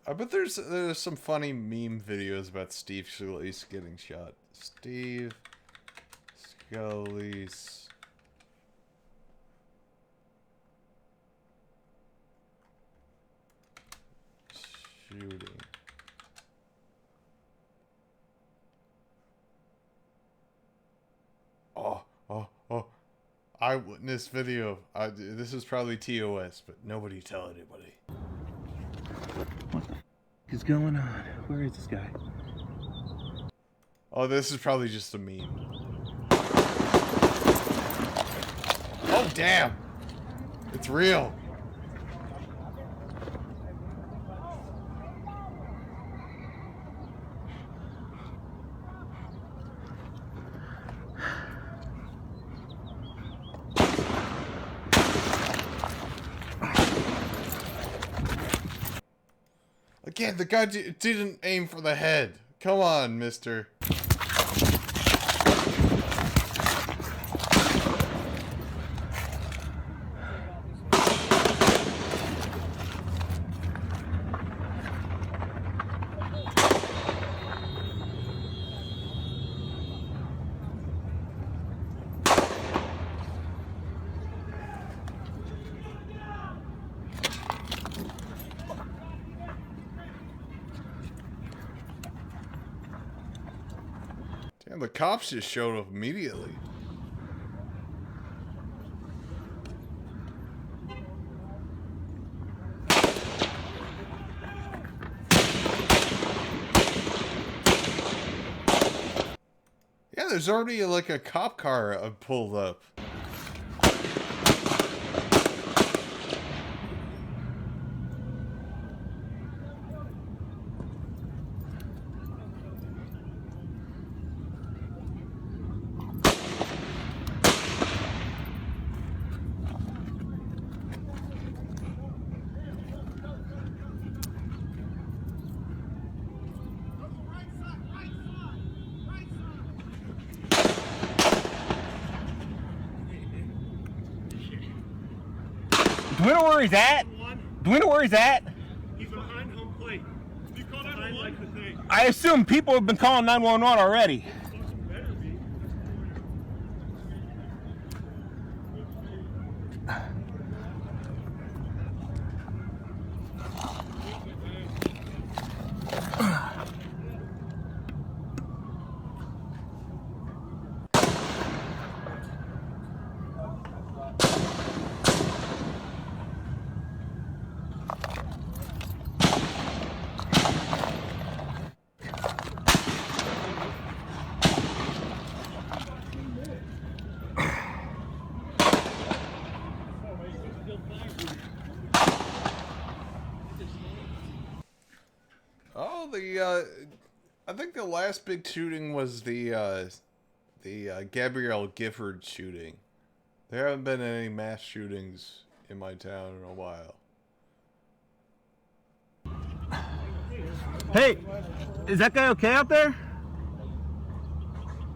I bet there's some funny meme videos about Steve Scalise getting shot. Steve Scalise shooting. eyewitness video. This is probably TOS, but nobody tell anybody. What the is going on? Where is this guy? Oh, this is probably just a meme. Oh, damn! It's real! Again, the guy didn't aim for the head. Come on, mister. Damn, the cops just showed up immediately. Yeah, there's already like a cop car pulled up. Do we know where he's at? Do we know where he's at? He's behind home plate. You call 911? I assume people have been calling 911 already. Oh, I think the last big shooting was the Gabrielle Gifford shooting. There haven't been any mass shootings in my town in a while. Hey, is that guy okay out there?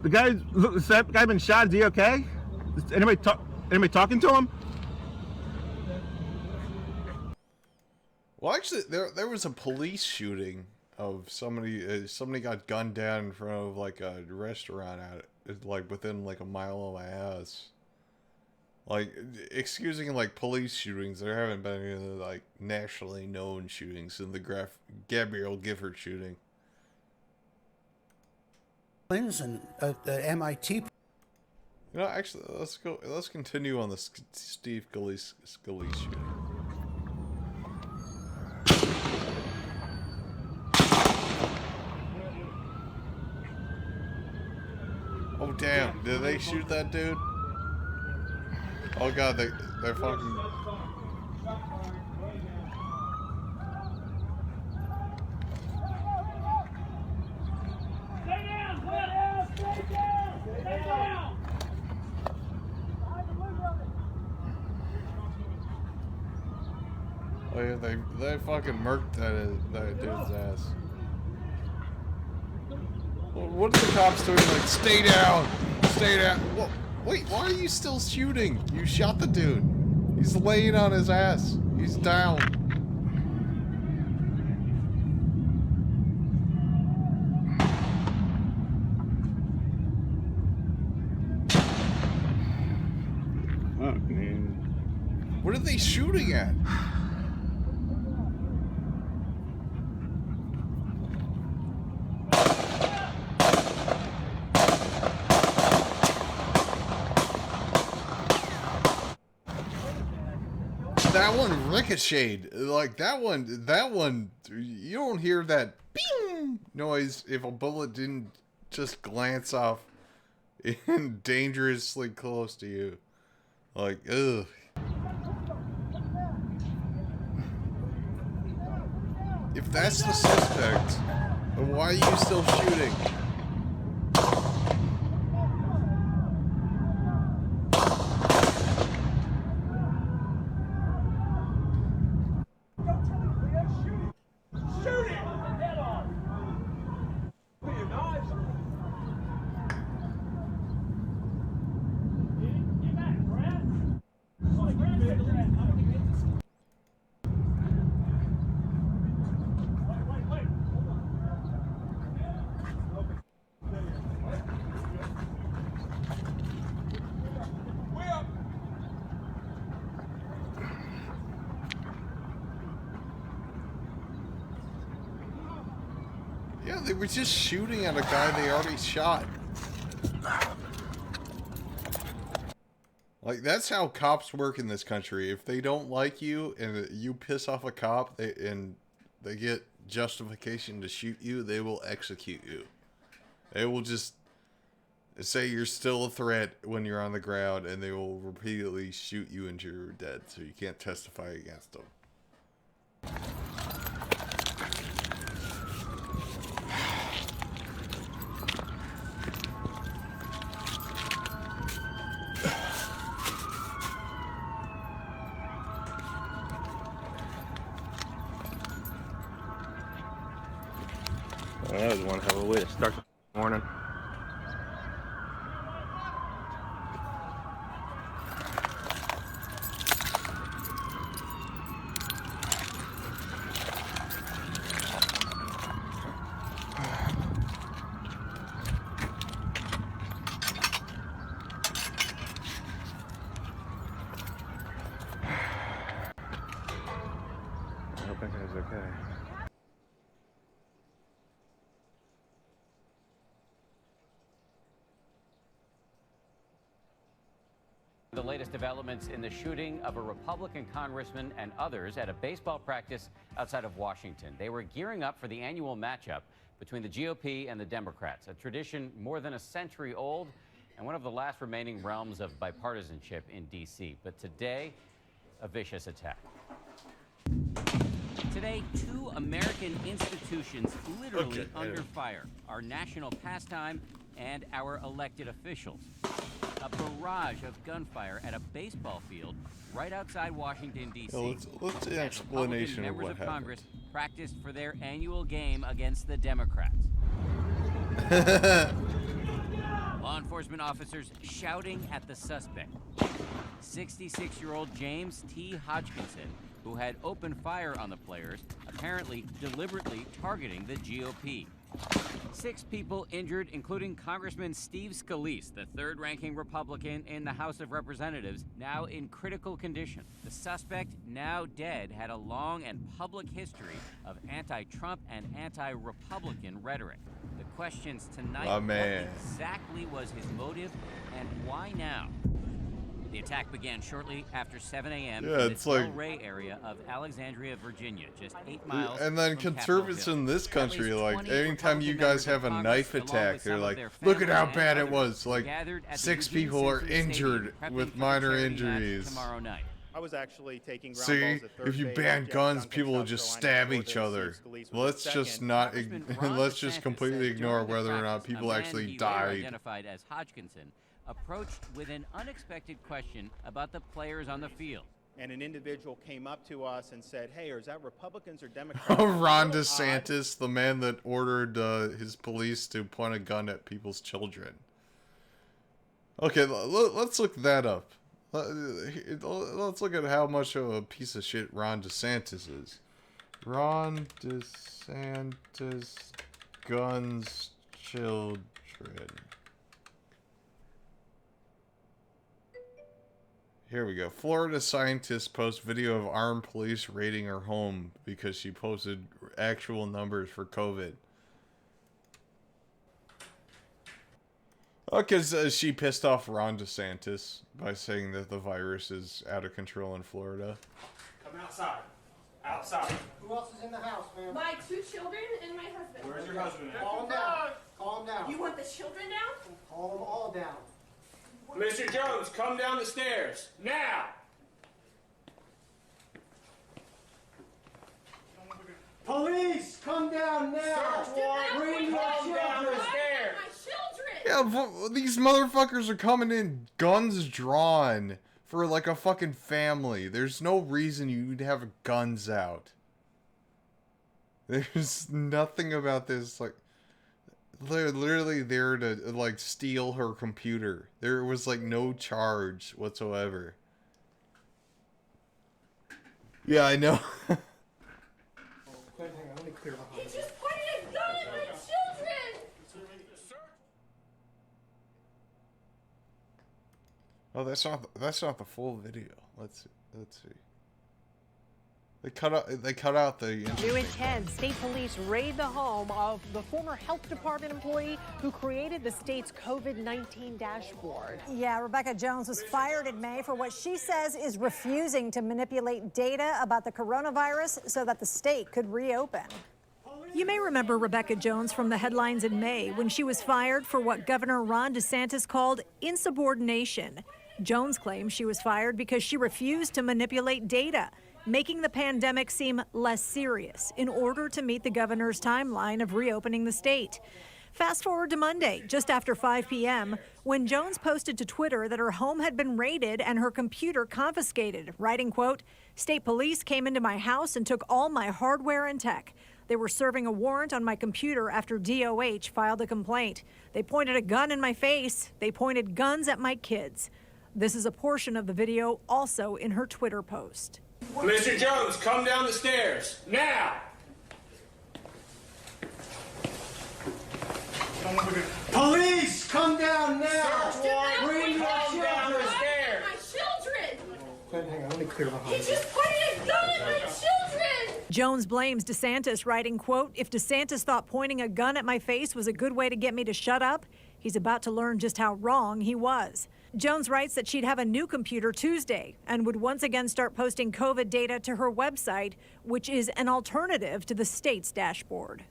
The guy been shot. Is he okay? Is anybody talking to him? Well, actually, there was a police shooting of somebody. Somebody got gunned down in front of like a restaurant like within like a mile of my house. Like, excusing like police shootings, there haven't been any like nationally known shootings in the Gabrielle Gifford shooting. And the MIT. You know, actually, let's continue on the Steve Scalise shooting. Oh damn! Did they shoot that dude? Oh god, they're fucking. Oh yeah, they fucking murked that dude's ass. Well, what are the cops doing? Like, stay down, stay down. Whoa, wait, why are you still shooting? You shot the dude. He's laying on his ass. He's down. Fuck, man. What are they shooting at? that one ricocheted. Like that one, you don't hear that bing noise if a bullet didn't just glance off in dangerously close to you. Like, ugh. If that's the suspect, then why are you still shooting? Yeah, they were just shooting at a guy they already shot. Like, that's how cops work in this country. If they don't like you and you piss off a cop and they get justification to shoot you, they will execute you. They will just say you're still a threat when you're on the ground, and they will repeatedly shoot you until you're dead, so you can't testify against them. That was one hell of a way to start the morning. I hope that guy's okay. The latest developments in the shooting of a Republican congressman and others at a baseball practice outside of Washington. They were gearing up for the annual matchup between the GOP and the Democrats, a tradition more than a century old and one of the last remaining realms of bipartisanship in D.C. But today, a vicious attack. Today, two American institutions literally under fire, our national pastime and our elected officials. A barrage of gunfire at a baseball field right outside Washington, D.C. Let's an explanation of members what of happened. Congress practiced for their annual game against the Democrats. Law enforcement officers shouting at the suspect. 66-year-old James T. Hodgkinson, who had opened fire on the players, apparently deliberately targeting the GOP. 6 people injured, including Congressman Steve Scalise, the third-ranking Republican in the House of Representatives, now in critical condition. The suspect, now dead, had a long and public history of anti-Trump and anti-Republican rhetoric. The questions tonight, what exactly was his motive and why now? The attack began shortly after 7 a.m. in the Del Rey area of Alexandria, Virginia, just 8 miles and then from conservatives in this country, like, anytime you guys have a knife attack, they're like, look at how bad it was. Like, 6 people are injured with minor injuries. Tomorrow night. I was actually taking ground See, balls at if you ban guns, people will just stab each other. Let's just not, let's just completely ignore whether or not people actually died. Identified as Hodgkinson approached with an unexpected question about the players on the field. And an individual came up to us and said, hey, is that Republicans or Democrats? Ron DeSantis, the man that ordered his police to point a gun at people's children. Okay, let's look that up. Let's look at how much of a piece of shit Ron DeSantis is. Ron DeSantis guns children. Here we go. Florida scientist posts video of armed police raiding her home because she posted actual numbers for COVID. Oh, because she pissed off Ron DeSantis by saying that the virus is out of control in Florida. Come outside. Outside. Who else is in the house, ma'am? My 2 children and my husband. Where's your husband at? Calm down. Calm down. You want the children down? Call them all down. Mr. Jones, come down the stairs. Now! Police, come down now. Search warrant. Bring your Come down the children. stairs. Yeah, these motherfuckers are coming in guns drawn for like a fucking family. There's no reason you'd have guns out. There's nothing about this, like, they're literally there to, like, steal her computer. There was, like, no charge whatsoever. Yeah, I know. Hang on, let me clear the He just pointed a gun at my children! Oh, that's not the full video. Let's see. They cut out the New at 10, state police raid the home of the former health department employee who created the state's COVID-19 dashboard. Yeah, Rebecca Jones was fired in May for what she says is refusing to manipulate data about the coronavirus so that the state could reopen. You may remember Rebecca Jones from the headlines in May when she was fired for what Governor Ron DeSantis called insubordination. Jones claims she was fired because she refused to manipulate data, making the pandemic seem less serious in order to meet the governor's timeline of reopening the state. Fast forward to Monday, just after 5 p.m., when Jones posted to Twitter that her home had been raided and her computer confiscated, writing, quote, "State police came into my house and took all my hardware and tech. They were serving a warrant on my computer after DOH filed a complaint. They pointed a gun in my face. They pointed guns at my kids." This is a portion of the video also in her Twitter post. Mr. Jones, come down the stairs. Now! Police, come down now. Search warrant. Bring your Come down the children. stairs. My children! Hang on, let me clear the He house. just pointed a gun at my children! Jones blames DeSantis, writing, quote, "If DeSantis thought pointing a gun at my face was a good way to get me to shut up, he's about to learn just how wrong he was." Jones writes that she'd have a new computer Tuesday and would once again start posting COVID data to her website, which is an alternative to the state's dashboard.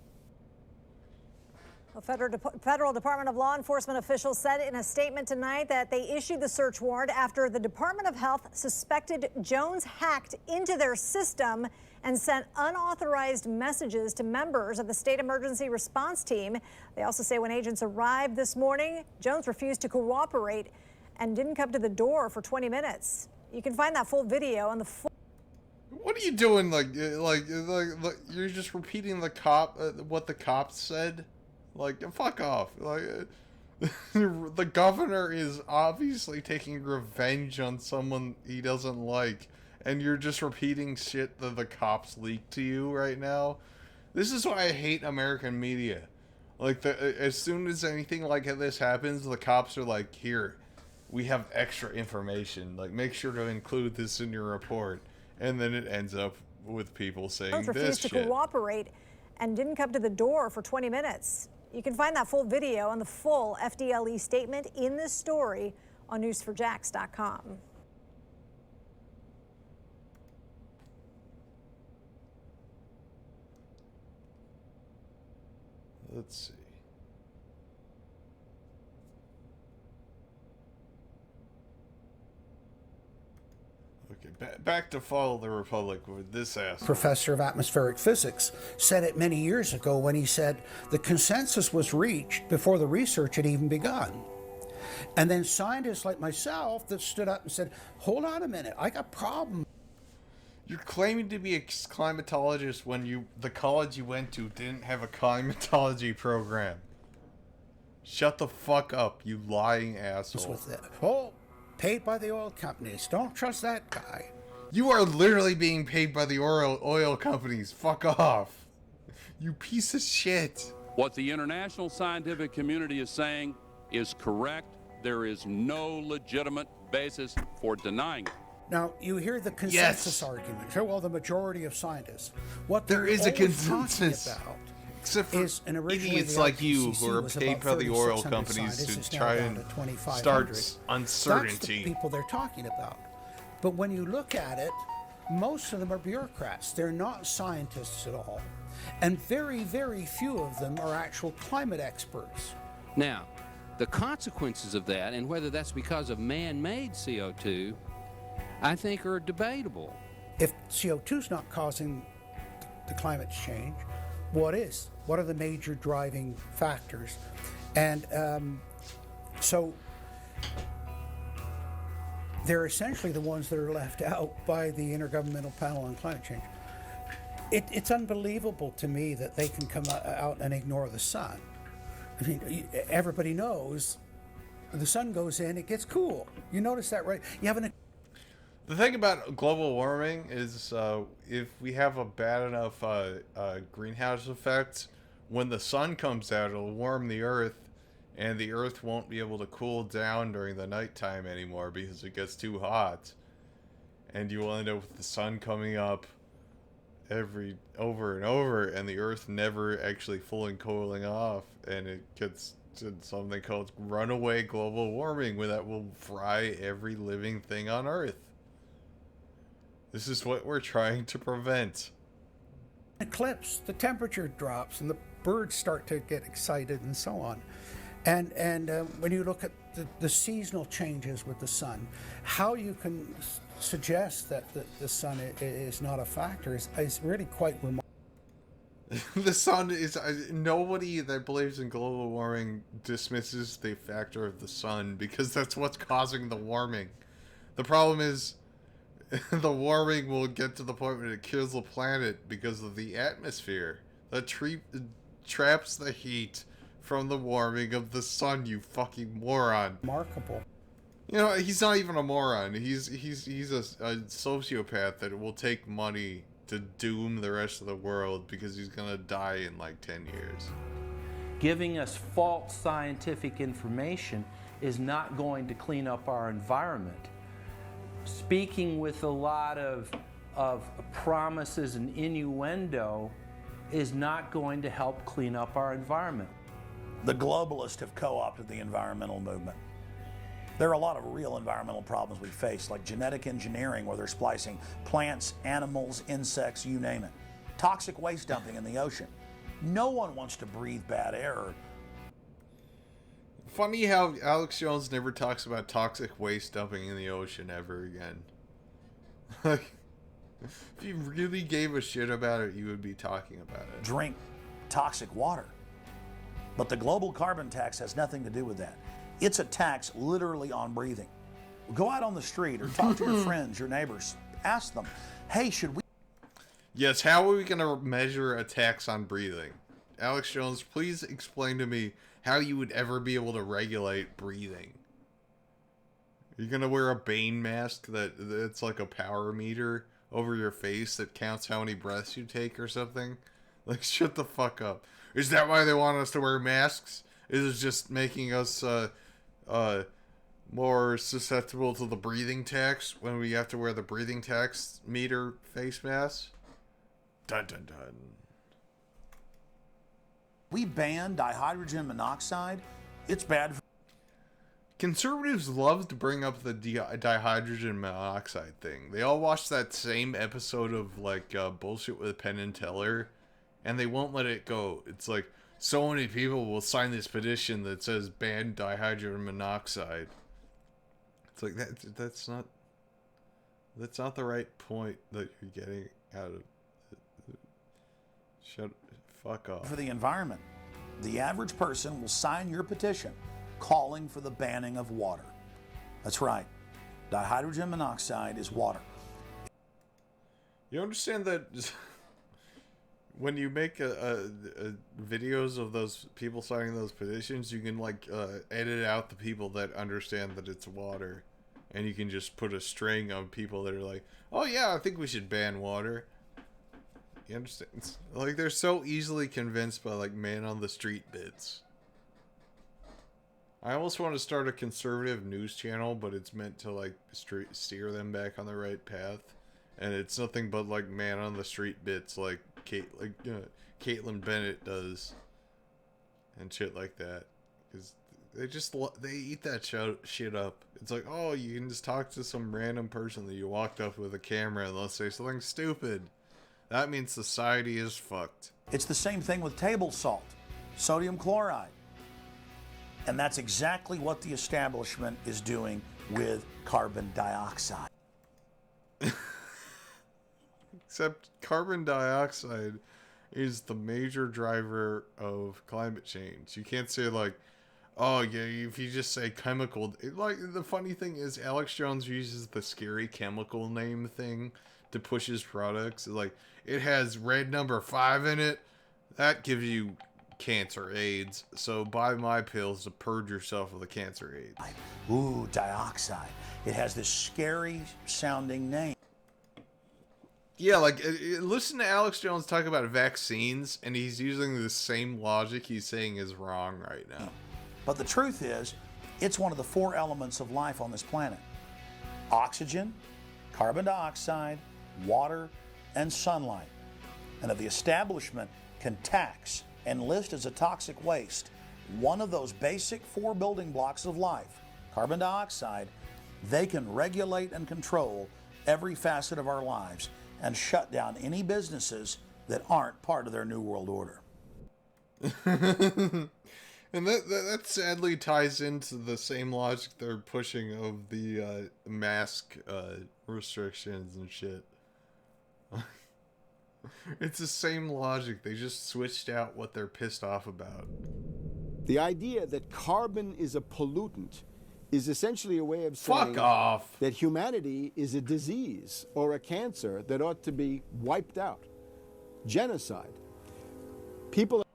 A federal Department of Law Enforcement officials said in a statement tonight that they issued the search warrant after the Department of Health suspected Jones hacked into their system and sent unauthorized messages to members of the state emergency response team. They also say when agents arrived this morning, Jones refused to cooperate and didn't come to the door for 20 minutes. You can find that full video on the full. What are you doing? Like you're just repeating what the cops said. Like, fuck off. Like, the governor is obviously taking revenge on someone he doesn't like, and you're just repeating shit that the cops leaked to you right now. This is why I hate American media. Like, as soon as anything like this happens, the cops are like, "Here, we have extra information. Like, make sure to include this in your report." And then it ends up with people saying Jones this refused to shit. cooperate and didn't come to the door for 20 minutes. You can find that full video and the full FDLE statement in this story on news4jax.com. Let's see. Okay, back to follow the Republic with this ass. Professor of atmospheric physics said it many years ago when he said the consensus was reached before the research had even begun. And then scientists like myself that stood up and said, hold on a minute, I got problems. You're claiming to be a climatologist when the college you went to didn't have a climatology program. Shut the fuck up, you lying asshole. With that. Oh, paid by the oil companies. Don't trust that guy. You are literally being paid by the oil companies. Fuck off. You piece of shit. What the international scientific community is saying is correct. There is no legitimate basis for denying it. Now, you hear the consensus argument. Well, the majority of scientists. What there is a consensus consensus. about is, and originally idiots the like you IPCC who are was paid about by the oil 3,600 companies scientists. to It's now try down and to 2,500. start That's uncertainty. the people they're talking about. But when you look at it, most of them are bureaucrats. They're not scientists at all. And very, very few of them are actual climate experts. Now, the consequences of that, and whether that's because of man-made CO2, I think are debatable. If CO2 is not causing the climate change, what is? What are the major driving factors? And so they're essentially the ones that are left out by the Intergovernmental Panel on Climate Change. It's unbelievable to me that they can come out and ignore the sun. I mean, everybody knows the sun goes in, it gets cool. You notice that, right? You haven't. The thing about global warming is if we have a bad enough greenhouse effect, when the sun comes out, it'll warm the earth, and the earth won't be able to cool down during the nighttime anymore because it gets too hot. And you will end up with the sun coming up over and over, and the earth never actually fully cooling off, and it gets to something called runaway global warming, where that will fry every living thing on earth. This is what we're trying to prevent. Eclipse, the temperature drops and the birds start to get excited and so on. And when you look at the seasonal changes with the sun, how you can suggest that the sun is not a factor is really quite remarkable. The sun is... nobody that believes in global warming dismisses the factor of the sun, because that's what's causing the warming. The problem is the warming will get to the point where it kills the planet because of the atmosphere that traps the heat from the warming of the sun, you fucking moron. Remarkable. You know, he's not even a moron. He's a sociopath that will take money to doom the rest of the world because he's gonna die in like 10 years. Giving us false scientific information is not going to clean up our environment. Speaking with a lot of promises and innuendo is not going to help clean up our environment. The globalists have co-opted the environmental movement. There are a lot of real environmental problems we face, like genetic engineering, where they're splicing plants, animals, insects, you name it. Toxic waste dumping in the ocean. No one wants to breathe bad air. Funny how Alex Jones never talks about toxic waste dumping in the ocean ever again. Like, if you really gave a shit about it, you would be talking about it. Drink toxic water. But the global carbon tax has nothing to do with that. It's a tax literally on breathing. Go out on the street or talk to your friends, your neighbors. Ask them, hey, should we... Yes, how are we going to measure a tax on breathing? Alex Jones, please explain to me how you would ever be able to regulate breathing. Are you going to wear a Bane mask that's like a power meter over your face that counts how many breaths you take or something? Like, shut the fuck up. Is that why they want us to wear masks? Is it just making us more susceptible to the breathing tax when we have to wear the breathing tax meter face mask? Dun dun dun. We ban dihydrogen monoxide. It's bad for... Conservatives love to bring up the dihydrogen monoxide thing. They all watch that same episode of like Bullshit with Penn and Teller, and they won't let it go. It's like, so many people will sign this petition that says ban dihydrogen monoxide. It's like that's not the right point that you're getting out of. Fuck off. For the environment, the average person will sign your petition calling for the banning of water. That's right. Dihydrogen monoxide is water. You understand that when you make videos of those people signing those petitions, you can like edit out the people that understand that it's water, and you can just put a string of people that are like, oh yeah, I think we should ban water. You understand? Like, they're so easily convinced by like man on the street bits. I almost want to start a conservative news channel, but it's meant to like steer them back on the right path, and it's nothing but like man on the street bits, like Caitlin Bennett does, and shit like that, because they eat that shit up. It's like, oh, you can just talk to some random person that you walked up with a camera and they'll say something stupid. That means society is fucked. It's the same thing with table salt, sodium chloride. And that's exactly what the establishment is doing with carbon dioxide. Except carbon dioxide is the major driver of climate change. You can't say like, oh yeah, if you just say chemical. The funny thing is Alex Jones uses the scary chemical name thing to push his products. Like, it has red number 5 in it. That gives you cancer, AIDS. So buy my pills to purge yourself of the cancer, AIDS. Ooh, dioxide. It has this scary sounding name. Yeah, like, listen to Alex Jones talk about vaccines, and he's using the same logic he's saying is wrong right now. But the truth is, it's one of the 4 elements of life on this planet. Oxygen, carbon dioxide, water, and sunlight. And if the establishment can tax and list as a toxic waste one of those basic 4 building blocks of life, carbon dioxide, they can regulate and control every facet of our lives and shut down any businesses that aren't part of their New World Order. And that sadly ties into the same logic they're pushing of the mask restrictions and shit. It's the same logic. They just switched out what they're pissed off about. The idea that carbon is a pollutant is essentially a way of saying Fuck off. that humanity is a disease or a cancer that ought to be wiped out. Genocide. People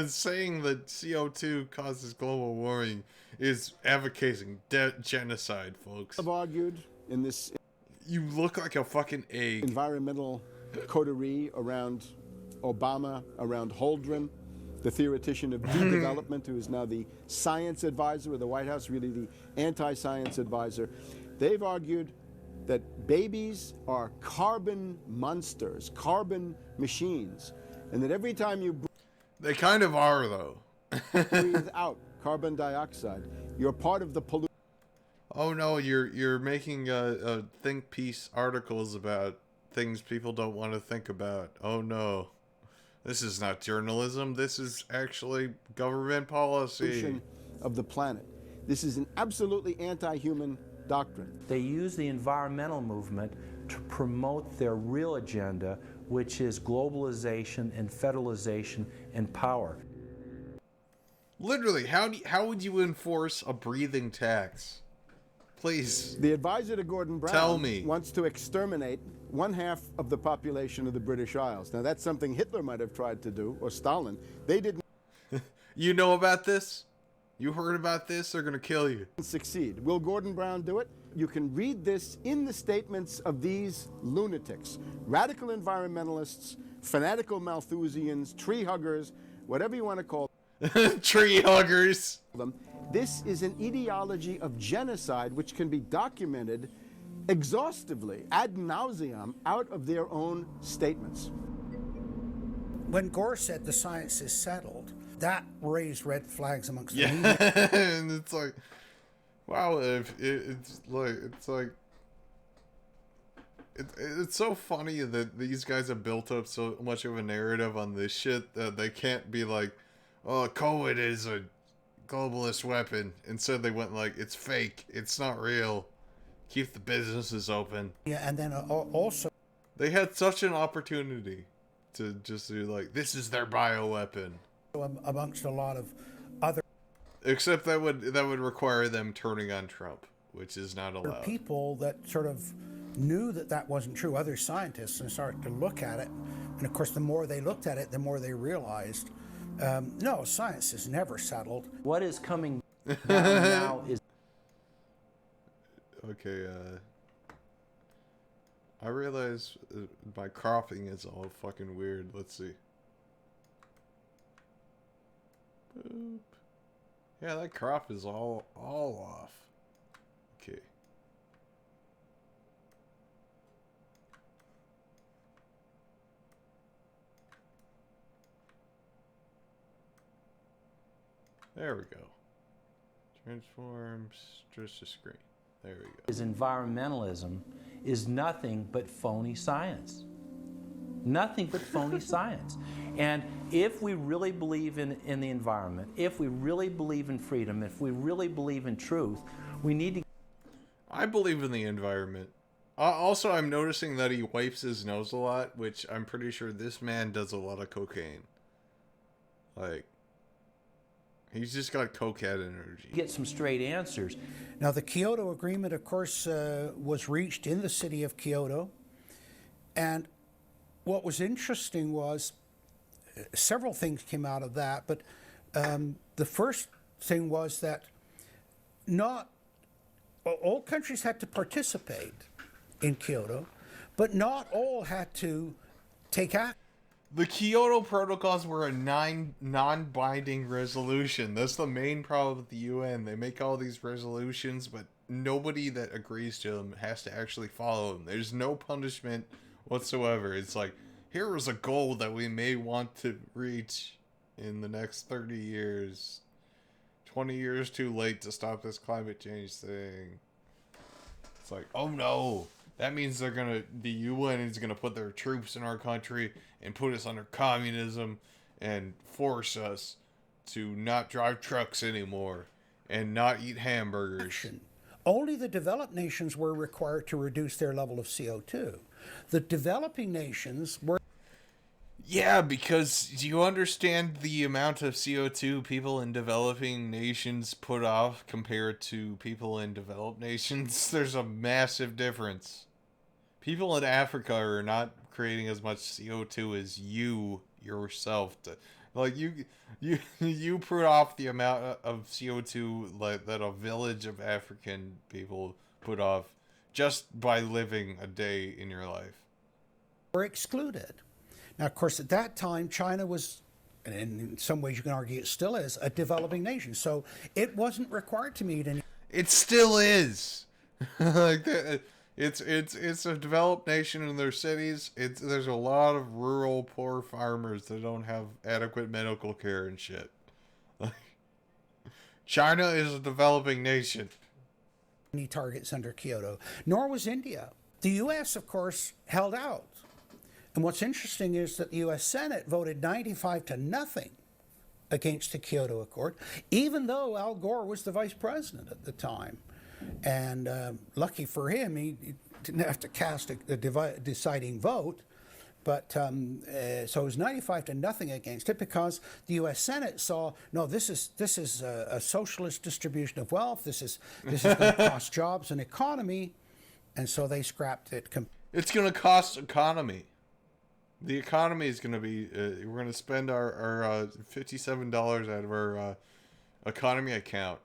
saying that CO2 causes global warming is advocating genocide, folks. have argued in this You look like a fucking egg. environmental coterie around Obama, around Holdren, the theoretician of development, who is now the science advisor of the White House, really the anti-science advisor. They've argued that babies are carbon monsters, carbon machines, and that every time you They kind of are, though. breathe out carbon dioxide, you're part of the pollution. Oh no, you're making think piece articles about things people don't want to think about. Oh no. This is not journalism. This is actually government policy Of the planet. This is an absolutely anti-human doctrine. They use the environmental movement to promote their real agenda, which is globalization and federalization and power. Literally, how would you enforce a breathing tax? Please. The advisor to Gordon Brown Tell me. wants to exterminate 1/2 of the population of the British Isles. Now, that's something Hitler might have tried to do, or Stalin. They didn't You know about this? You heard about this? They're gonna kill you. succeed. Will Gordon Brown do it? You can read this in the statements of these lunatics, radical environmentalists, fanatical Malthusians, tree huggers, whatever you want to call Tree huggers. them. This is an ideology of genocide which can be documented exhaustively, ad nauseum, out of their own statements. When Gore said the science is settled, that raised red flags amongst the Yeah, media. and it's like, wow, it's so funny that these guys have built up so much of a narrative on this shit that they can't be like, oh, COVID is a globalist weapon. Instead, they went like, it's fake, it's not real. Keep the businesses open. Yeah, and then also They had such an opportunity to just do like, this is their bioweapon. amongst a lot of other Except that would require them turning on Trump, which is not allowed. people that sort of knew that that wasn't true, other scientists, and started to look at it. And of course, the more they looked at it, the more they realized, no, science is never settled. What is coming down now is Okay, I realize my cropping is all fucking weird. Let's see. Boop. Yeah, that crop is all off. Okay. There we go. Transforms just a screen. There we go. Is environmentalism is nothing but phony science. Nothing but phony science. And if we really believe in the environment, if we really believe in freedom, if we really believe in truth, we need to... I believe in the environment. Also, I'm noticing that he wipes his nose a lot, which I'm pretty sure this man does a lot of cocaine. Like, he's just got cokehead energy. Get some straight answers. Now, the Kyoto Agreement, of course, was reached in the city of Kyoto. And what was interesting was several things came out of that. But the first thing was that not all countries had to participate in Kyoto, but not all had to take action. The Kyoto Protocols were a non-binding resolution. That's the main problem with the UN. They make all these resolutions, but nobody that agrees to them has to actually follow them. There's no punishment whatsoever. It's like, here was a goal that we may want to reach in the next 30 years. 20 years too late to stop this climate change thing. It's like, oh no. That means the UN is gonna put their troops in our country and put us under communism and force us to not drive trucks anymore and not eat hamburgers. Only the developed nations were required to reduce their level of CO2. The developing nations were... Yeah, because do you understand the amount of CO2 people in developing nations put off compared to people in developed nations? There's a massive difference. People in Africa are not creating as much CO2 as you yourself. Like you put off the amount of CO2 that a village of African people put off just by living a day in your life. Were excluded. Now, of course, at that time, China was, and in some ways you can argue it still is, a developing nation. So it wasn't required to meet any... It still is. Like it's a developed nation in their cities. There's a lot of rural poor farmers that don't have adequate medical care and shit. China is a developing nation. Any targets under Kyoto, nor was India. The U.S., of course, held out. And what's interesting is that the U.S. Senate voted 95-0 against the Kyoto Accord, even though Al Gore was the vice president at the time. And lucky for him, he didn't have to cast a deciding vote. But so it was 95-0 against it because the U.S. Senate saw, no, this is a socialist distribution of wealth. This is going to cost jobs and economy, and so they scrapped it. It's going to cost economy. The economy is going to be, we're going to spend our $57 out of our economy account.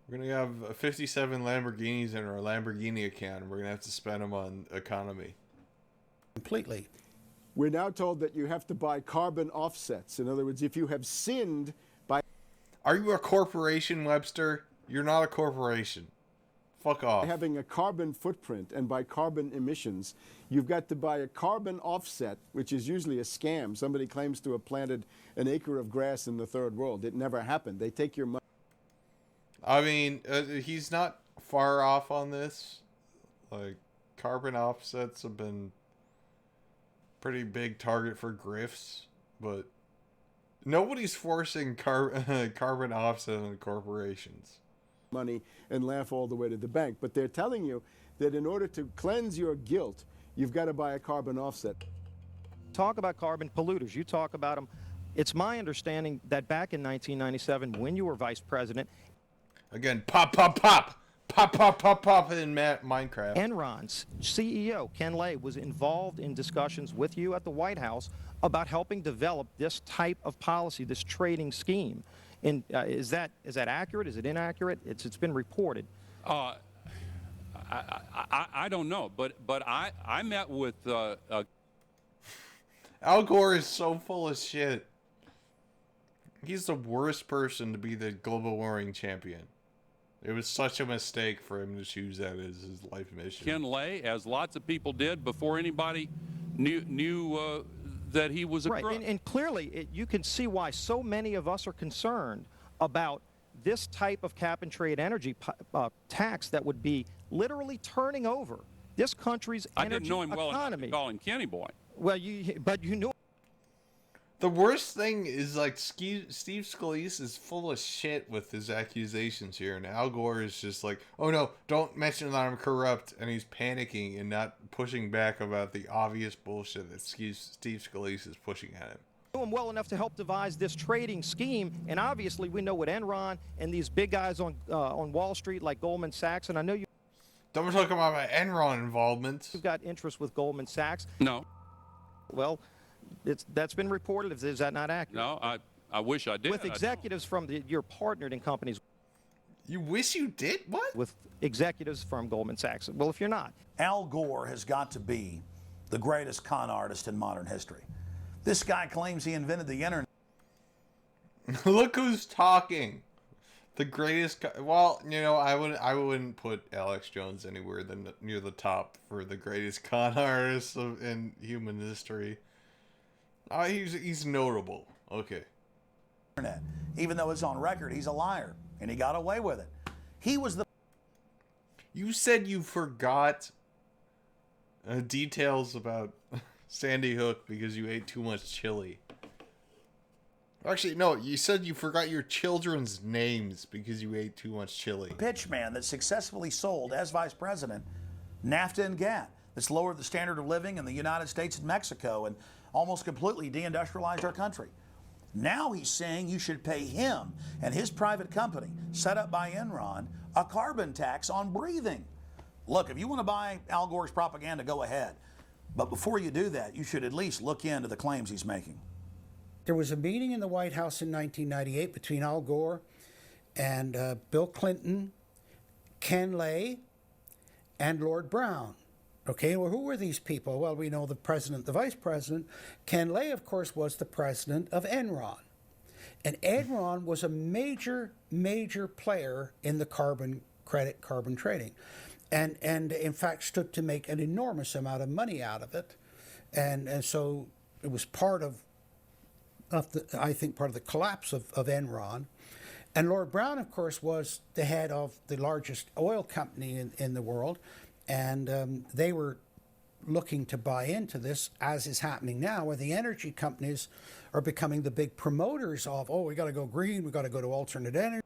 We're going to have 57 Lamborghinis in our Lamborghini account, and we're going to have to spend them on economy. Completely. We're now told that you have to buy carbon offsets. In other words, if you have sinned by... Are you a corporation, Webster? You're not a corporation. Fuck off. Having a carbon footprint and by carbon emissions, you've got to buy a carbon offset, which is usually a scam. Somebody claims to have planted an acre of grass in the third world. It never happened. They take your money. I mean, he's not far off on this. Like, carbon offsets have been pretty big target for grifts, but nobody's forcing carbon offset on corporations. Money and laugh all the way to the bank. But they're telling you that in order to cleanse your guilt, you've got to buy a carbon offset. Talk about carbon polluters. You talk about them. It's my understanding that back in 1997, when you were vice president... Again, pop, pop, pop. Pop, pop, pop, pop in Minecraft. Enron's CEO, Ken Lay, was involved in discussions with you at the White House about helping develop this type of policy, this trading scheme. And is that accurate? Is it inaccurate? It's been reported. I don't know, but I met with Al Gore is so full of shit. He's the worst person to be the global warming champion. It was such a mistake for him to choose that as his life mission. Ken Lay, as lots of people did before anybody knew that he was a right. crook. And clearly, you can see why so many of us are concerned about this type of cap-and-trade energy tax that would be literally turning over this country's I energy didn't know him well enough economy. to call him Kenny Boy. Well, but you knew. The worst thing is, like, Steve Scalise is full of shit with his accusations here, and Al Gore is just like, oh no, don't mention that I'm corrupt, and he's panicking and not pushing back about the obvious bullshit that Steve Scalise is pushing at him. Knew him well enough to help devise this trading scheme, and obviously we know what Enron and these big guys on Wall Street like Goldman Sachs, and I know you. Don't talk about my Enron involvement. You've got interest with Goldman Sachs. No. Well, that's been reported. Is that not accurate? No, I wish I did. With executives from your partnered in companies. You wish you did? What? With executives from Goldman Sachs. Well, if you're not. Al Gore has got to be the greatest con artist in modern history. This guy claims he invented the internet. Look who's talking. The greatest. Well, you know, I wouldn't put Alex Jones anywhere near the top for the greatest con artist in human history. He's notable. Okay. Internet. Even though it's on record, he's a liar, and he got away with it. He was the. You said you forgot details about Sandy Hook because you ate too much chili. Actually, no, you said you forgot your children's names because you ate too much chili. Pitchman that successfully sold, as vice president, NAFTA and GATT. That's lowered the standard of living in the United States and Mexico and almost completely deindustrialized our country. Now he's saying you should pay him and his private company, set up by Enron, a carbon tax on breathing. Look, if you want to buy Al Gore's propaganda, go ahead. But before you do that, you should at least look into the claims he's making. There was a meeting in the White House in 1998 between Al Gore and Bill Clinton, Ken Lay, and Lord Brown. Okay, well, who were these people? Well, we know the president, the vice president. Ken Lay, of course, was the president of Enron. And Enron was a major, major player in the carbon trading. And in fact, stood to make an enormous amount of money out of it. And so it was part of the collapse of Enron. And Lord Brown, of course, was the head of the largest oil company in the world. And they were looking to buy into this, as is happening now, where the energy companies are becoming the big promoters of, oh, we got to go green, we got to go to alternate energy.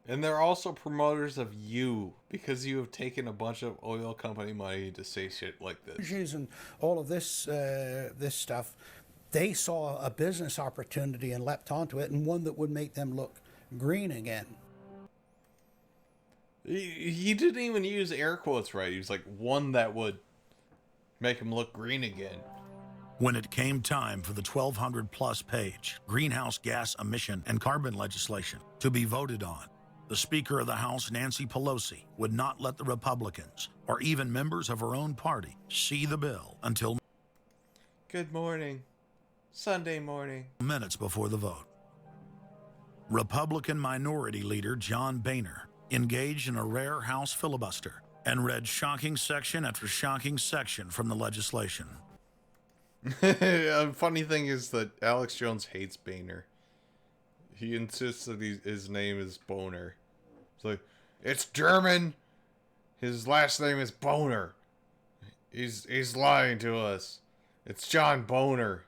And they're also promoters of you, because you have taken a bunch of oil company money to say shit like this. And all of this stuff, they saw a business opportunity and leapt onto it, and one that would make them look green again. He didn't even use air quotes right. He was like, one that would make him look green again. When it came time for the 1,200-plus page greenhouse gas emission and carbon legislation to be voted on, the Speaker of the House, Nancy Pelosi, would not let the Republicans, or even members of her own party, see the bill until good morning. Sunday morning. Minutes before the vote. Republican Minority Leader John Boehner engaged in a rare House filibuster and read shocking section after shocking section from the legislation. Funny thing is that Alex Jones hates Boehner. He insists that his name is Boner. It's like, it's German. His last name is Boner. He's lying to us. It's John Boner.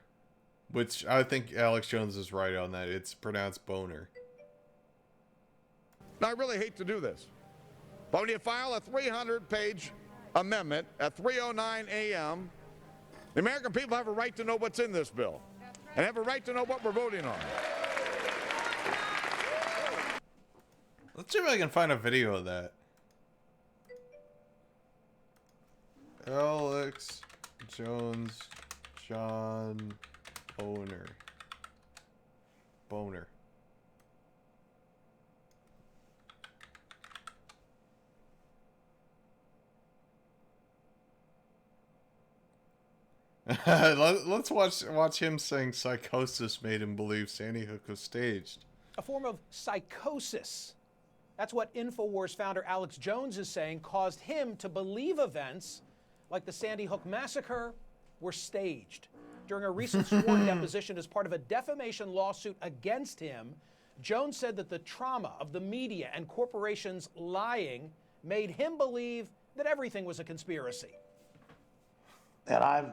Which I think Alex Jones is right on that. It's pronounced Boner. Now, I really hate to do this, but when you file a 300-page amendment at 3:09 a.m., the American people have a right to know what's in this bill and have a right to know what we're voting on. Let's see if I can find a video of that. Alex Jones, John Boner. Let's watch him saying psychosis made him believe Sandy Hook was staged. A form of psychosis. That's what InfoWars founder Alex Jones is saying caused him to believe events like the Sandy Hook massacre were staged. During a recent sworn deposition as part of a defamation lawsuit against him, Jones said that the trauma of the media and corporations lying made him believe that everything was a conspiracy. And I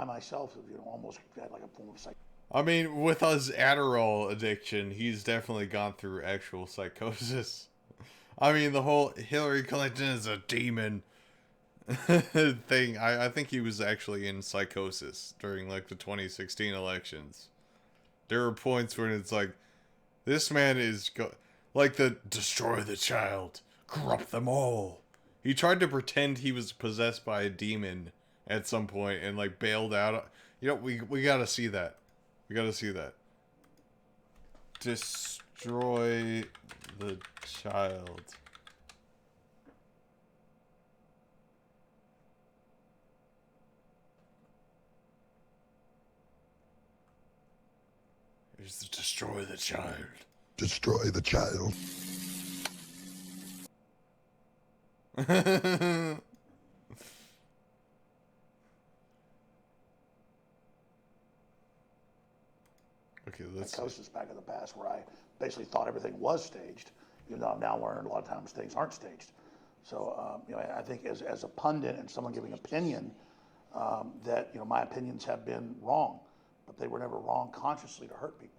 myself, almost had like a form of psych. I mean, with his Adderall addiction, he's definitely gone through actual psychosis. I mean, the whole Hillary Clinton is a demon thing. I think he was actually in psychosis during like the 2016 elections. There were points when it's like, this man is like the destroy the child, corrupt them all. He tried to pretend he was possessed by a demon at some point and like bailed out. We gotta see that. We gotta see that. Destroy the child. Here's the destroy the child. Destroy the child. Okay, let's psychosis back in the past where I basically thought everything was staged. I've now learned a lot of times things aren't staged. So, I think as a pundit and someone giving opinion, that, my opinions have been wrong, but they were never wrong consciously to hurt people.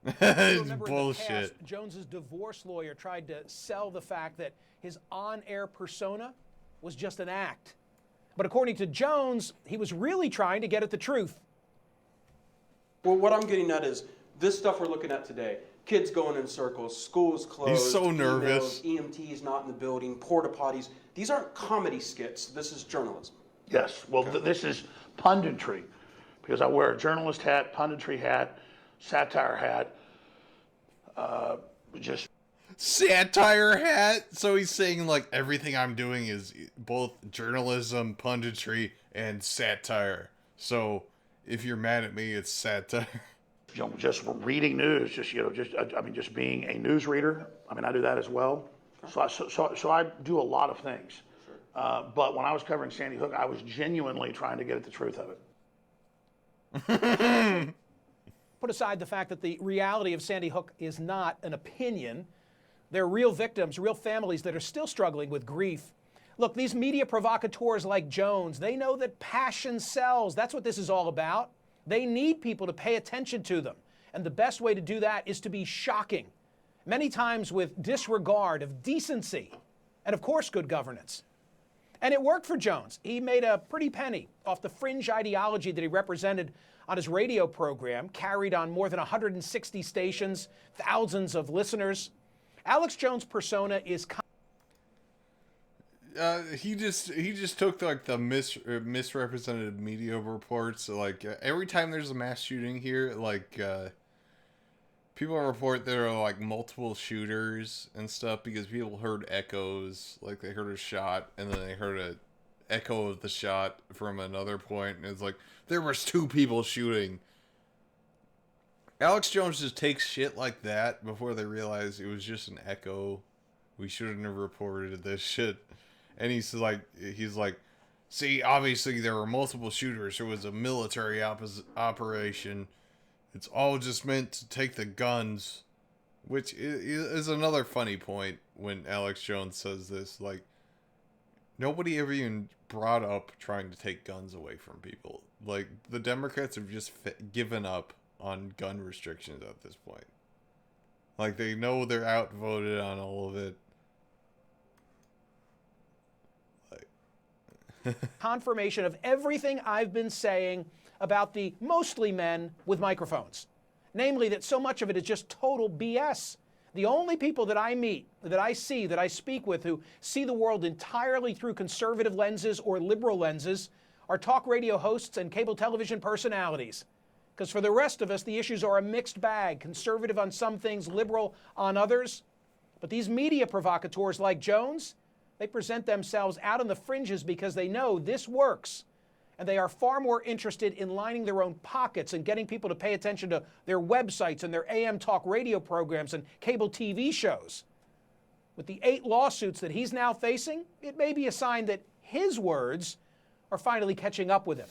It's bullshit. In the past, Jones's divorce lawyer tried to sell the fact that his on-air persona was just an act. But according to Jones, he was really trying to get at the truth. Well, what I'm getting at is this stuff we're looking at today. Kids going in circles, schools closed. He's so nervous. EMTs not in the building, porta potties. These aren't comedy skits. This is journalism. Yes. Well, this is punditry, because I wear a journalist hat, punditry hat, satire hat. Just satire hat. So he's saying like everything I'm doing is both journalism, punditry, and satire. So if you're mad at me, it's satire. Just reading news, just being a news reader. I mean, I do that as well. So I do a lot of things. But when I was covering Sandy Hook, I was genuinely trying to get at the truth of it. Put aside the fact that the reality of Sandy Hook is not an opinion. There are real victims, real families that are still struggling with grief. Look, these media provocateurs like Jones, they know that passion sells. That's what this is all about. They need people to pay attention to them. And the best way to do that is to be shocking, many times with disregard of decency and, of course, good governance. And it worked for Jones. He made a pretty penny off the fringe ideology that he represented on his radio program, carried on more than 160 stations, thousands of listeners. Alex Jones' persona is he just took like the misrepresented media reports. Like every time there's a mass shooting here, like people report there are like multiple shooters and stuff because people heard echoes, like they heard a shot and then they heard a echo of the shot from another point, and it's like there was two people shooting. Alex Jones just takes shit like that before they realize it was just an echo. We shouldn't have reported this shit. And he's like, see, obviously there were multiple shooters. It was a military operation. It's all just meant to take the guns, which is another funny point when Alex Jones says this. Like, nobody ever even brought up trying to take guns away from people. Like, the Democrats have just given up on gun restrictions at this point. Like, they know they're outvoted on all of it. confirmation of everything I've been saying about the mostly men with microphones. Namely, that so much of it is just total BS. The only people that I meet, that I see, that I speak with who see the world entirely through conservative lenses or liberal lenses are talk radio hosts and cable television personalities. Because for the rest of us, the issues are a mixed bag, conservative on some things, liberal on others. But these media provocateurs like Jones, they present themselves out on the fringes because they know this works. And they are far more interested in lining their own pockets and getting people to pay attention to their websites and their AM talk radio programs and cable TV shows. With the 8 lawsuits that he's now facing, it may be a sign that his words are finally catching up with him.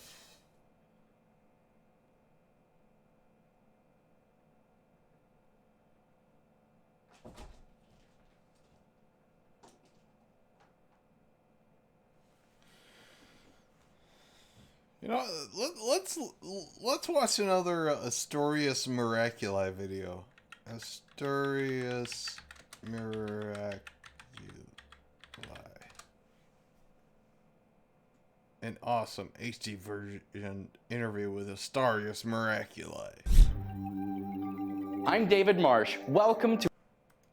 You know, let's watch another Astorius Miraculi video. Astorius Miraculi. An awesome HD version interview with Astorius Miraculi. I'm David Marsh. Welcome to...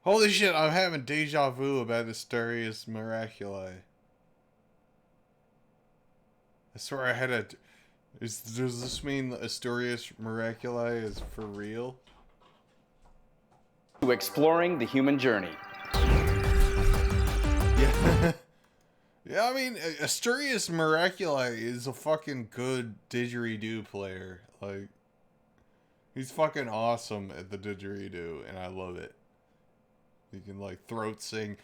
Holy shit, I'm having deja vu about Astorius Miraculi. I swear I had a... does this mean Astorius Miraculi is for real? To exploring the human journey. Yeah. Yeah, I mean, Astorius Miraculi is a fucking good didgeridoo player. Like, he's fucking awesome at the didgeridoo, and I love it. He can, like, throat sing.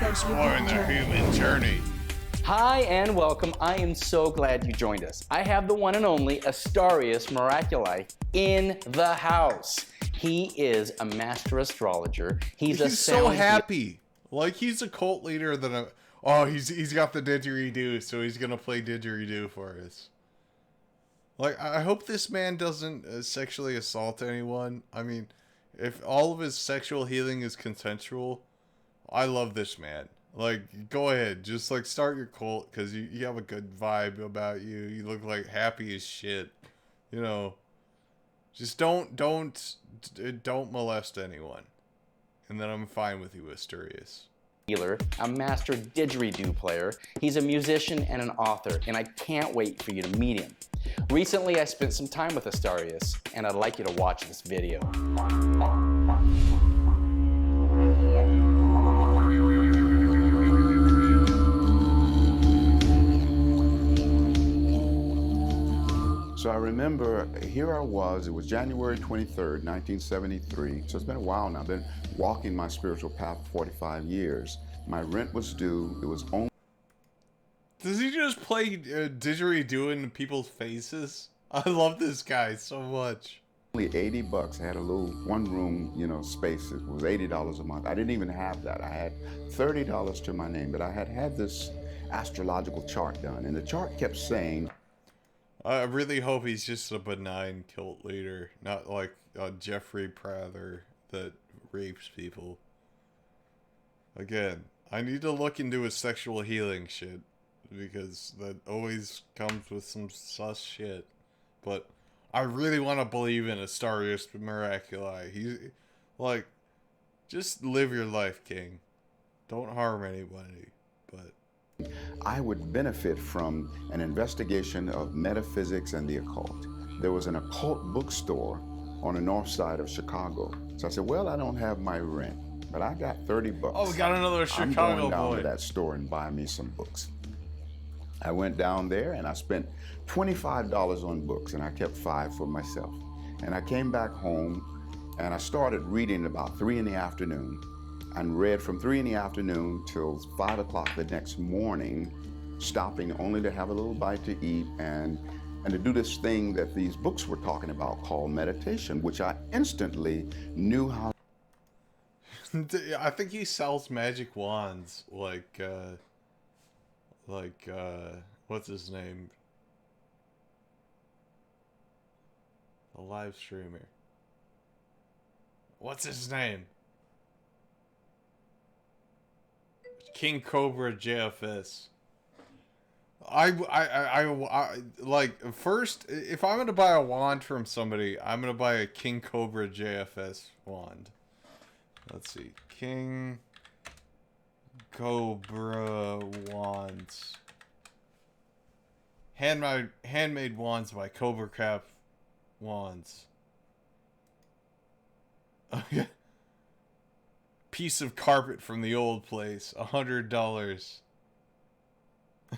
Exploring the human journey. Hi and welcome. I am so glad you joined us. I have the one and only Astorius Miraculi in the house. He is a master astrologer. He's so happy. Like, he's a cult leader that he's got the didgeridoo, so he's gonna play didgeridoo for us. Like, I hope this man doesn't sexually assault anyone. I mean, if all of his sexual healing is consensual, I love this man. Like, go ahead, just like start your cult, because you have a good vibe about you. You look like happy as shit. You know, just don't molest anyone, and then I'm fine with you, Astorius. Healer, a master didgeridoo player. He's a musician and an author, and I can't wait for you to meet him. Recently, I spent some time with Astorius, and I'd like you to watch this video. So I remember, here I was, it was January 23rd, 1973. So it's been a while now. I've been walking my spiritual path for 45 years. My rent was due. It was only... Does he just play didgeridoo in people's faces? I love this guy so much. Only $80. I had a little one-room, space. It was $80 a month. I didn't even have that. I had $30 to my name, but I had this astrological chart done, and the chart kept saying... I really hope he's just a benign cult leader, not like Jeffrey Prather that rapes people. Again, I need to look into his sexual healing shit, because that always comes with some sus shit. But I really want to believe in Astorius Miraculi. He's like, just live your life, King. Don't harm anybody. But I would benefit from an investigation of metaphysics and the occult. There was an occult bookstore on the north side of Chicago. So I said, well, I don't have my rent, but I got $30. Oh, we got another Chicago I'm going down boy to that store and buy me some books. I went down there and I spent $25 on books, and I kept $5 for myself. And I came back home and I started reading about 3 in the afternoon. And read from 3 in the afternoon till 5 o'clock the next morning, stopping only to have a little bite to eat and to do this thing that these books were talking about called meditation, which I instantly knew how. I think he sells magic wands, like what's his name? A live streamer. What's his name? King Cobra JFS. I like, first, if I'm gonna buy a wand from somebody, I'm gonna buy a King Cobra JFS wand. Let's see, King Cobra wands. Handmade wands by Cobra Craft wands. Oh yeah. Piece of carpet from the old place, $100.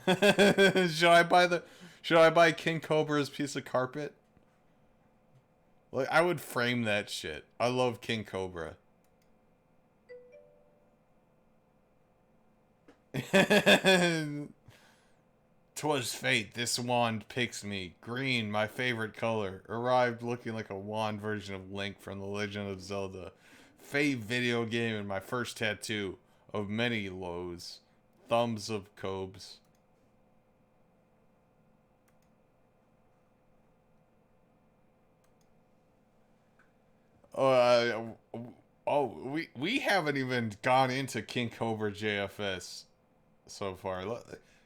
Should I buy King Cobra's piece of carpet? Like, I would frame that shit. I love King Cobra. 'Twas fate, this wand picks me. Green, my favorite color. Arrived looking like a wand version of Link from The Legend of Zelda. Fave video game and my first tattoo of many lows. Thumbs of Cobes. We haven't even gone into King Cobra JFS so far.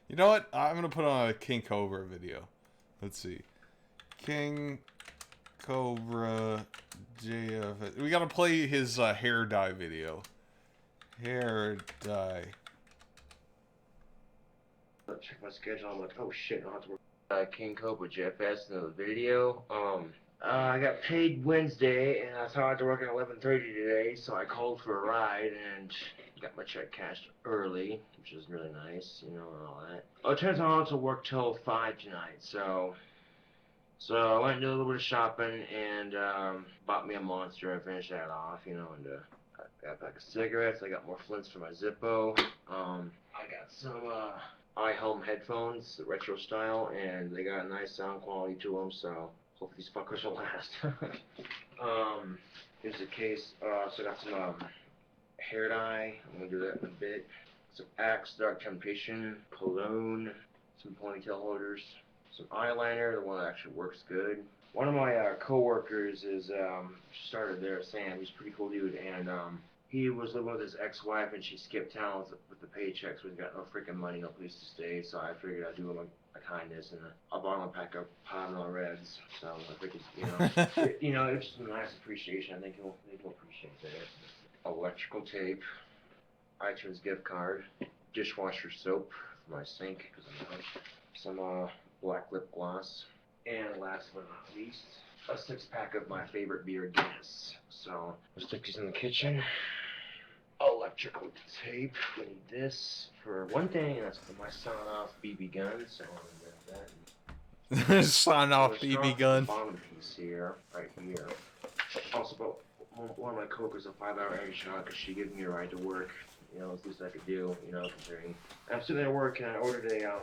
You know what? I'm gonna put on a King Cobra video. Let's see. King Cobra JFS. We gotta play his hair dye video. Hair dye. Check my schedule. I'm like, oh shit, I'll have to work. King Cobra JFS in the video. I got paid Wednesday, and I thought I had to work at 11:30 today, so I called for a ride and got my check cashed early, which is really nice, you know, and all that. Oh, it turns out I also work till 5 tonight, so I went and did a little bit of shopping and bought me a Monster and finished that off, you know, and I got a pack of cigarettes. I got more flints for my Zippo. I got some iHome headphones, the retro style, and they got a nice sound quality to them, so hopefully these fuckers will last. Here's the case. So I got some hair dye. I'm gonna do that in a bit. Some Axe Dark Temptation, cologne, some ponytail holders, some eyeliner, the one that actually works good. One of my co-workers is started there, Sam. He's a pretty cool dude, and he was living with his ex-wife, and she skipped town with the paychecks. So he's got no freaking money, no place to stay. So I figured I'd do him a kindness, and I bought him a pack of Pile Reds. So I figured, you know, it's just a nice appreciation. I think he'll appreciate that. Electrical tape, iTunes gift card, dishwasher soap for my sink because I'm out. Some black lip gloss, and last but not least, a 6-pack of my favorite beer, Guinness. So I'll stick these in the kitchen. Electrical tape. We need this for one thing, and that's for my sound-off BB gun. So I'm gonna grab that. Sound-off BB gun. Bottom piece here, right here. Also, but one of my coworkers a 5-hour egg shot because she gave me a ride to work. You know, it's the least I could do. You know, considering I'm sitting there at work and I ordered a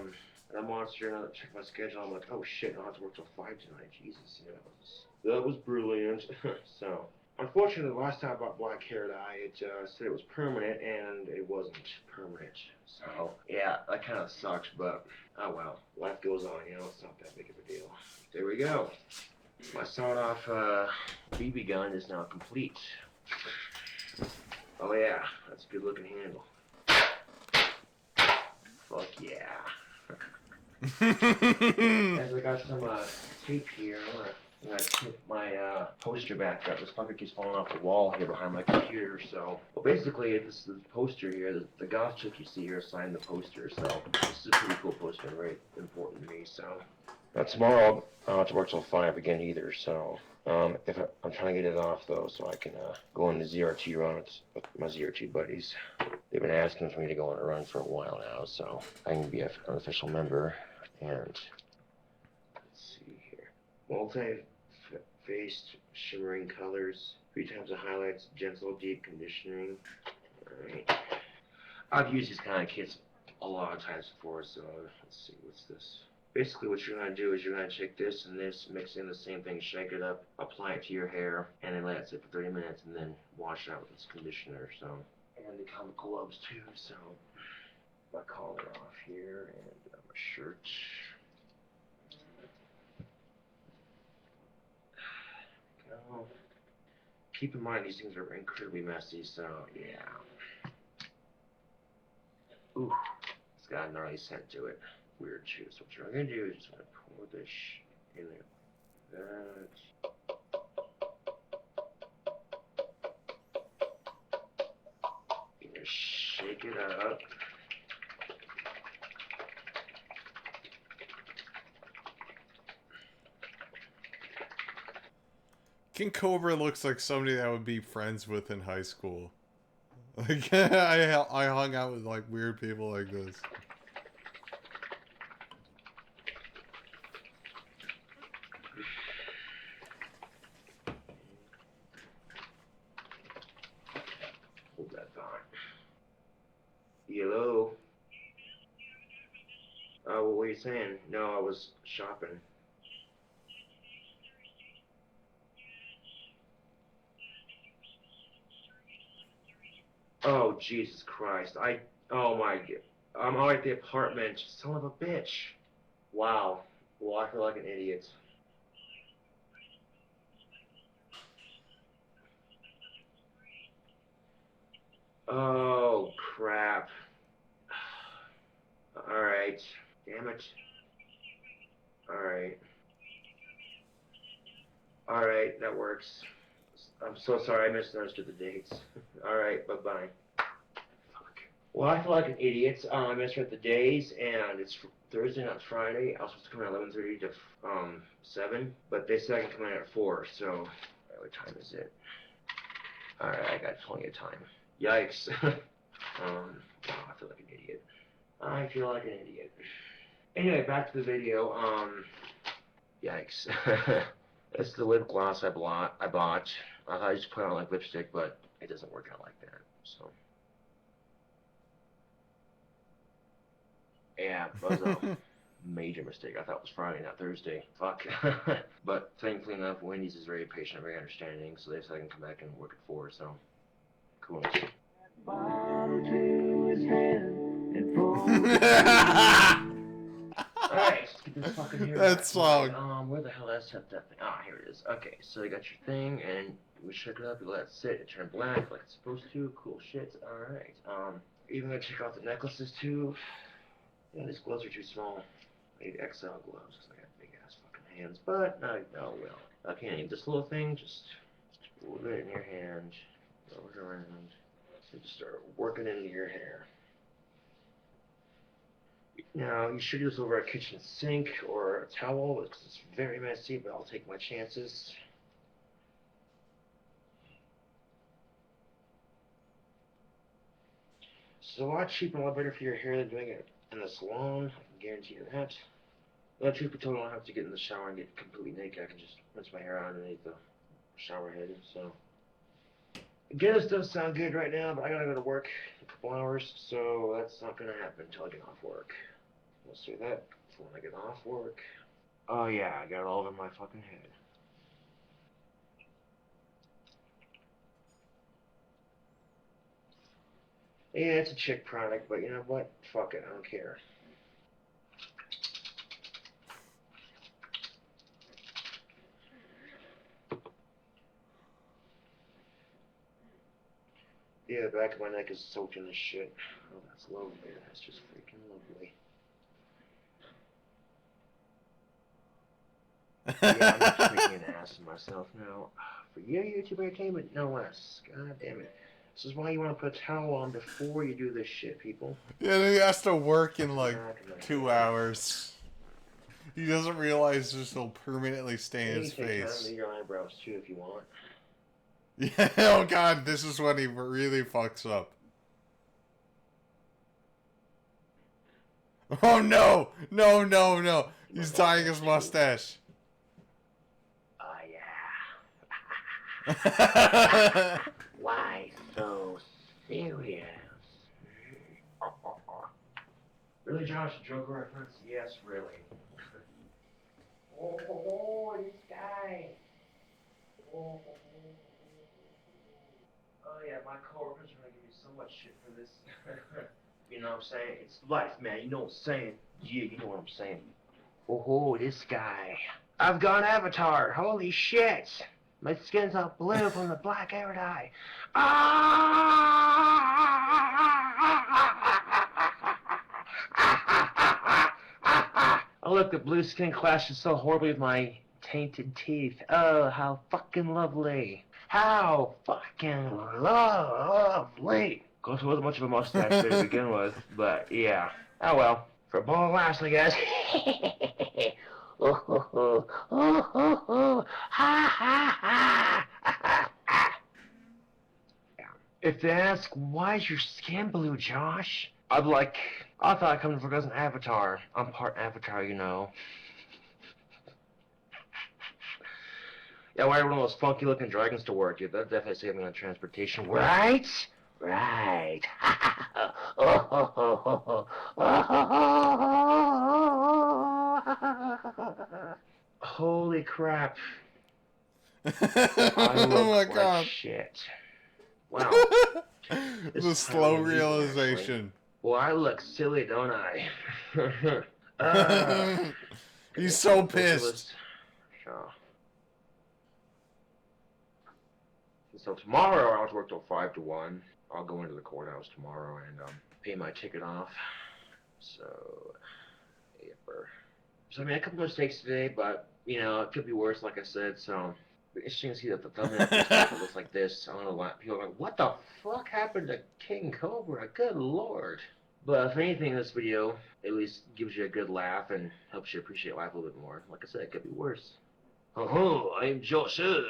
Monster, and I checked my schedule. I'm like, oh shit, I'll have to work till 5 tonight. Jesus, you know, that was brilliant. So, unfortunately, the last time I bought black hair dye, it said it was permanent, and it wasn't permanent. So, yeah, that kind of sucks, but oh well, life goes on. You know, it's not that big of a deal. There we go. My sawed-off BB gun is now complete. Oh yeah, that's a good-looking handle. Fuck yeah. As I got some tape here, I'm gonna take my poster back up. This fucker keeps falling off the wall here behind my computer. So, well, basically, this is the poster here. The goth chick you see here signed the poster. So, this is a pretty cool poster, very important to me. So, tomorrow I don't have to work till 5 again either. So, I'm trying to get it off though, so I can go on the ZRT runs with my ZRT buddies. They've been asking for me to go on a run for a while now, so I can be an official member. And let's see here, multi-faced shimmering colors, 3 times the highlights, gentle deep conditioning. All right, I've used these kind of kits a lot of times before, so let's see, what's this? Basically what you're going to do is you're going to take this and this, mix in the same thing, shake it up, apply it to your hair, and then let it sit for 30 minutes and then wash it out with this conditioner. So, and they come with gloves too, so my collar off here and my shirt. Go. Keep in mind these things are incredibly messy, so yeah. Ooh, it's got a gnarly scent to it. Weird too. So what you're gonna do is just gonna pour this in there. You're gonna shake it up. King Cobra looks like somebody that I would be friends with in high school. Like I hung out with like weird people like this. Hello? Oh, what were you saying? No, I was shopping. Oh, Jesus Christ. Oh my God. I'm already at the apartment. Son of a bitch. Wow. Well, I feel like an idiot. Oh, crap. Alright. Damn it. Alright. Alright, that works. I'm so sorry I misunderstood the dates. Alright, bye-bye. Well, I feel like an idiot. I misread the days, and it's Thursday, not Friday. I was supposed to come in at 11:30 to 7, but they said I can come in at 4, so what time is it? Alright, I got plenty of time. Yikes. Wow, I feel like an idiot. I feel like an idiot. Anyway, back to the video. Yikes. It's the lip gloss I bought. I thought I just put on like lipstick, but it doesn't work out like that, so. Yeah, that was a major mistake. I thought it was Friday, not Thursday. Fuck. But thankfully enough, Wendy's is very patient, very understanding, so they said I can come back and work at 4, so. Cool. Alright, let's get this fucking hair That back. song. Where the hell did I set that thing? Ah, here it is. Okay, so you got your thing, and we check it up, you let it sit, it turned black like it's supposed to. Cool shit. Alright. Even gonna check out the necklaces too. Yeah, these gloves are too small. I need XL gloves because I got big ass fucking hands. But oh well. Okay, need this little thing, just put it in your hand, roll it around, and just start working into your hair. Now, you should use over a kitchen sink or a towel because it's very messy, but I'll take my chances. So a lot cheaper and a lot better for your hair than doing it in the salon. I can guarantee you that. Well, truth be told, I don't have to get in the shower and get completely naked. I can just rinse my hair out underneath the shower head. So, again, this does sound good right now, but I gotta go to work in a couple hours, so that's not gonna happen until I get off work. Let's do that before I get off work. Oh yeah, I got it all over my fucking head. Yeah, it's a chick product, but you know what? Fuck it, I don't care. Yeah, the back of my neck is soaked in this shit. Oh, that's lovely. That's just freaking lovely. Yeah, I'm just making an ass of myself now. For your YouTube entertainment, no less. God damn it. This is why you want to put a towel on before you do this shit, people. Yeah, he has to work in like 2 hours. He doesn't realize this will permanently stay in his You can take face. time to your eyebrows too if you want. Yeah, oh god, this is when he really fucks up. Oh no! No, no, no! He's tying his mustache. Oh yeah. Why so serious? Really, Josh? Joker reference? Yes, really. Oh, this guy. Oh, yeah, my coworkers are gonna give me so much shit for this. You know what I'm saying? It's life, man. You know what I'm saying? Yeah, you know what I'm saying. Oh, this guy. I've gone Avatar. Holy shit. My skin's all blue from the black hair dye. Oh, look, the blue skin clashes so horribly with my tainted teeth. Oh, how fucking lovely. How fucking lovely. Of course, it wasn't much of a mustache there to begin with, but yeah. Oh well. For a ball last, I guess. If they ask, why is your skin blue, Josh? I'd be like, I thought I come because an avatar. I'm part avatar, you know. Yeah, why are one of those funky looking dragons to work? Yeah, that definitely saved me on transportation. Right? Right. Holy crap. I look Oh my like God. shit. Wow. This The is slow kinda amusing, actually. realization. Well, I look silly, don't I? He's so pissed. Sure. So tomorrow I have to work till 5 to 1. I'll go into the courthouse tomorrow and pay my ticket off. So, yipper. So I made a couple mistakes today, but you know it could be worse, like I said. So it's interesting to see that the thumbnail of this picture looks like this. I don't know why people are like, "What the fuck happened to King Cobra?" Good lord. But if anything, this video at least gives you a good laugh and helps you appreciate life a little bit more. Like I said, it could be worse. Oh, I'm Joseph,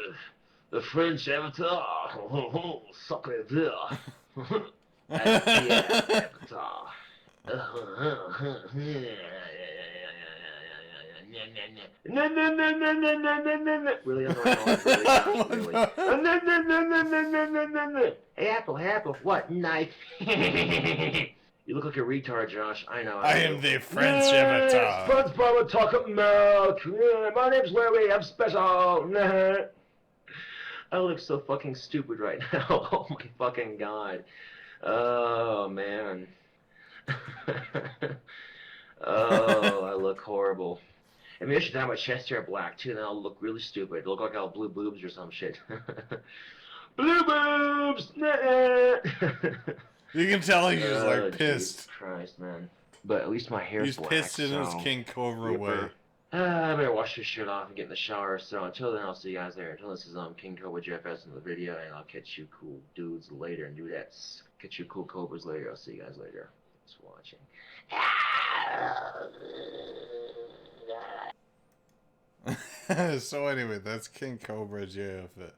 the French Avatar. Oh, sacre bleu. That's the Avatar. Really, I'm really. Hey, Apple, hey, Apple, what? Knife. You look like a retard, Josh. I know. I am the French Avatar. SpongeBob chocolate milk. My name's Larry. I'm special. I look so fucking stupid right now. Oh my fucking god. Oh man. Oh, I look horrible. Maybe I should dye my chest hair black too, then I'll look really stupid. It'll look like I'll have blue boobs or some shit. Blue boobs! You can tell he's just like pissed. Jesus Christ, man. But at least my hair's He's black. pissed in his so King Cobra way. I better wash this shit off and get in the shower. So until then, I'll see you guys there. Until this is King Cobra JFS in the video, and I'll catch you cool dudes later and dudettes. Catch you cool cobras later. I'll see you guys later. Thanks for watching. So anyway, that's King Cobra JFS.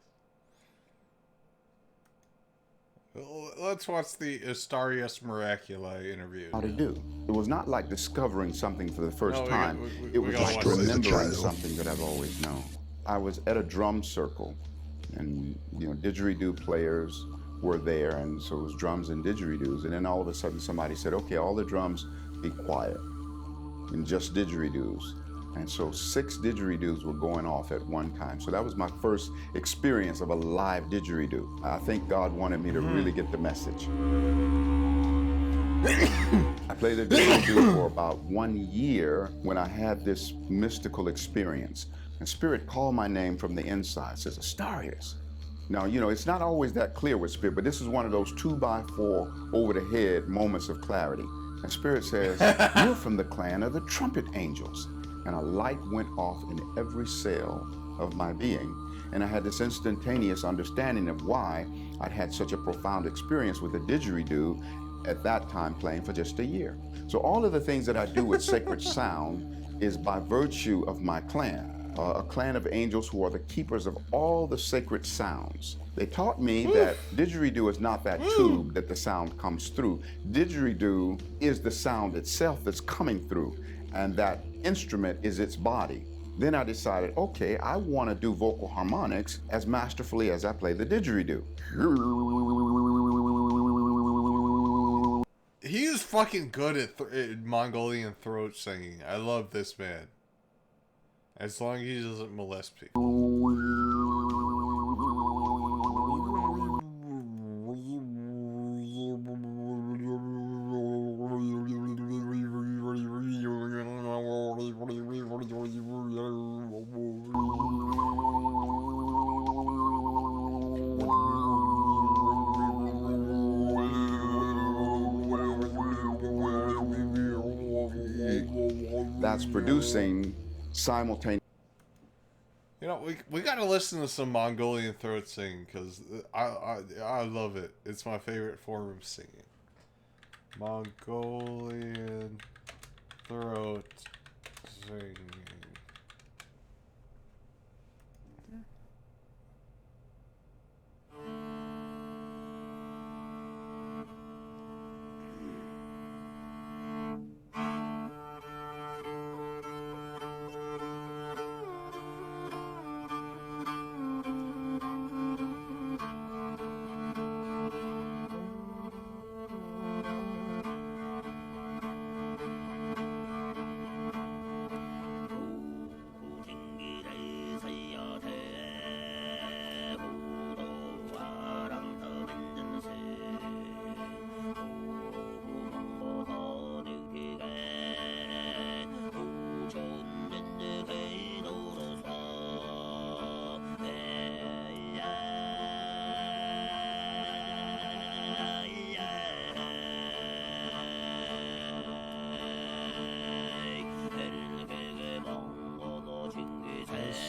Let's watch the Astarius Miraculi interview. How to do. It was not like discovering something for the first time. It was gotta like watch this. remembering something that I've always known. I was at a drum circle, and didgeridoo players were there, and so it was drums and didgeridoos. And then all of a sudden, somebody said, "Okay, all the drums be quiet, and just didgeridoos." And so 6 didgeridoos were going off at one time. So that was my first experience of a live didgeridoo. I think God wanted me to really get the message. I played the didgeridoo for about 1 year when I had this mystical experience. And Spirit called my name from the inside, says, Astarius. Now, it's not always that clear with Spirit, but this is one of those 2x4 over the head moments of clarity. And Spirit says, you're from the clan of the trumpet angels. And a light went off in every cell of my being. And I had this instantaneous understanding of why I'd had such a profound experience with the didgeridoo at that time playing for just a year. So all of the things that I do with sacred sound is by virtue of my clan, a clan of angels who are the keepers of all the sacred sounds. They taught me that didgeridoo is not that tube that the sound comes through. Didgeridoo is the sound itself that's coming through, and that instrument is its body. Then I decided, okay, I want to do vocal harmonics as masterfully as I play the didgeridoo. He's fucking good at Mongolian throat singing. I love this man. As long as he doesn't molest people. That's producing simultaneous. We gotta listen to some Mongolian throat singing because I love it. It's my favorite form of singing. Mongolian throat singing.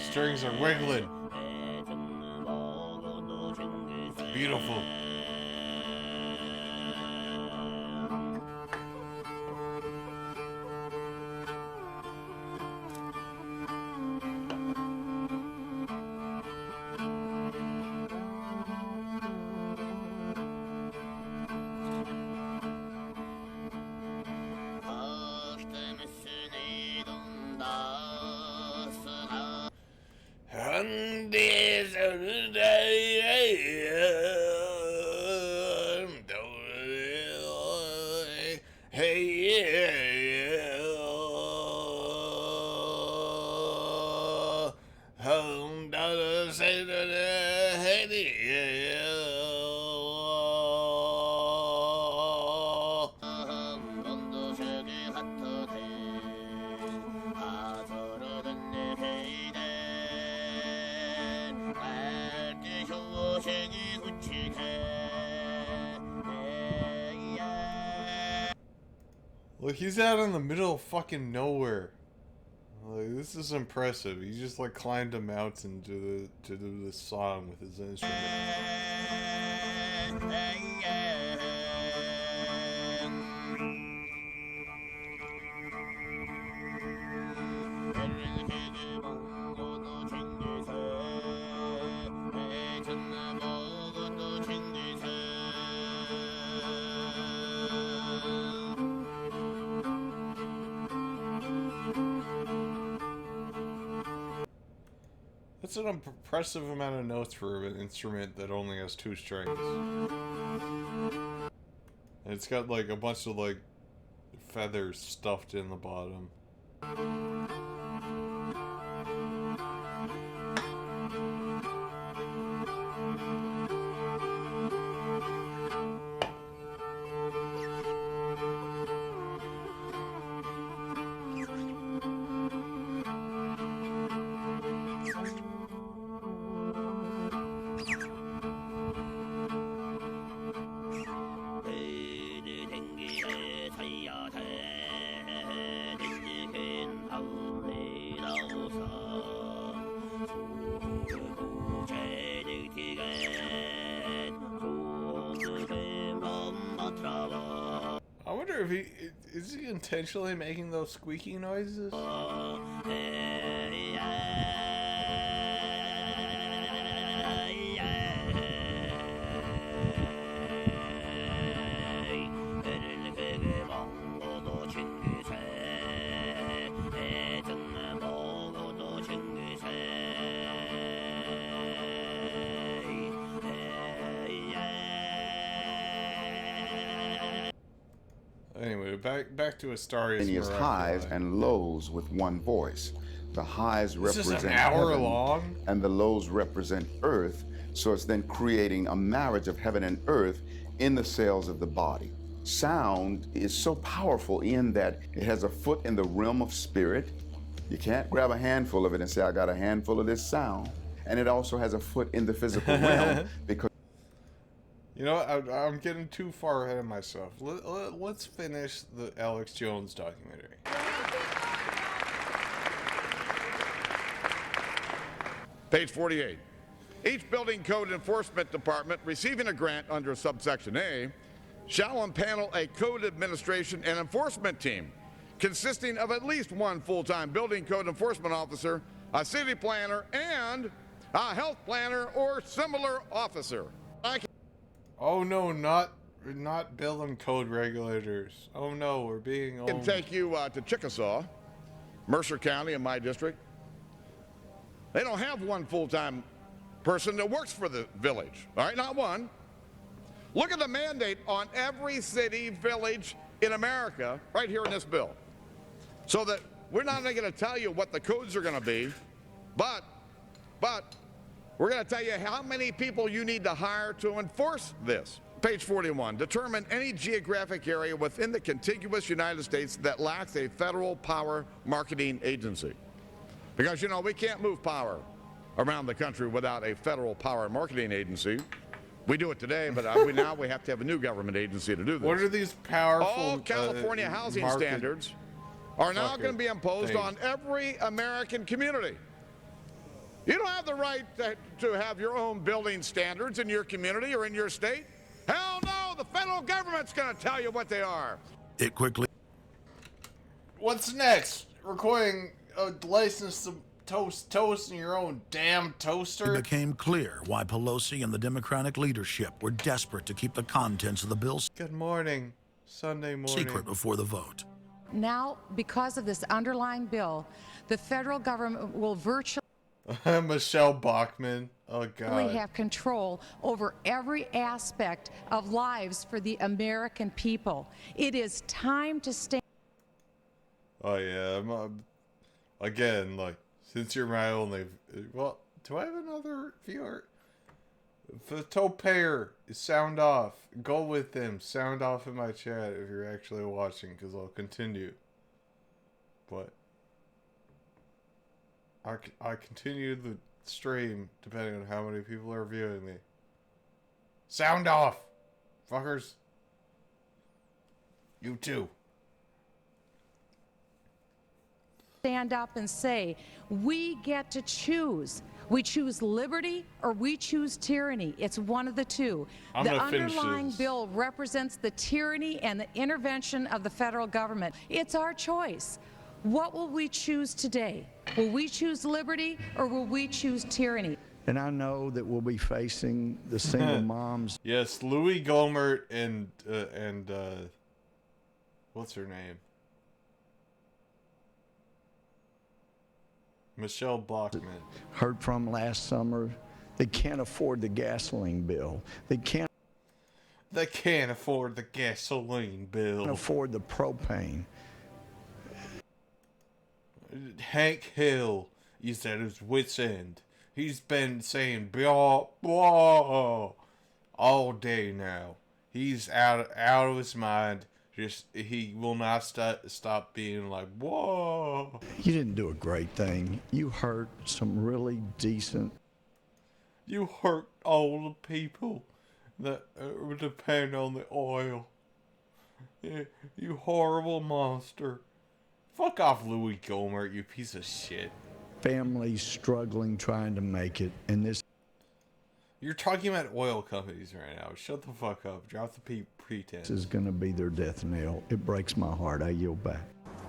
Strings are wiggling. Beautiful. Look, he's out in the middle of fucking nowhere. Like, this is impressive. He just like climbed a mountain to do this song with his instrument. That's an impressive amount of notes for an instrument that only has 2 strings. And it's got like a bunch of like feathers stuffed in the bottom. I wonder if is he intentionally making those squeaky noises? Anyway, back to Astarius. Highs and lows with one voice. The highs represent an hour heaven, long? and the lows represent earth. So it's then creating a marriage of heaven and earth in the cells of the body. Sound is so powerful in that it has a foot in the realm of spirit. You can't grab a handful of it and say, I got a handful of this sound. And it also has a foot in the physical realm because You know, I'm getting too far ahead of myself. Let's finish the Alex Jones documentary. Page 48. Each building code enforcement department receiving a grant under subsection A shall impanel a code administration and enforcement team consisting of at least 1 full-time building code enforcement officer, a city planner, and a health planner or similar officer. Oh no, not building code regulators. Oh no, we're being I can take you to Chickasaw, Mercer County in my district. They don't have 1 full-time person that works for the village, all right, not 1. Look at the mandate on every city, village in America right here in this bill. So that we're not only going to tell you what the codes are going to be, but we're going to tell you how many people you need to hire to enforce this. Page 41, determine any geographic area within the contiguous United States that lacks a federal power marketing agency. Because, you know, we can't move power around the country without a federal power marketing agency. We do it today, but now we have to have a new government agency to do this. What are these powerful All California housing market standards are now going to be imposed things? on every American community. You don't have the right to have your own building standards in your community or in your state. Hell no, the federal government's going to tell you what they are. It quickly. What's next? Requiring a license to toast in your own damn toaster? It became clear why Pelosi and the Democratic leadership were desperate to keep the contents of the bill Good morning. Sunday morning. secret before the vote. Now, because of this underlying bill, the federal government will virtually Michelle Bachmann. Oh, God. have control over every aspect of lives for the American people. It is time to stand. Oh, yeah. Again, like, since you're my only... Well, do I have another viewer? The Topayer is sound off. Go with him. Sound off in my chat if you're actually watching, because I'll continue. But... I continue the stream depending on how many people are viewing me. Sound off, fuckers. You too. Stand up and say, we get to choose. We choose liberty or we choose tyranny. It's one of the two. I'm The gonna finish underlying this. bill represents the tyranny and the intervention of the federal government. It's our choice. What will we choose today? Will we choose liberty or will we choose tyranny? And I know that we'll be facing the single moms. Yes, Louis Gohmert and what's her name? Michelle Bachmann. Heard from last summer, they can't afford the gasoline bill. They can't afford the gasoline bill. afford the propane. Hank Hill is at his wit's end. He's been saying blah blah all day now. He's out of his mind. He will not stop being like whoa. You didn't do a great thing. You hurt some really decent. You hurt all the people that depend on the oil. You horrible monster. Fuck off, Louis Gohmert, you piece of shit. Families struggling, trying to make it, and this. You're talking about oil companies right now. Shut the fuck up. Drop the pretense. Is going to be their death knell. It breaks my heart. I yield back.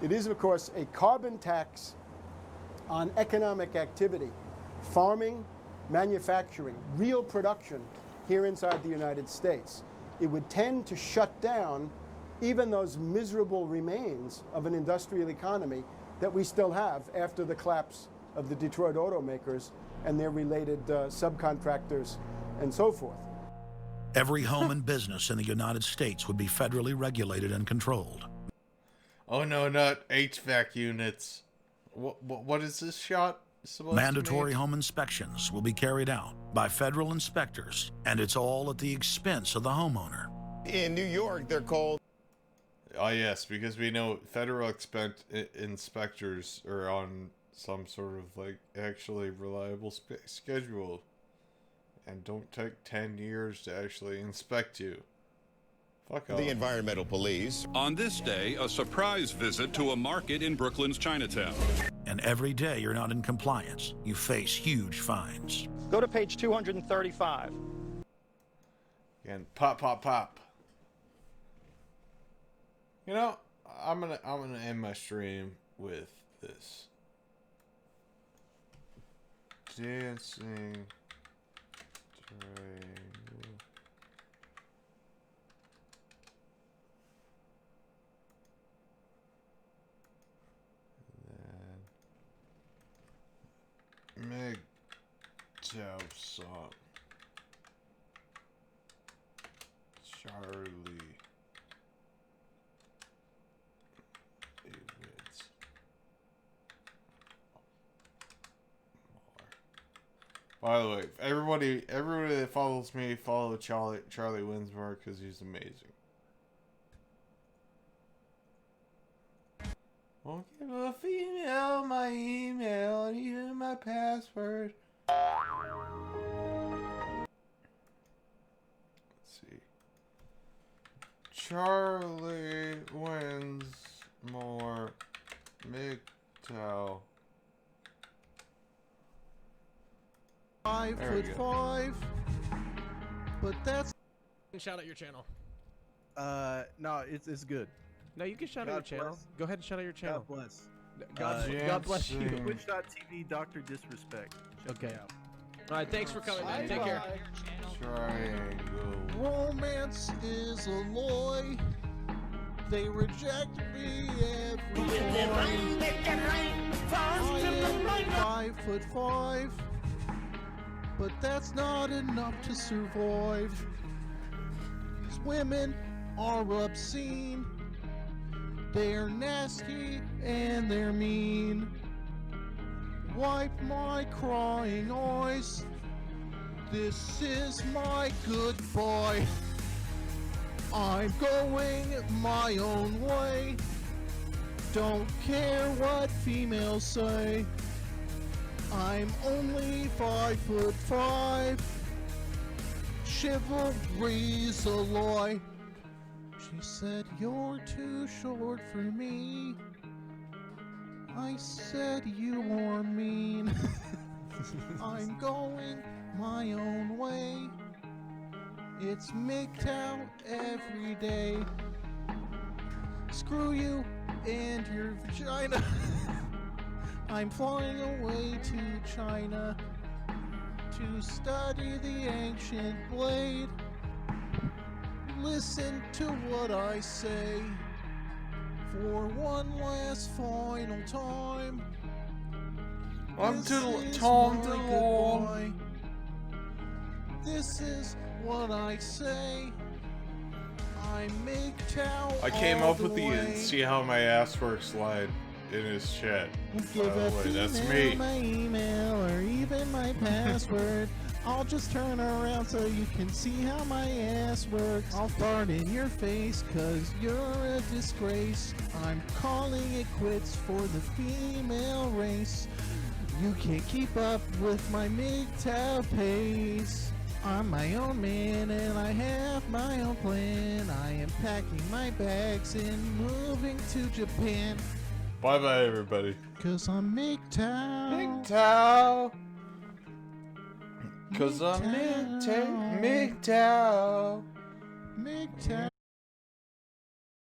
It is, of course, a carbon tax on economic activity, farming, manufacturing, real production here inside the United States. It would tend to shut down even those miserable remains of an industrial economy that we still have after the collapse of the Detroit automakers and their related subcontractors and so forth. Every home and business in the United States would be federally regulated and controlled. Oh no, not HVAC units. What is this shot supposed Mandatory to mean? home inspections will be carried out by federal inspectors, and it's all at the expense of the homeowner. In New York, they're called... Oh yes, because we know federal inspectors are on some sort of like actually reliable schedule and don't take 10 years to actually inspect you. Fuck off. The environmental police. On this day, a surprise visit to a market in Brooklyn's Chinatown. And every day you're not in compliance, you face huge fines. Go to page 235. And pop. You know, I'm gonna end my stream with this. Dancing triangle. And then Meg Towsop. Charlie. By the way, everybody that follows me, follow Charlie Winsmore because he's amazing. Won't give a female my email, and my password. Let's see. Charlie wins more MGTOW. 5'5", but that's. Shout out your channel. No, it's good. No, you can shout out your God channel. bless. Go ahead and shout out your channel. God bless. God bless you. Twitch.tv Dr. Disrespect. Check Okay. it out. All right, thanks for coming, man. Take care. Triangle. Romance is a lie. They reject me every time. I am 5'5", but that's not enough to survive. These women are obscene. They're nasty and they're mean. Wipe my crying eyes. This is my goodbye. I'm going my own way. Don't care what females say. I'm only 5'5". Chivalry's a lie. She said, you're too short for me. I said, you are mean. I'm going my own way. It's MGTOW every day. Screw you and your vagina. I'm flying away to China to study the ancient blade. Listen to what I say for one last final time. I'm This too is Tom my DeLong. goodbye. This is what I say. I make MGTOW. I came all up with the way. see how my ass works slide in his chat. By Give the a way, that's female me. my email or even my password. I'll just turn around so you can see how my ass works. I'll fart in your face cause you're a disgrace. I'm calling it quits for the female race. You can't keep up with my MGTOW pace. I'm my own man and I have my own plan. I am packing my bags and moving to Japan. Bye bye, everybody. Cause I'm MGTOW. MGTOW. Cause I'm MGTOW. MGTOW.